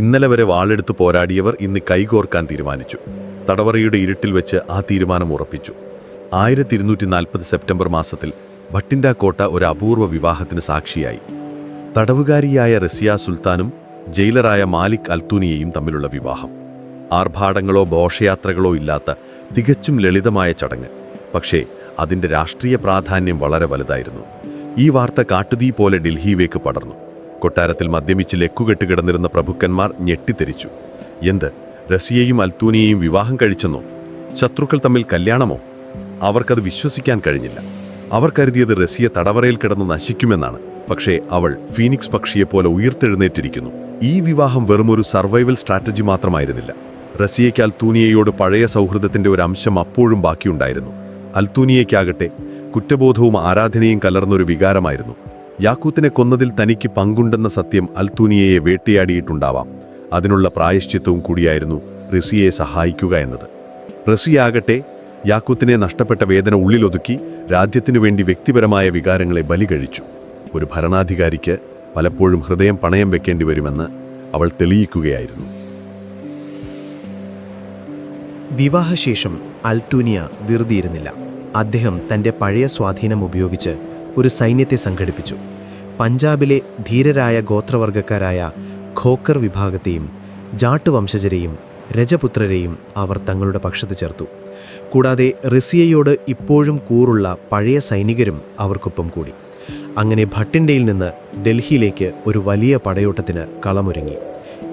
ഇന്നലെ വരെ വാളെടുത്ത് പോരാടിയവർ ഇന്ന് കൈകോർക്കാൻ തീരുമാനിച്ചു. തടവറയുടെ ഇരുട്ടിൽ വെച്ച് ആ തീരുമാനം ഉറപ്പിച്ചു. 1240 സെപ്റ്റംബർ മാസത്തിൽ ഭട്ടിൻഡ കോട്ട ഒരു അപൂർവ വിവാഹത്തിന് സാക്ഷിയായി. തടവുകാരിയായ റസിയ സുൽത്താനും ജയിലറായ മാലിക് അൽത്തൂനിയയും തമ്മിലുള്ള വിവാഹം. ആർഭാടങ്ങളോ ഘോഷയാത്രകളോ ഇല്ലാത്ത തികച്ചും ലളിതമായ ചടങ്ങ്. പക്ഷേ അതിൻ്റെ രാഷ്ട്രീയ പ്രാധാന്യം വളരെ വലുതായിരുന്നു. ഈ വാർത്ത കാട്ടുതീ പോലെ ഡൽഹിയിലേക്ക് പടർന്നു. കൊട്ടാരത്തിൽ മദ്യമിച്ച് ലെക്കുകെട്ട് കിടന്നിരുന്ന പ്രഭുക്കന്മാർ ഞെട്ടിത്തെരിച്ചു. എന്ത്, റസിയയും അൽത്തൂനിയയും വിവാഹം കഴിച്ചെന്നോ? ശത്രുക്കൾ തമ്മിൽ കല്യാണമോ? അവർക്കത് വിശ്വസിക്കാൻ കഴിഞ്ഞില്ല. അവർ കരുതിയത് റസിയ തടവറയിൽ കിടന്ന് നശിക്കുമെന്നാണ്. പക്ഷേ അവൾ ഫീനിക്സ് പക്ഷിയെപ്പോലെ ഉയർത്തെഴുന്നേറ്റിരിക്കുന്നു. ഈ വിവാഹം വെറുമൊരു സർവൈവൽ സ്ട്രാറ്റജി മാത്രമായിരുന്നില്ല. റസിയയ്ക്ക് അൽത്തൂനിയയോട് പഴയ സൗഹൃദത്തിൻ്റെ ഒരു അംശം അപ്പോഴും ബാക്കിയുണ്ടായിരുന്നു. അൽത്തൂനിയയ്ക്കാകട്ടെ കുറ്റബോധവും ആരാധനയും കലർന്നൊരു വികാരമായിരുന്നു. യാക്കൂത്തിനെ കൊന്നതിൽ തനിക്ക് പങ്കുണ്ടെന്ന സത്യം അൽത്തൂനിയയെ വേട്ടയാടിയിട്ടുണ്ടാവാം. അതിനുള്ള പ്രായശ്ചിത്തവും കൂടിയായിരുന്നു റസിയയെ സഹായിക്കുക എന്നത്. റസിയാകട്ടെ യാക്കൂത്തിനെ നഷ്ടപ്പെട്ട വേദന ഉള്ളിലൊതുക്കി രാജ്യത്തിനു വേണ്ടി വ്യക്തിപരമായ വികാരങ്ങളെ ബലി കഴിച്ചു. ഒരു ഭരണാധികാരിക്ക് പലപ്പോഴും ഹൃദയം പണയം വെക്കേണ്ടി വരുമെന്ന് അവൾ തെളിയിക്കുകയായിരുന്നു. വിവാഹശേഷം അൽത്തൂനിയ വെറുതെയിരുന്നില്ല. അദ്ദേഹം തൻ്റെ പഴയ സ്വാധീനം ഉപയോഗിച്ച് ഒരു സൈന്യത്തെ സംഘടിപ്പിച്ചു. പഞ്ചാബിലെ ധീരരായ ഗോത്രവർഗക്കാരായ ഖോക്കർ വിഭാഗത്തെയും ജാട്ട് വംശജരെയും രജപുത്രരെയും അവർ തങ്ങളുടെ പക്ഷത്ത് ചേർത്തു. കൂടാതെ റസിയയോട് ഇപ്പോഴും കൂറുള്ള പഴയ സൈനികരും അവർക്കൊപ്പം കൂടി. അങ്ങനെ ഭട്ടിൻഡയിൽ നിന്ന് ഡൽഹിയിലേക്ക് ഒരു വലിയ പടയോട്ടത്തിന് കളമൊരുങ്ങി.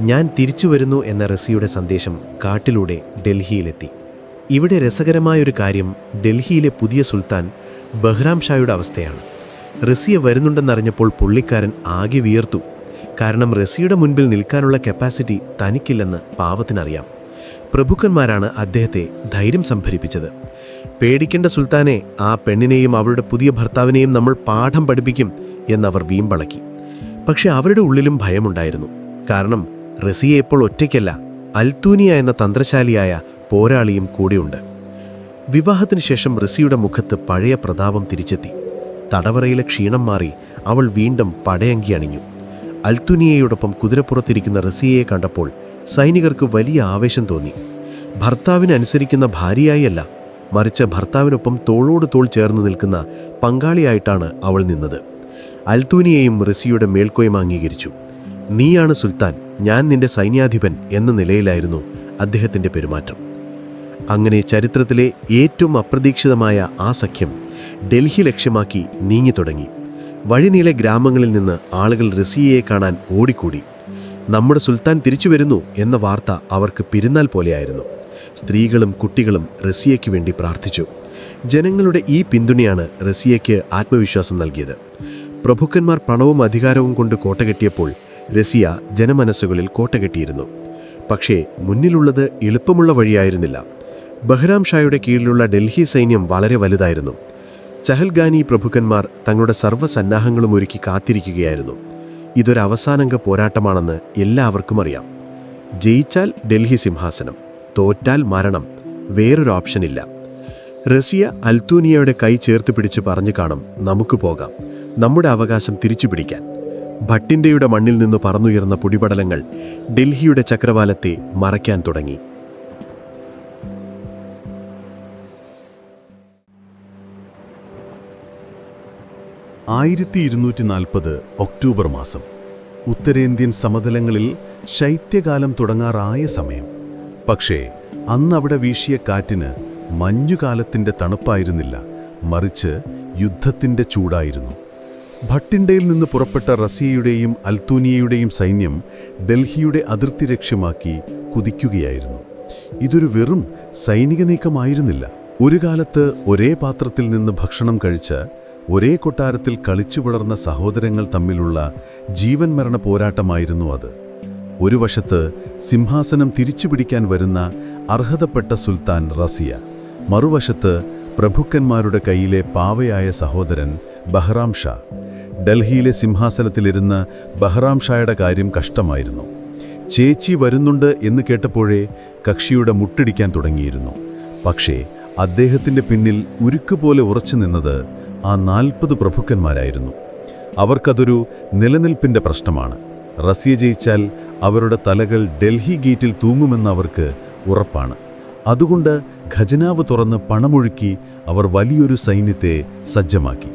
ഞാൻ തിരിച്ചു വരുന്നു എന്ന റസിയുടെ സന്ദേശം കാട്ടിലൂടെ ഡൽഹിയിലെത്തി. ഇവിടെ രസകരമായൊരു കാര്യം ഡൽഹിയിലെ പുതിയ സുൽത്താൻ ബഹ്റാം ഷായുടെ അവസ്ഥയാണ്. റസിയ വരുന്നുണ്ടെന്നറിഞ്ഞപ്പോൾ പുള്ളിക്കാരൻ ആകെ വിയർത്തു. കാരണം റസിയുടെ മുൻപിൽ നിൽക്കാനുള്ള കപ്പാസിറ്റി തനിക്കില്ലെന്ന് പാവത്തിനറിയാം. പ്രഭുക്കന്മാരാണ് അദ്ദേഹത്തെ ധൈര്യം സംഭരിപ്പിച്ചത്. പേടിക്കേണ്ട സുൽത്താനെ, ആ പെണ്ണിനെയും അവളുടെ പുതിയ ഭർത്താവിനെയും നമ്മൾ പാഠം പഠിപ്പിക്കും എന്നവർ വീമ്പളക്കി. പക്ഷെ അവരുടെ ഉള്ളിലും ഭയമുണ്ടായിരുന്നു. കാരണം റസിയ ഇപ്പോൾ ഒറ്റയ്ക്കല്ല, അൽത്തൂനിയ എന്ന തന്ത്രശാലിയായ പോരാളിയും കൂടെയുണ്ട്. വിവാഹത്തിന് ശേഷം റസിയുടെ മുഖത്ത് പഴയ പ്രതാപം തിരിച്ചെത്തി. തടവറയിലെ ക്ഷീണം മാറി അവൾ വീണ്ടും പടയങ്കി അണിഞ്ഞു. അൽത്തൂനിയയോടൊപ്പം കുതിരപ്പുറത്തിരിക്കുന്ന റസിയയെ കണ്ടപ്പോൾ സൈനികർക്ക് വലിയ ആവേശം തോന്നി. ഭർത്താവിന് അനുസരിക്കുന്ന ഭാര്യയായല്ല, മറിച്ച് ഭർത്താവിനൊപ്പം തോളോട് തോൾ ചേർന്ന് നിൽക്കുന്ന പങ്കാളിയായിട്ടാണ് അവൾ നിന്നത്. അൽത്തൂനിയയും റസിയുടെ മേൽക്കോയ്മ അംഗീകരിച്ചു. നീയാണ് സുൽത്താൻ, ഞാൻ നിന്റെ സൈന്യാധിപൻ എന്ന നിലയിലായിരുന്നു അദ്ദേഹത്തിൻ്റെ പെരുമാറ്റം. അങ്ങനെ ചരിത്രത്തിലെ ഏറ്റവും അപ്രതീക്ഷിതമായ ആ സഖ്യം ഡൽഹി ലക്ഷ്യമാക്കി നീങ്ങിത്തുടങ്ങി. വഴിനീളെ ഗ്രാമങ്ങളിൽ നിന്ന് ആളുകൾ റസിയയെ കാണാൻ ഓടിക്കൂടി. നമ്മുടെ സുൽത്താൻ തിരിച്ചു വരുന്നു എന്ന വാർത്ത അവർക്ക് പെരുന്നാൾ പോലെയായിരുന്നു. സ്ത്രീകളും കുട്ടികളും റസിയയ്ക്ക് വേണ്ടി പ്രാർത്ഥിച്ചു. ജനങ്ങളുടെ ഈ പിന്തുണയാണ് റസിയയ്ക്ക് ആത്മവിശ്വാസം നൽകിയത്. പ്രഭുക്കന്മാർ പണവും അധികാരവും കൊണ്ട് കോട്ടകെട്ടിയപ്പോൾ റസിയ ജനമനസ്സുകളിൽ കോട്ടകെട്ടിയിരുന്നു. പക്ഷേ മുന്നിലുള്ളത് എളുപ്പമുള്ള വഴിയായിരുന്നില്ല. ബഹ്റാം ഷായുടെ കീഴിലുള്ള ഡൽഹി സൈന്യം വളരെ വലുതായിരുന്നു. ചഹൽഗാനി പ്രഭുക്കന്മാർ തങ്ങളുടെ സർവ്വസന്നാഹങ്ങളും ഒരുക്കി കാത്തിരിക്കുകയായിരുന്നു. ഇതൊരവസാനംഗ പോരാട്ടമാണെന്ന് എല്ലാവർക്കും അറിയാം. ജയിച്ചാൽ ഡൽഹി സിംഹാസനം, തോറ്റാൽ മരണം, വേറൊരു ഓപ്ഷനില്ല. റസിയ അൽത്തൂനിയയുടെ കൈ ചേർത്ത് പിടിച്ച് പറഞ്ഞു കാണും, നമുക്ക് പോകാം, നമ്മുടെ അവകാശം തിരിച്ചു പിടിക്കാൻ. ഭട്ടിൻഡയുടെ മണ്ണിൽ നിന്ന് പറന്നുയർന്ന പൊടിപടലങ്ങൾ ഡൽഹിയുടെ ചക്രവാലത്തെ മറയ്ക്കാൻ തുടങ്ങി. ഒക്ടോബർ മാസം, ഉത്തരേന്ത്യൻ സമതലങ്ങളിൽ ശൈത്യകാലം തുടങ്ങാറായ സമയം. പക്ഷേ അന്നവിടെ വീശിയ കാറ്റിന് മഞ്ഞുകാലത്തിൻ്റെ തണുപ്പായിരുന്നില്ല, മറിച്ച് യുദ്ധത്തിൻ്റെ ചൂടായിരുന്നു. ഭട്ടിൻഡയിൽ നിന്ന് പുറപ്പെട്ട റസിയയുടെയും അൽത്തൂനിയയുടെയും സൈന്യം ഡൽഹിയുടെ അതിർത്തി ലക്ഷ്യമാക്കി കുതിക്കുകയായിരുന്നു. ഇതൊരു വെറും സൈനിക നീക്കമായിരുന്നില്ല. ഒരു കാലത്ത് ഒരേ പാത്രത്തിൽ നിന്ന് ഭക്ഷണം കഴിച്ച, ഒരേ കൊട്ടാരത്തിൽ കളിച്ചു വളർന്ന സഹോദരങ്ങൾ തമ്മിലുള്ള ജീവൻ മരണ പോരാട്ടമായിരുന്നു അത്. ഒരു വശത്ത് സിംഹാസനം തിരിച്ചുപിടിക്കാൻ വരുന്ന അർഹതപ്പെട്ട സുൽത്താൻ റസിയ, മറുവശത്ത് പ്രഭുക്കന്മാരുടെ കയ്യിലെ പാവയായ സഹോദരൻ ബഹ്റാം ഷാ. ഡൽഹിയിലെ സിംഹാസനത്തിലിരുന്ന ബഹ്റാം ഷായുടെ കാര്യം കഷ്ടമായിരുന്നു. ചേച്ചി വരുന്നുണ്ട് എന്ന് കേട്ടപ്പോഴേ കക്ഷിയുടെ മുട്ടിടിക്കാൻ തുടങ്ങിയിരുന്നു. പക്ഷേ അദ്ദേഹത്തിൻ്റെ പിന്നിൽ ഉരുക്കുപോലെ ഉറച്ചു നിന്നത് ആ 40 പ്രഭുക്കന്മാരായിരുന്നു. അവർക്കതൊരു നിലനിൽപ്പിൻ്റെ പ്രശ്നമാണ്. റസിയ ജയിച്ചാൽ അവരുടെ തലകൾ ഡൽഹി ഗേറ്റിൽ തൂങ്ങുമെന്ന് അവർക്ക് ഉറപ്പാണ്. അതുകൊണ്ട് ഖജനാവ് തുറന്ന് പണമൊഴുക്കി അവർ വലിയൊരു സൈന്യത്തെ സജ്ജമാക്കി.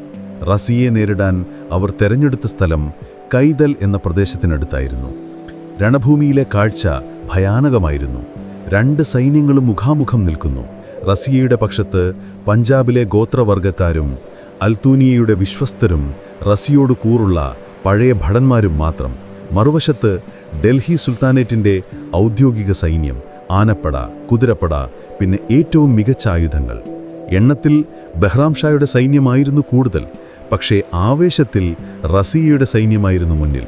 റസിയെ നേരിടാൻ അവർ തെരഞ്ഞെടുത്ത സ്ഥലം കൈതൽ എന്ന പ്രദേശത്തിനടുത്തായിരുന്നു. രണഭൂമിയിലെ കാഴ്ച ഭയാനകമായിരുന്നു. 2 സൈന്യങ്ങളും മുഖാമുഖം നിൽക്കുന്നു. റസിയയുടെ പക്ഷത്ത് പഞ്ചാബിലെ ഗോത്രവർഗക്കാരും അൽത്തൂനിയയുടെ വിശ്വസ്തരും റസിയോട് കൂറുള്ള പഴയ ഭടന്മാരും മാത്രം. മറുവശത്ത് ഡൽഹി സുൽത്താനേറ്റിൻ്റെ ഔദ്യോഗിക സൈന്യം, ആനപ്പട, കുതിരപ്പട, പിന്നെ ഏറ്റവും മികച്ച ആയുധങ്ങൾ. എണ്ണത്തിൽ ബഹ്റാം ഷായുടെ സൈന്യമായിരുന്നു കൂടുതൽ, പക്ഷേ ആവേശത്തിൽ റസിയയുടെ സൈന്യമായിരുന്നു മുന്നിൽ.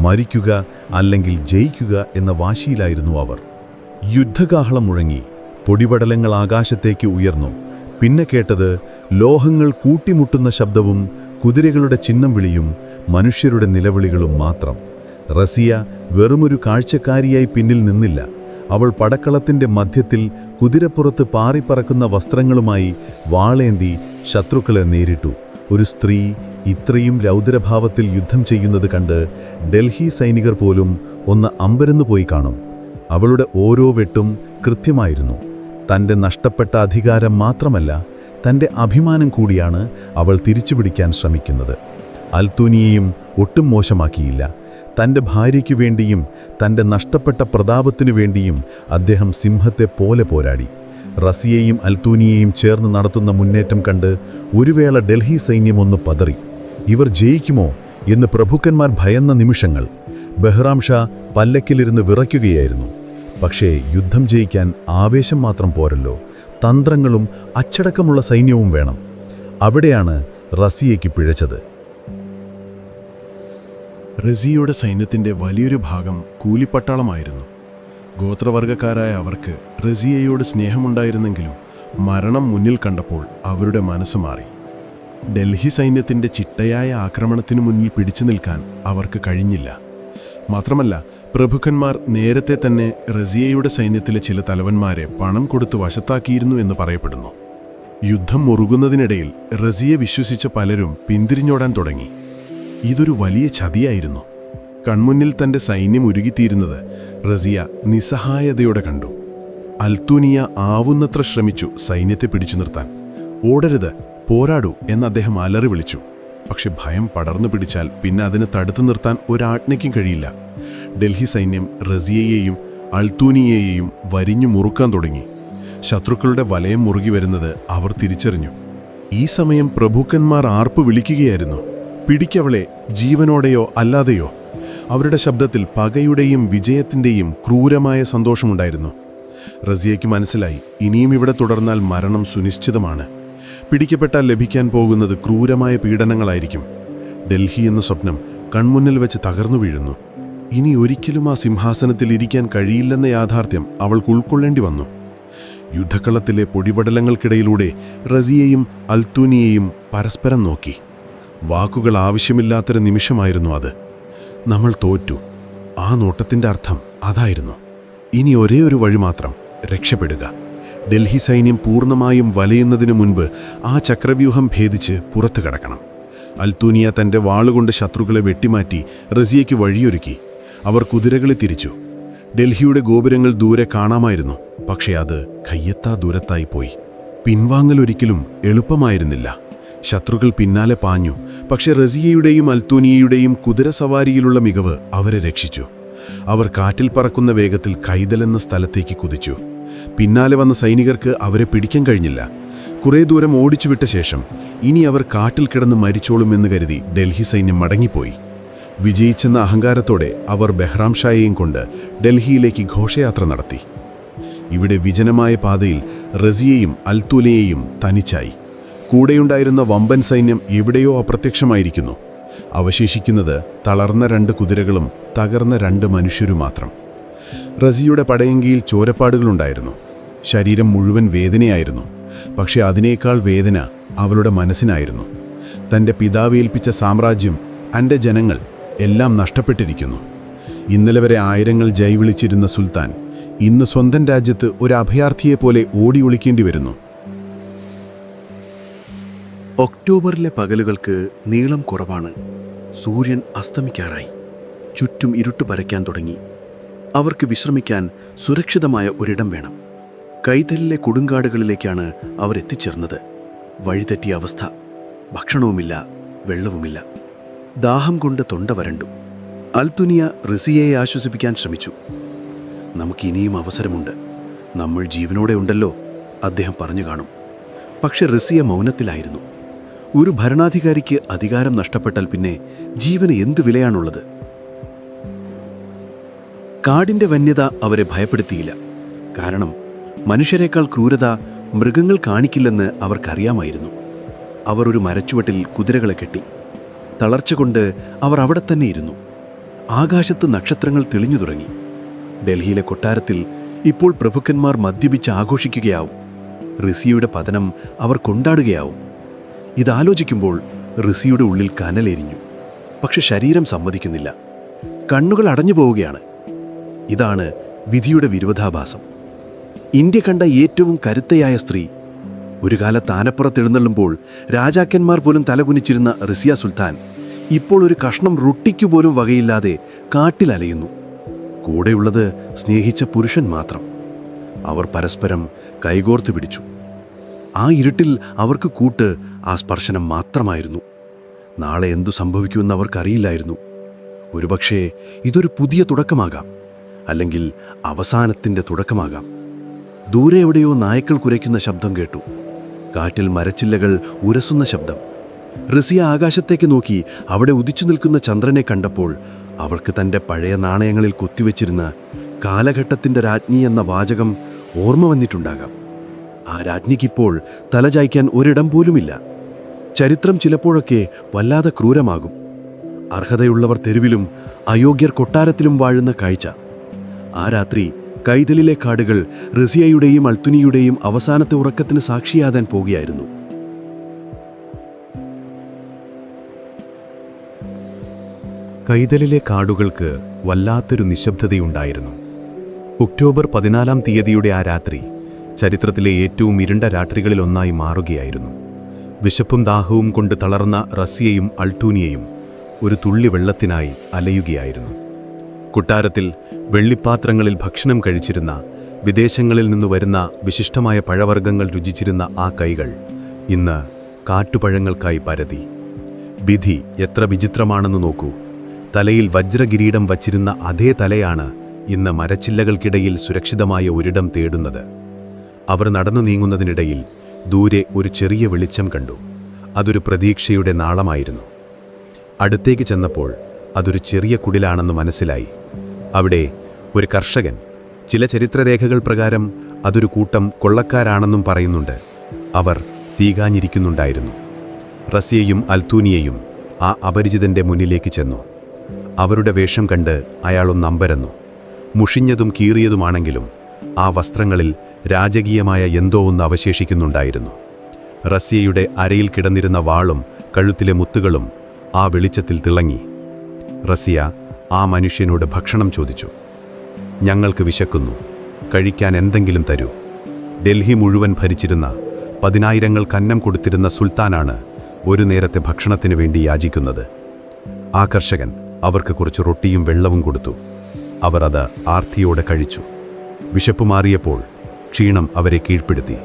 മരിക്കുക അല്ലെങ്കിൽ ജയിക്കുക എന്ന വാശിയിലായിരുന്നു അവർ. യുദ്ധകാഹളം മുഴങ്ങി, പൊടിപടലങ്ങൾ ആകാശത്തേക്ക് ഉയർന്നു. പിന്നെ കേട്ടത് ലോഹങ്ങൾ കൂട്ടിമുട്ടുന്ന ശബ്ദവും കുതിരകളുടെ ചിഹ്നം വിളിയും മനുഷ്യരുടെ നിലവിളികളും മാത്രം. റസിയ വെറുമൊരു കാഴ്ചക്കാരിയായി പിന്നിൽ നിന്നില്ല. അവൾ പടക്കളത്തിൻ്റെ മധ്യത്തിൽ കുതിരപ്പുറത്ത് പാറിപ്പറക്കുന്ന വസ്ത്രങ്ങളുമായി വാളേന്തി ശത്രുക്കളെ നേരിട്ടു. ഒരു സ്ത്രീ ഇത്രയും രൗദ്രഭാവത്തിൽ യുദ്ധം ചെയ്യുന്നത് കണ്ട് ഡൽഹി സൈനികർ പോലും ഒന്ന് അമ്പരന്നു പോയി കാണും. അവളുടെ ഓരോ വെട്ടും കൃത്യമായിരുന്നു. തൻ്റെ നഷ്ടപ്പെട്ട അധികാരം മാത്രമല്ല, തൻ്റെ അഭിമാനം കൂടിയാണ് അവൾ തിരിച്ചുപിടിക്കാൻ ശ്രമിക്കുന്നത്. അൽത്തൂനിയെയും ഒട്ടും മോശമാക്കിയില്ല. തൻ്റെ ഭാര്യയ്ക്കു വേണ്ടിയും തൻ്റെ നഷ്ടപ്പെട്ട പ്രതാപത്തിനു വേണ്ടിയും അദ്ദേഹം സിംഹത്തെ പോലെ പോരാടി. റസിയയും അൽത്തൂനിയെയും ചേർന്ന് നടത്തുന്ന മുന്നേറ്റം കണ്ട് ഒരു വേള ഡൽഹി സൈന്യം ഒന്ന് പതറി. ഇവർ ജയിക്കുമോ എന്ന് പ്രഭുക്കന്മാർ ഭയന്ന നിമിഷങ്ങൾ. ബഹ്റാം ഷാ പല്ലക്കിലിരുന്ന് വിറയ്ക്കുകയായിരുന്നു. പക്ഷേ യുദ്ധം ജയിക്കാൻ ആവേശം മാത്രം പോരല്ലോ, തന്ത്രങ്ങളും അച്ചടക്കമുള്ള സൈന്യവും വേണം. അവിടെയാണ് റസിയയ്ക്ക് പിഴച്ചത്. റസിയയുടെ സൈന്യത്തിൻ്റെ വലിയൊരു ഭാഗം കൂലിപ്പട്ടാളമായിരുന്നു. ഗോത്രവർഗക്കാരായ അവർക്ക് റസിയയോട് സ്നേഹമുണ്ടായിരുന്നെങ്കിലും മരണം മുന്നിൽ കണ്ടപ്പോൾ അവരുടെ മനസ്സ് മാറി. ഡൽഹി സൈന്യത്തിൻ്റെ ചിട്ടയായ ആക്രമണത്തിനു മുന്നിൽ പിടിച്ചു നിൽക്കാൻ അവർക്ക് കഴിഞ്ഞില്ല. മാത്രമല്ല, പ്രഭുക്കന്മാർ നേരത്തെ തന്നെ റസിയയുടെ സൈന്യത്തിലെ ചില തലവന്മാരെ പണം കൊടുത്ത് വശത്താക്കിയിരുന്നു എന്ന് പറയപ്പെടുന്നു. യുദ്ധം മുറുകുന്നതിനിടയിൽ റസിയെ വിശ്വസിച്ച പലരും പിന്തിരിഞ്ഞോടാൻ തുടങ്ങി. ഇതൊരു വലിയ ചതിയായിരുന്നു. കൺമുന്നിൽ തൻ്റെ സൈന്യം ഉരുകിത്തീരുന്നത് റസിയ നിസ്സഹായതയോടെ കണ്ടു. അൽത്തൂനിയ ആവുന്നത്ര ശ്രമിച്ചു സൈന്യത്തെ പിടിച്ചു നിർത്താൻ. ഓടരുത്, പോരാടൂ എന്ന് അദ്ദേഹം അലറി വിളിച്ചു. പക്ഷെ ഭയം പടർന്നു പിടിച്ചാൽ പിന്നെ അതിനെ തടുത്തു നിർത്താൻ ഒരാജ്ഞയ്ക്കും കഴിയില്ല. ഡൽഹി സൈന്യം റസിയയെയും അൽത്തൂനിയെയും വരിഞ്ഞു മുറുക്കാൻ തുടങ്ങി. ശത്രുക്കളുടെ വലയം മുറുകി വരുന്നത് അവർ തിരിച്ചറിഞ്ഞു. ഈ സമയം പ്രഭുക്കന്മാർ ആർപ്പ് വിളിക്കുകയായിരുന്നു, പിടിക്കവളെ, ജീവനോടെയോ അല്ലാതെയോ. അവരുടെ ശബ്ദത്തിൽ പകയുടെയും വിജയത്തിൻ്റെയും ക്രൂരമായ സന്തോഷമുണ്ടായിരുന്നു. റസിയയ്ക്ക് മനസ്സിലായി, ഇനിയും ഇവിടെ തുടർന്നാൽ മരണം സുനിശ്ചിതമാണ്. പിടിക്കപ്പെട്ടാൽ ലഭിക്കാൻ പോകുന്നത് ക്രൂരമായ പീഡനങ്ങളായിരിക്കും. ഡൽഹി എന്ന സ്വപ്നം കൺമുന്നിൽ വെച്ച് തകർന്നു വീഴുന്നു. ഇനി ഒരിക്കലും ആ സിംഹാസനത്തിൽ ഇരിക്കാൻ കഴിയില്ലെന്ന യാഥാർത്ഥ്യം അവൾക്ക് ഉൾക്കൊള്ളേണ്ടി വന്നു. യുദ്ധക്കളത്തിലെ പൊടിപടലങ്ങൾക്കിടയിലൂടെ റസിയയും അൽത്തൂനിയെയും പരസ്പരം നോക്കി. വാക്കുകൾ ആവശ്യമില്ലാത്തൊരു നിമിഷമായിരുന്നു അത്. നമ്മൾ തോറ്റു. ആ നോട്ടത്തിൻ്റെ അർത്ഥം അതായിരുന്നു. ഇനി ഒരേ ഒരു വഴി മാത്രം, രക്ഷപ്പെടുക. ഡൽഹി സൈന്യം പൂർണ്ണമായും വലയുന്നതിനു മുൻപ് ആ ചക്രവ്യൂഹം ഭേദിച്ച് പുറത്തു കടക്കണം. അൽത്തൂനിയ തൻ്റെ വാളുകൊണ്ട് ശത്രുക്കളെ വെട്ടിമാറ്റി റസിയയ്ക്ക് വഴിയൊരുക്കി. അവർ കുതിരകളെ തിരിച്ചു. ഡൽഹിയുടെ ഗോപുരങ്ങൾ ദൂരെ കാണാമായിരുന്നു. പക്ഷേ അത് കയ്യെത്താ ദൂരത്തായി പോയി. പിൻവാങ്ങൽ ഒരിക്കലും എളുപ്പമായിരുന്നില്ല. ശത്രുക്കൾ പിന്നാലെ പാഞ്ഞു. പക്ഷെ റസിയയുടെയും അൽത്തൂനിയയുടെയും കുതിരസവാരിയിലുള്ള മികവ് അവരെ രക്ഷിച്ചു. അവർ കാറ്റിൽ പറക്കുന്ന വേഗത്തിൽ കൈതൽ എന്ന സ്ഥലത്തേക്ക് കുതിച്ചു. പിന്നാലെ വന്ന സൈനികർക്ക് അവരെ പിടിക്കാൻ കഴിഞ്ഞില്ല. കുറേ ദൂരം ഓടിച്ചുവിട്ട ശേഷം ഇനി അവർ കാട്ടിൽ കിടന്ന് മരിച്ചോളുമെന്ന് കരുതി ഡൽഹി സൈന്യം മടങ്ങിപ്പോയി. വിജയിച്ചെന്ന അഹങ്കാരത്തോടെ അവർ ബെഹ്റാം ഷായെയും കൊണ്ട് ഡൽഹിയിലേക്ക് ഘോഷയാത്ര നടത്തി. ഇവിടെ വിജനമായ പാതയിൽ റസിയയും അൽത്തൂനിയയും തനിച്ചായി. കൂടെയുണ്ടായിരുന്ന വമ്പൻ സൈന്യം എവിടെയോ അപ്രത്യക്ഷമായിരിക്കുന്നു. അവശേഷിക്കുന്നത് തളർന്ന 2 കുതിരകളും തകർന്ന 2 മനുഷ്യരും മാത്രം. റസിയയുടെ പടയങ്കിയിൽ ചോരപ്പാടുകളുണ്ടായിരുന്നു. ശരീരം മുഴുവൻ വേദനയായിരുന്നു. പക്ഷെ അതിനേക്കാൾ വേദന അവളുടെ മനസ്സിനായിരുന്നു. തൻ്റെ പിതാവ് ഏൽപ്പിച്ച സാമ്രാജ്യം, തൻ്റെ ജനങ്ങൾ എല്ലാം നഷ്ടപ്പെട്ടിരിക്കുന്നു. ഇന്നലെ വരെ ആയിരങ്ങൾ ജയ് വിളിച്ചിരുന്ന സുൽത്താൻ ഇന്ന് സ്വന്തം രാജ്യത്ത് ഒരു അഭയാർത്ഥിയെപ്പോലെ ഓടി ഒളിക്കേണ്ടി വരുന്നു. ഒക്ടോബറിലെ പകലുകൾക്ക് നീളം കുറവാണ്. സൂര്യൻ അസ്തമിക്കാറായി. ചുറ്റും ഇരുട്ട് പരയ്ക്കാൻ തുടങ്ങി. അവർക്ക് വിശ്രമിക്കാൻ സുരക്ഷിതമായ ഒരിടം വേണം. കൈതലിലെ കൊടുങ്കാടുകളിലേക്കാണ് അവർ എത്തിച്ചേർന്നത്. വഴിതെറ്റിയ അവസ്ഥ. ഭക്ഷണവുമില്ല, വെള്ളവുമില്ല. ദാഹം കൊണ്ട് തൊണ്ട വരണ്ടു. അൽത്തുനിയ റസിയയെ ആശ്വസിപ്പിക്കാൻ ശ്രമിച്ചു. നമുക്കിനിയും അവസരമുണ്ട്, നമ്മൾ ജീവനോടെ ഉണ്ടല്ലോ, അദ്ദേഹം പറഞ്ഞു കാണും. പക്ഷെ റസിയ മൗനത്തിലായിരുന്നു. ഒരു ഭരണാധികാരിക്ക് അധികാരം നഷ്ടപ്പെട്ടാൽ പിന്നെ ജീവന് എന്ത് വിലയാണുള്ളത്? കാടിന്റെ വന്യത അവരെ ഭയപ്പെടുത്തിയില്ല. കാരണം മനുഷ്യരെക്കാൾ ക്രൂരത മൃഗങ്ങൾ കാണിക്കില്ലെന്ന് അവർക്കറിയാമായിരുന്നു. അവർ ഒരു മരച്ചുവട്ടിൽ കുതിരകളെ കെട്ടി. തളർച്ച കൊണ്ട് അവർ അവിടെ തന്നെ ഇരുന്നു. ആകാശത്ത് നക്ഷത്രങ്ങൾ തെളിഞ്ഞു തുടങ്ങി. ഡൽഹിയിലെ കൊട്ടാരത്തിൽ ഇപ്പോൾ പ്രഭുക്കന്മാർ മദ്യപിച്ച് ആഘോഷിക്കുകയാവും. റസിയയുടെ പതനം അവർ കൊണ്ടാടുകയാവും. ഇതാലോചിക്കുമ്പോൾ റസിയുടെ ഉള്ളിൽ കനലെരിഞ്ഞു. പക്ഷെ ശരീരം സമ്മതിക്കുന്നില്ല. കണ്ണുകൾ അടഞ്ഞു പോവുകയാണ്. ഇതാണ് വിധിയുടെ വിരോധാഭാസം. ഇന്ത്യ കണ്ട ഏറ്റവും കരുത്തയായ സ്ത്രീ. ഒരു കാലത്ത് ആനപ്പുറത്തെഴുന്നള്ളുമ്പോൾ രാജാക്കന്മാർ പോലും തലകുനിച്ചിരുന്ന റസിയ സുൽത്താൻ ഇപ്പോൾ ഒരു കഷ്ണം റൊട്ടിക്കുപോലും വകയില്ലാതെ കാട്ടിലലയുന്നു. കൂടെയുള്ളത് സ്നേഹിച്ച പുരുഷൻ മാത്രം. അവർ പരസ്പരം കൈകോർത്ത് പിടിച്ചു. ആ ഇരുട്ടിൽ അവർക്ക് കൂട്ട് ആ സ്പർശനം മാത്രമായിരുന്നു. നാളെ എന്തു സംഭവിക്കുമെന്ന് അവർക്കറിയില്ലായിരുന്നു. ഒരുപക്ഷേ ഇതൊരു പുതിയ തുടക്കമാകാം, അല്ലെങ്കിൽ അവസാനത്തിൻ്റെ തുടക്കമാകാം. ദൂരെ എവിടെയോ നായ്ക്കൾ കുരയ്ക്കുന്ന ശബ്ദം കേട്ടു. കാറ്റിൽ മരച്ചില്ലകൾ ഉരസുന്ന ശബ്ദം. റസിയ ആകാശത്തേക്ക് നോക്കി അവിടെ ഉദിച്ചു നിൽക്കുന്ന ചന്ദ്രനെ കണ്ടപ്പോൾ അവൾക്ക് തൻ്റെ പഴയ നാണയങ്ങളിൽ കൊത്തിവെച്ചിരുന്ന കാലഘട്ടത്തിൻ്റെ രാജ്ഞി എന്ന വാചകം ഓർമ്മ വന്നിട്ടുണ്ടാകാം. ആ രാജ്ഞിക്കിപ്പോൾ തലചായ്ക്കാൻ ഒരിടം പോലുമില്ല. ചരിത്രം ചിലപ്പോഴൊക്കെ വല്ലാതെ ക്രൂരമാകും. അർഹതയുള്ളവർ തെരുവിലും അയോഗ്യർ കൊട്ടാരത്തിലും വാഴുന്ന കാഴ്ച. ആ രാത്രി കൈതലിലെ കാടുകൾ റസിയയുടെയും അൽത്തുനിയുടെയും അവസാനത്തെ ഉറക്കത്തിന് സാക്ഷിയാകാൻ പോകുകയായിരുന്നു. കൈതലിലെ കാടുകൾക്ക് വല്ലാത്തൊരു നിശബ്ദതയുണ്ടായിരുന്നു. ഒക്ടോബർ 14-ാം തീയതിയുടെ ആ രാത്രി ചരിത്രത്തിലെ ഏറ്റവും ഇരുണ്ട രാത്രികളിലൊന്നായി മാറുകയായിരുന്നു. വിശപ്പും ദാഹവും കൊണ്ട് തളർന്ന റസിയയും അൽത്തൂനിയയും ഒരു തുള്ളി വെള്ളത്തിനായി അലയുകയായിരുന്നു. കൊട്ടാരത്തിൽ വെള്ളിപ്പാത്രങ്ങളിൽ ഭക്ഷണം കഴിച്ചിരുന്ന, വിദേശങ്ങളിൽ നിന്നു വരുന്ന വിശിഷ്ടമായ പഴവർഗ്ഗങ്ങൾ രുചിച്ചിരുന്ന ആ കൈകൾ ഇന്ന് കാട്ടുപഴങ്ങൾക്കായി പരതി. വിധി എത്ര വിചിത്രമാണെന്ന് നോക്കൂ. തലയിൽ വജ്രകിരീടം വച്ചിരുന്ന അതേ തലയാണ് ഇന്ന് മരച്ചില്ലകൾക്കിടയിൽ സുരക്ഷിതമായ ഒരിടം തേടുന്നത്. അവർ നടന്നു നീങ്ങുന്നതിനിടയിൽ ദൂരെ ഒരു ചെറിയ വെളിച്ചം കണ്ടു. അതൊരു പ്രതീക്ഷയുടെ നാളമായിരുന്നു. അടുത്തേക്ക് ചെന്നപ്പോൾ അതൊരു ചെറിയ കുടിലാണെന്ന് മനസ്സിലായി. അവിടെ ഒരു കർഷകൻ, ചില ചരിത്രരേഖകൾ പ്രകാരം അതൊരു കൂട്ടം കൊള്ളക്കാരാണെന്നും പറയുന്നുണ്ട്, അവർ തീകാഞ്ഞിരിക്കുന്നുണ്ടായിരുന്നു. റസിയയും അൽത്തൂനിയയും ആ അപരിചിതന്റെ മുന്നിലേക്ക് ചെന്നു. അവരുടെ വേഷം കണ്ട് അയാളൊന്ന് അമ്പരന്നു. മുഷിഞ്ഞതും കീറിയതുമാണെങ്കിലും ആ വസ്ത്രങ്ങളിൽ രാജകീയമായ എന്തോ ഒന്ന് അവശേഷിക്കുന്നുണ്ടായിരുന്നു. റസിയയുടെ അരയിൽ കിടന്നിരുന്ന വാളും കഴുത്തിലെ മുത്തുകളും ആ വെളിച്ചത്തിൽ തിളങ്ങി. റസിയ ആ മനുഷ്യനോട് ഭക്ഷണം ചോദിച്ചു. ഞങ്ങൾക്ക് വിശക്കുന്നു, കഴിക്കാൻ എന്തെങ്കിലും തരൂ. ഡൽഹി മുഴുവൻ ഭരിച്ചിരുന്ന 10,000 അന്നം കൊടുത്തിരുന്ന സുൽത്താനാണ് ഒരു നേരത്തെ ഭക്ഷണത്തിന് വേണ്ടി യാചിക്കുന്നത്. ആ കർഷകൻ അവർക്ക് കുറച്ച് റൊട്ടിയും വെള്ളവും കൊടുത്തു. അവർ അത് ആർത്തിയോടെ കഴിച്ചു. വിശപ്പ് മാറിയപ്പോൾ ക്ഷീണം അവരെ കീഴ്പ്പെടുത്തി.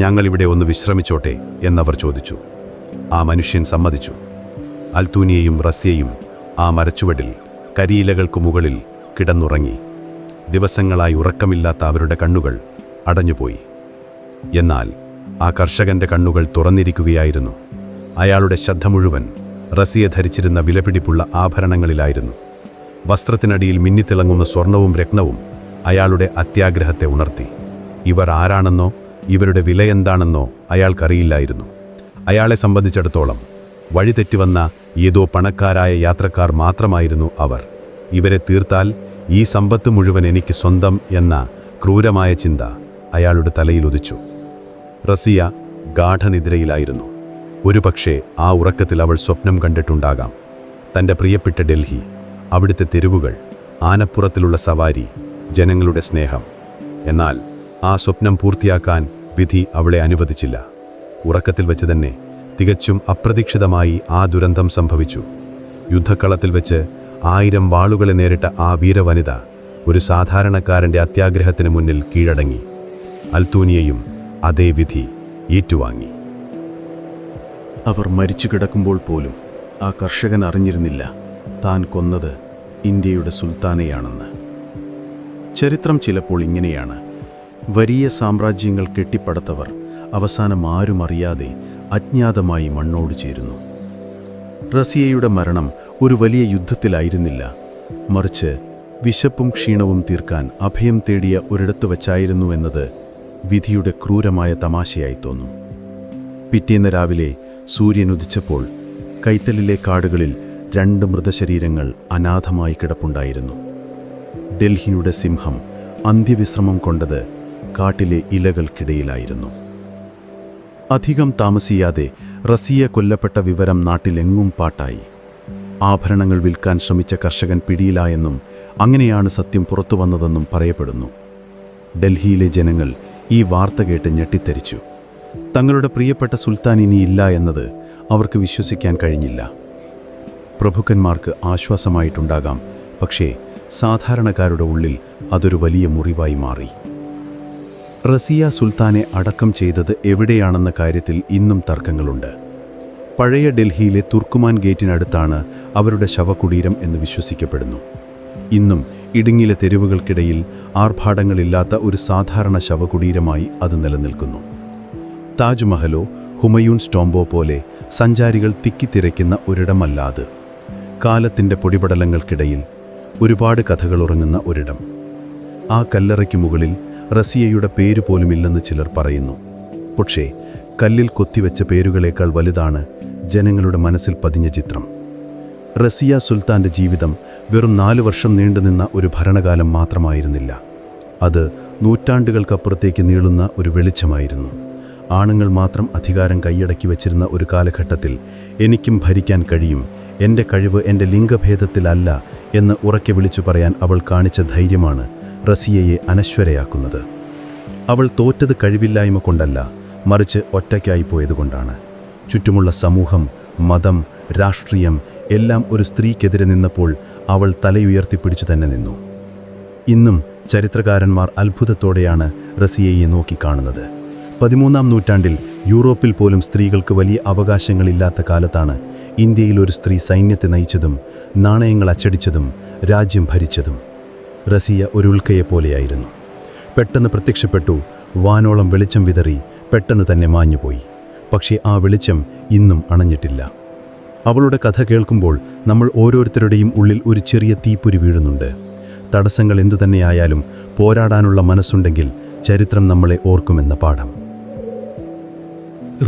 ഞങ്ങളിവിടെ ഒന്ന് വിശ്രമിച്ചോട്ടെ എന്നവർ ചോദിച്ചു. ആ മനുഷ്യൻ സമ്മതിച്ചു. അൽത്തൂനിയയും റസ്യയും ആ മരച്ചുവടിൽ കരിയിലകൾക്കു മുകളിൽ കിടന്നുറങ്ങി. ദിവസങ്ങളായി ഉറക്കമില്ലാത്ത അവരുടെ കണ്ണുകൾ അടഞ്ഞുപോയി. എന്നാൽ ആ കർഷകന്റെ കണ്ണുകൾ തുറന്നിരിക്കുകയായിരുന്നു. അയാളുടെ ശ്രദ്ധ മുഴുവൻ റസിയ ധരിച്ചിരുന്ന വിലപിടിപ്പുള്ള ആഭരണങ്ങളിലായിരുന്നു. വസ്ത്രത്തിനടിയിൽ മിന്നിത്തിളങ്ങുന്ന സ്വർണവും രത്നവും അയാളുടെ അത്യാഗ്രഹത്തെ ഉണർത്തി. ഇവർ ആരാണെന്നോ ഇവരുടെ വിലയെന്താണെന്നോ അയാൾക്കറിയില്ലായിരുന്നു. അയാളെ സംബന്ധിച്ചിടത്തോളം വഴിതെറ്റിവന്ന ഏതോ പണക്കാരായ യാത്രക്കാർ മാത്രമായിരുന്നു അവർ. ഇവരെ തീർത്താൽ ഈ സമ്പത്ത് മുഴുവൻ എനിക്ക് സ്വന്തം എന്ന ക്രൂരമായ ചിന്ത അയാളുടെ തലയിൽ ഉദിച്ചു. റസിയ ഗാഠനിദ്രയിലായിരുന്നു. ഒരുപക്ഷെ ആ ഉറക്കത്തിൽ അവൾ സ്വപ്നം കണ്ടിട്ടുണ്ടാകാം. തൻ്റെ പ്രിയപ്പെട്ട ഡൽഹി, അവിടുത്തെ തെരുവുകൾ, ആനപ്പുറത്തിലുള്ള സവാരി, ജനങ്ങളുടെ സ്നേഹം. എന്നാൽ ആ സ്വപ്നം പൂർത്തിയാക്കാൻ വിധി അവളെ അനുവദിച്ചില്ല. ഉറക്കത്തിൽ വെച്ച് തന്നെ തികച്ചും അപ്രതീക്ഷിതമായി ആ ദുരന്തം സംഭവിച്ചു. യുദ്ധക്കളത്തിൽ വെച്ച് 1000 വാളുകളെ നേരിട്ട ആ വീരവനിത ഒരു സാധാരണക്കാരൻ്റെ അത്യാഗ്രഹത്തിന് മുന്നിൽ കീഴടങ്ങി. അൽത്തൂനിയയും അതേ വിധി ഏറ്റുവാങ്ങി. അവർ മരിച്ചു കിടക്കുമ്പോൾ പോലും ആ കർഷകൻ അറിഞ്ഞിരുന്നില്ല താൻ കൊന്നത് ഇന്ത്യയുടെ സുൽത്താനെയാണെന്ന്. ചരിത്രം ചിലപ്പോൾ ഇങ്ങനെയാണ്. വലിയ സാമ്രാജ്യങ്ങൾ കെട്ടിപ്പടുത്തവർ അവസാനം ആരും അറിയാതെ അജ്ഞാതമായി മണ്ണോട് ചേരുന്നു. റസിയയുടെ മരണം ഒരു വലിയ യുദ്ധത്തിലായിരുന്നില്ല, മറിച്ച് വിശപ്പും ക്ഷീണവും തീർക്കാൻ അഭയം തേടിയ ഒരിടത്ത് വച്ചായിരുന്നു എന്നത് വിധിയുടെ ക്രൂരമായ തമാശയായി തോന്നും. പിറ്റേന്ന് രാവിലെ സൂര്യൻ ഉദിച്ചപ്പോൾ കൈത്തലിലെ കാടുകളിൽ 2 മൃതശരീരങ്ങൾ അനാഥമായി കിടപ്പുണ്ടായിരുന്നു. ഡൽഹിയുടെ സിംഹം അന്ത്യവിശ്രമം കൊണ്ടത് കാട്ടിലെ ഇലകൾക്കിടയിലായിരുന്നു. അധികം താമസിയാതെ റസിയ കൊല്ലപ്പെട്ട വിവരം നാട്ടിലെങ്ങും പാട്ടായി. ആഭരണങ്ങൾ വിൽക്കാൻ ശ്രമിച്ച കർഷകൻ പിടിയിലായെന്നും അങ്ങനെയാണ് സത്യം പുറത്തു വന്നതെന്നും പറയപ്പെടുന്നു. ഡൽഹിയിലെ ജനങ്ങൾ ഈ വാർത്ത കേട്ട് ഞെട്ടിത്തരിച്ചു. തങ്ങളുടെ പ്രിയപ്പെട്ട സുൽത്താൻ ഇനിയില്ല എന്നത് അവർക്ക് വിശ്വസിക്കാൻ കഴിഞ്ഞില്ല. പ്രഭുക്കന്മാർക്ക് ആശ്വാസമായിട്ടുണ്ടാകാം, പക്ഷേ സാധാരണക്കാരുടെ ഉള്ളിൽ അതൊരു വലിയ മുറിവായി മാറി. റസിയ സുൽത്താനെ അടക്കം ചെയ്തത് എവിടെയാണെന്ന കാര്യത്തിൽ ഇന്നും തർക്കങ്ങളുണ്ട്. പഴയ ഡൽഹിയിലെ തുർക്കുമാൻ ഗേറ്റിനടുത്താണ് അവരുടെ ശവകുടീരം എന്ന് വിശ്വസിക്കപ്പെടുന്നു. ഇന്നും ഇടുങ്ങിലെ തെരുവുകൾക്കിടയിൽ ആർഭാടങ്ങളില്ലാത്ത ഒരു സാധാരണ ശവകുടീരമായി അത് നിലനിൽക്കുന്നു. താജ്മഹലോ ഹുമയൂൺസ് ടോംബോ പോലെ സഞ്ചാരികൾ തിക്കിത്തിരയ്ക്കുന്ന ഒരിടമല്ലാത്, കാലത്തിൻ്റെ പൊടിപടലങ്ങൾക്കിടയിൽ ഒരുപാട് കഥകൾ ഉറങ്ങുന്ന ഒരിടം. ആ കല്ലറയ്ക്ക് മുകളിൽ റസിയയുടെ പേര് പോലുമില്ലെന്ന് ചിലർ പറയുന്നു. പക്ഷേ കല്ലിൽ കൊത്തിവെച്ച പേരുകളേക്കാൾ വലുതാണ് ജനങ്ങളുടെ മനസ്സിൽ പതിഞ്ഞ ചിത്രം. റസിയ സുൽത്താൻ്റെ ജീവിതം വെറും 4 വർഷം നീണ്ടുനിന്ന ഒരു ഭരണകാലം മാത്രമായിരുന്നില്ല. അത് നൂറ്റാണ്ടുകൾക്കപ്പുറത്തേക്ക് നീളുന്ന ഒരു വെളിച്ചമായിരുന്നു. ആണുങ്ങൾ മാത്രം അധികാരം കൈയടക്കി വച്ചിരുന്ന ഒരു കാലഘട്ടത്തിൽ എനിക്കും ഭരിക്കാൻ കഴിയും, എൻ്റെ കഴിവ് എൻ്റെ ലിംഗഭേദത്തിലല്ല എന്ന് ഉറക്കെ വിളിച്ചു പറയാൻ അവൾ കാണിച്ച ധൈര്യമാണ് റസിയയെ അനശ്വരയാക്കുന്നത്. അവൾ തോറ്റത് കഴിവില്ലായ്മ കൊണ്ടല്ല, മറിച്ച് ഒറ്റയ്ക്കായി പോയതുകൊണ്ടാണ്. ചുറ്റുമുള്ള സമൂഹം, മതം, രാഷ്ട്രീയം എല്ലാം ഒരു സ്ത്രീക്കെതിരെ നിന്നപ്പോൾ അവൾ തലയുയർത്തിപ്പിടിച്ചു തന്നെ നിന്നു. ഇന്നും ചരിത്രകാരന്മാർ അത്ഭുതത്തോടെയാണ് റസിയയെ നോക്കിക്കാണുന്നത്. 13-ാം നൂറ്റാണ്ടിൽ യൂറോപ്പിൽ പോലും സ്ത്രീകൾക്ക് വലിയ അവകാശങ്ങളില്ലാത്ത കാലത്താണ് ഇന്ത്യയിൽ ഒരു സ്ത്രീ സൈന്യത്തെ നയിച്ചതും നാണയങ്ങൾ അച്ചടിച്ചതും രാജ്യം ഭരിച്ചതും. റസിയ ഒരു ഉൽക്കയെപ്പോലെയായിരുന്നു. പെട്ടെന്ന് പ്രത്യക്ഷപ്പെട്ടു, വാനോളം വെളിച്ചം വിതറി, പെട്ടെന്ന് തന്നെ മാഞ്ഞുപോയി. പക്ഷേ ആ വെളിച്ചം ഇന്നും അണഞ്ഞിട്ടില്ല. അവളുടെ കഥ കേൾക്കുമ്പോൾ നമ്മൾ ഓരോരുത്തരുടെയും ഉള്ളിൽ ഒരു ചെറിയ തീപ്പൊരി വീഴുന്നുണ്ട്. തടസ്സങ്ങൾ എന്തുതന്നെയായാലും പോരാടാനുള്ള മനസ്സുണ്ടെങ്കിൽ ചരിത്രം നമ്മളെ ഓർക്കുമെന്ന പാഠം.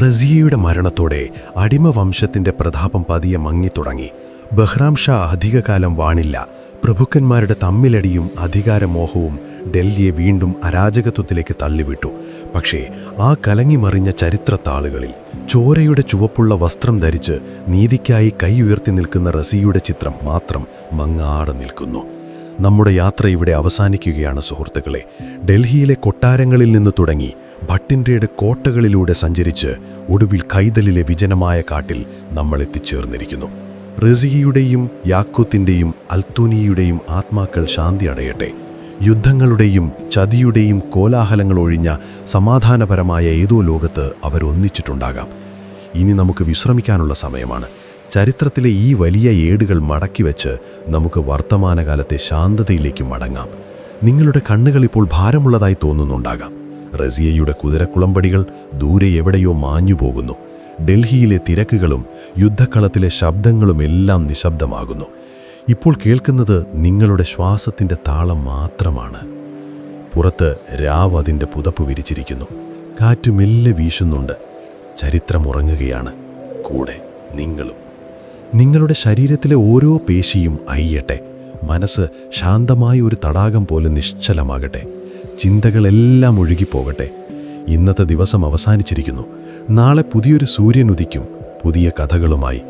റസിയയുടെ മരണത്തോടെ അടിമവംശത്തിന്റെ പ്രതാപം പതിയെ മങ്ങിത്തുടങ്ങി. ബഹ്റാം ഷാ അധികകാലം വാണില്ല. പ്രഭുക്കന്മാരുടെ തമ്മിലടിയും അധികാരമോഹവും ഡൽഹിയെ വീണ്ടും അരാജകത്വത്തിലേക്ക് തള്ളിവിട്ടു. പക്ഷേ ആ കലങ്ങിമറിഞ്ഞ ചരിത്രത്താളുകളിൽ ചോരയുടെ ചുവപ്പുള്ള വസ്ത്രം ധരിച്ച് നീതിക്കായി കൈ ഉയർത്തി നിൽക്കുന്ന റസിയുടെ ചിത്രം മാത്രം മങ്ങാടെ നിൽക്കുന്നു. നമ്മുടെ യാത്ര ഇവിടെ അവസാനിക്കുകയാണ് സുഹൃത്തുക്കളെ. ഡൽഹിയിലെ കൊട്ടാരങ്ങളിൽ നിന്ന് തുടങ്ങി ഭട്ടിൻഡയുടെ കോട്ടകളിലൂടെ സഞ്ചരിച്ച് ഒടുവിൽ കൈതലിലെ വിജനമായ കാട്ടിൽ നമ്മൾ എത്തിച്ചേർന്നിരിക്കുന്നു. റസിയയുടെയും യാക്കൂത്തിൻ്റെയും അൽത്തൂനിയുടെയും ആത്മാക്കൾ ശാന്തി അടയട്ടെ. യുദ്ധങ്ങളുടെയും ചതിയുടെയും കോലാഹലങ്ങൾ ഒഴിഞ്ഞ സമാധാനപരമായ ഏതോ ലോകത്ത് അവരൊന്നിച്ചിട്ടുണ്ടാകാം. ഇനി നമുക്ക് വിശ്രമിക്കാനുള്ള സമയമാണ്. ചരിത്രത്തിലെ ഈ വലിയ ഏടുകൾ മടക്കിവെച്ച് നമുക്ക് വർത്തമാനകാലത്തെ ശാന്തതയിലേക്ക് മടങ്ങാം. നിങ്ങളുടെ കണ്ണുകൾ ഇപ്പോൾ ഭാരമുള്ളതായി തോന്നുന്നുണ്ടാകാം. റസിയയുടെ കുതിരക്കുളമ്പടികൾ ദൂരെ എവിടെയോ മാഞ്ഞു പോകുന്നു. ഡൽഹിയിലെ തിരക്കുകളും യുദ്ധക്കളത്തിലെ ശബ്ദങ്ങളും എല്ലാം നിശബ്ദമാകുന്നു. ഇപ്പോൾ കേൾക്കുന്നത് നിങ്ങളുടെ ശ്വാസത്തിൻ്റെ താളം മാത്രമാണ്. പുറത്ത് രാവ് അതിൻ്റെ പുതപ്പ് വിരിച്ചിരിക്കുന്നു. കാറ്റ് മെല്ലെ വീശുന്നുണ്ട്. ചരിത്രം ഉറങ്ങുകയാണ്, കൂടെ നിങ്ങളും. നിങ്ങളുടെ ശരീരത്തിലെ ഓരോ പേശിയും അയ്യട്ടെ. മനസ്സ് ശാന്തമായ ഒരു തടാകം പോലെ നിശ്ചലമാകട്ടെ. ചിന്തകളെല്ലാം ഒഴുകിപ്പോകട്ടെ. ഇന്നത്തെ ദിവസം അവസാനിച്ചിരിക്കുന്നു. നാളെ പുതിയൊരു സൂര്യൻ ഉദിക്കും, പുതിയ കഥകളുമായി.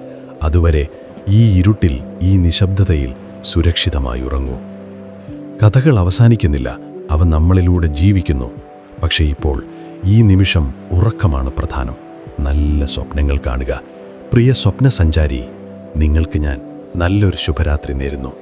അതുവരെ ഈ ഇരുട്ടിൽ, ഈ നിശബ്ദതയിൽ സുരക്ഷിതമായി ഉറങ്ങൂ. കഥകൾ അവസാനിക്കുന്നില്ല, അവ നമ്മളിലൂടെ ജീവിക്കുന്നു. പക്ഷേ ഇപ്പോൾ ഈ നിമിഷം ഉറക്കമാണ് പ്രധാനം. നല്ല സ്വപ്നങ്ങൾ കാണുക. പ്രിയ സ്വപ്നസഞ്ചാരി, നിങ്ങൾക്ക് ഞാൻ നല്ലൊരു ശുഭരാത്രി നേരുന്നു.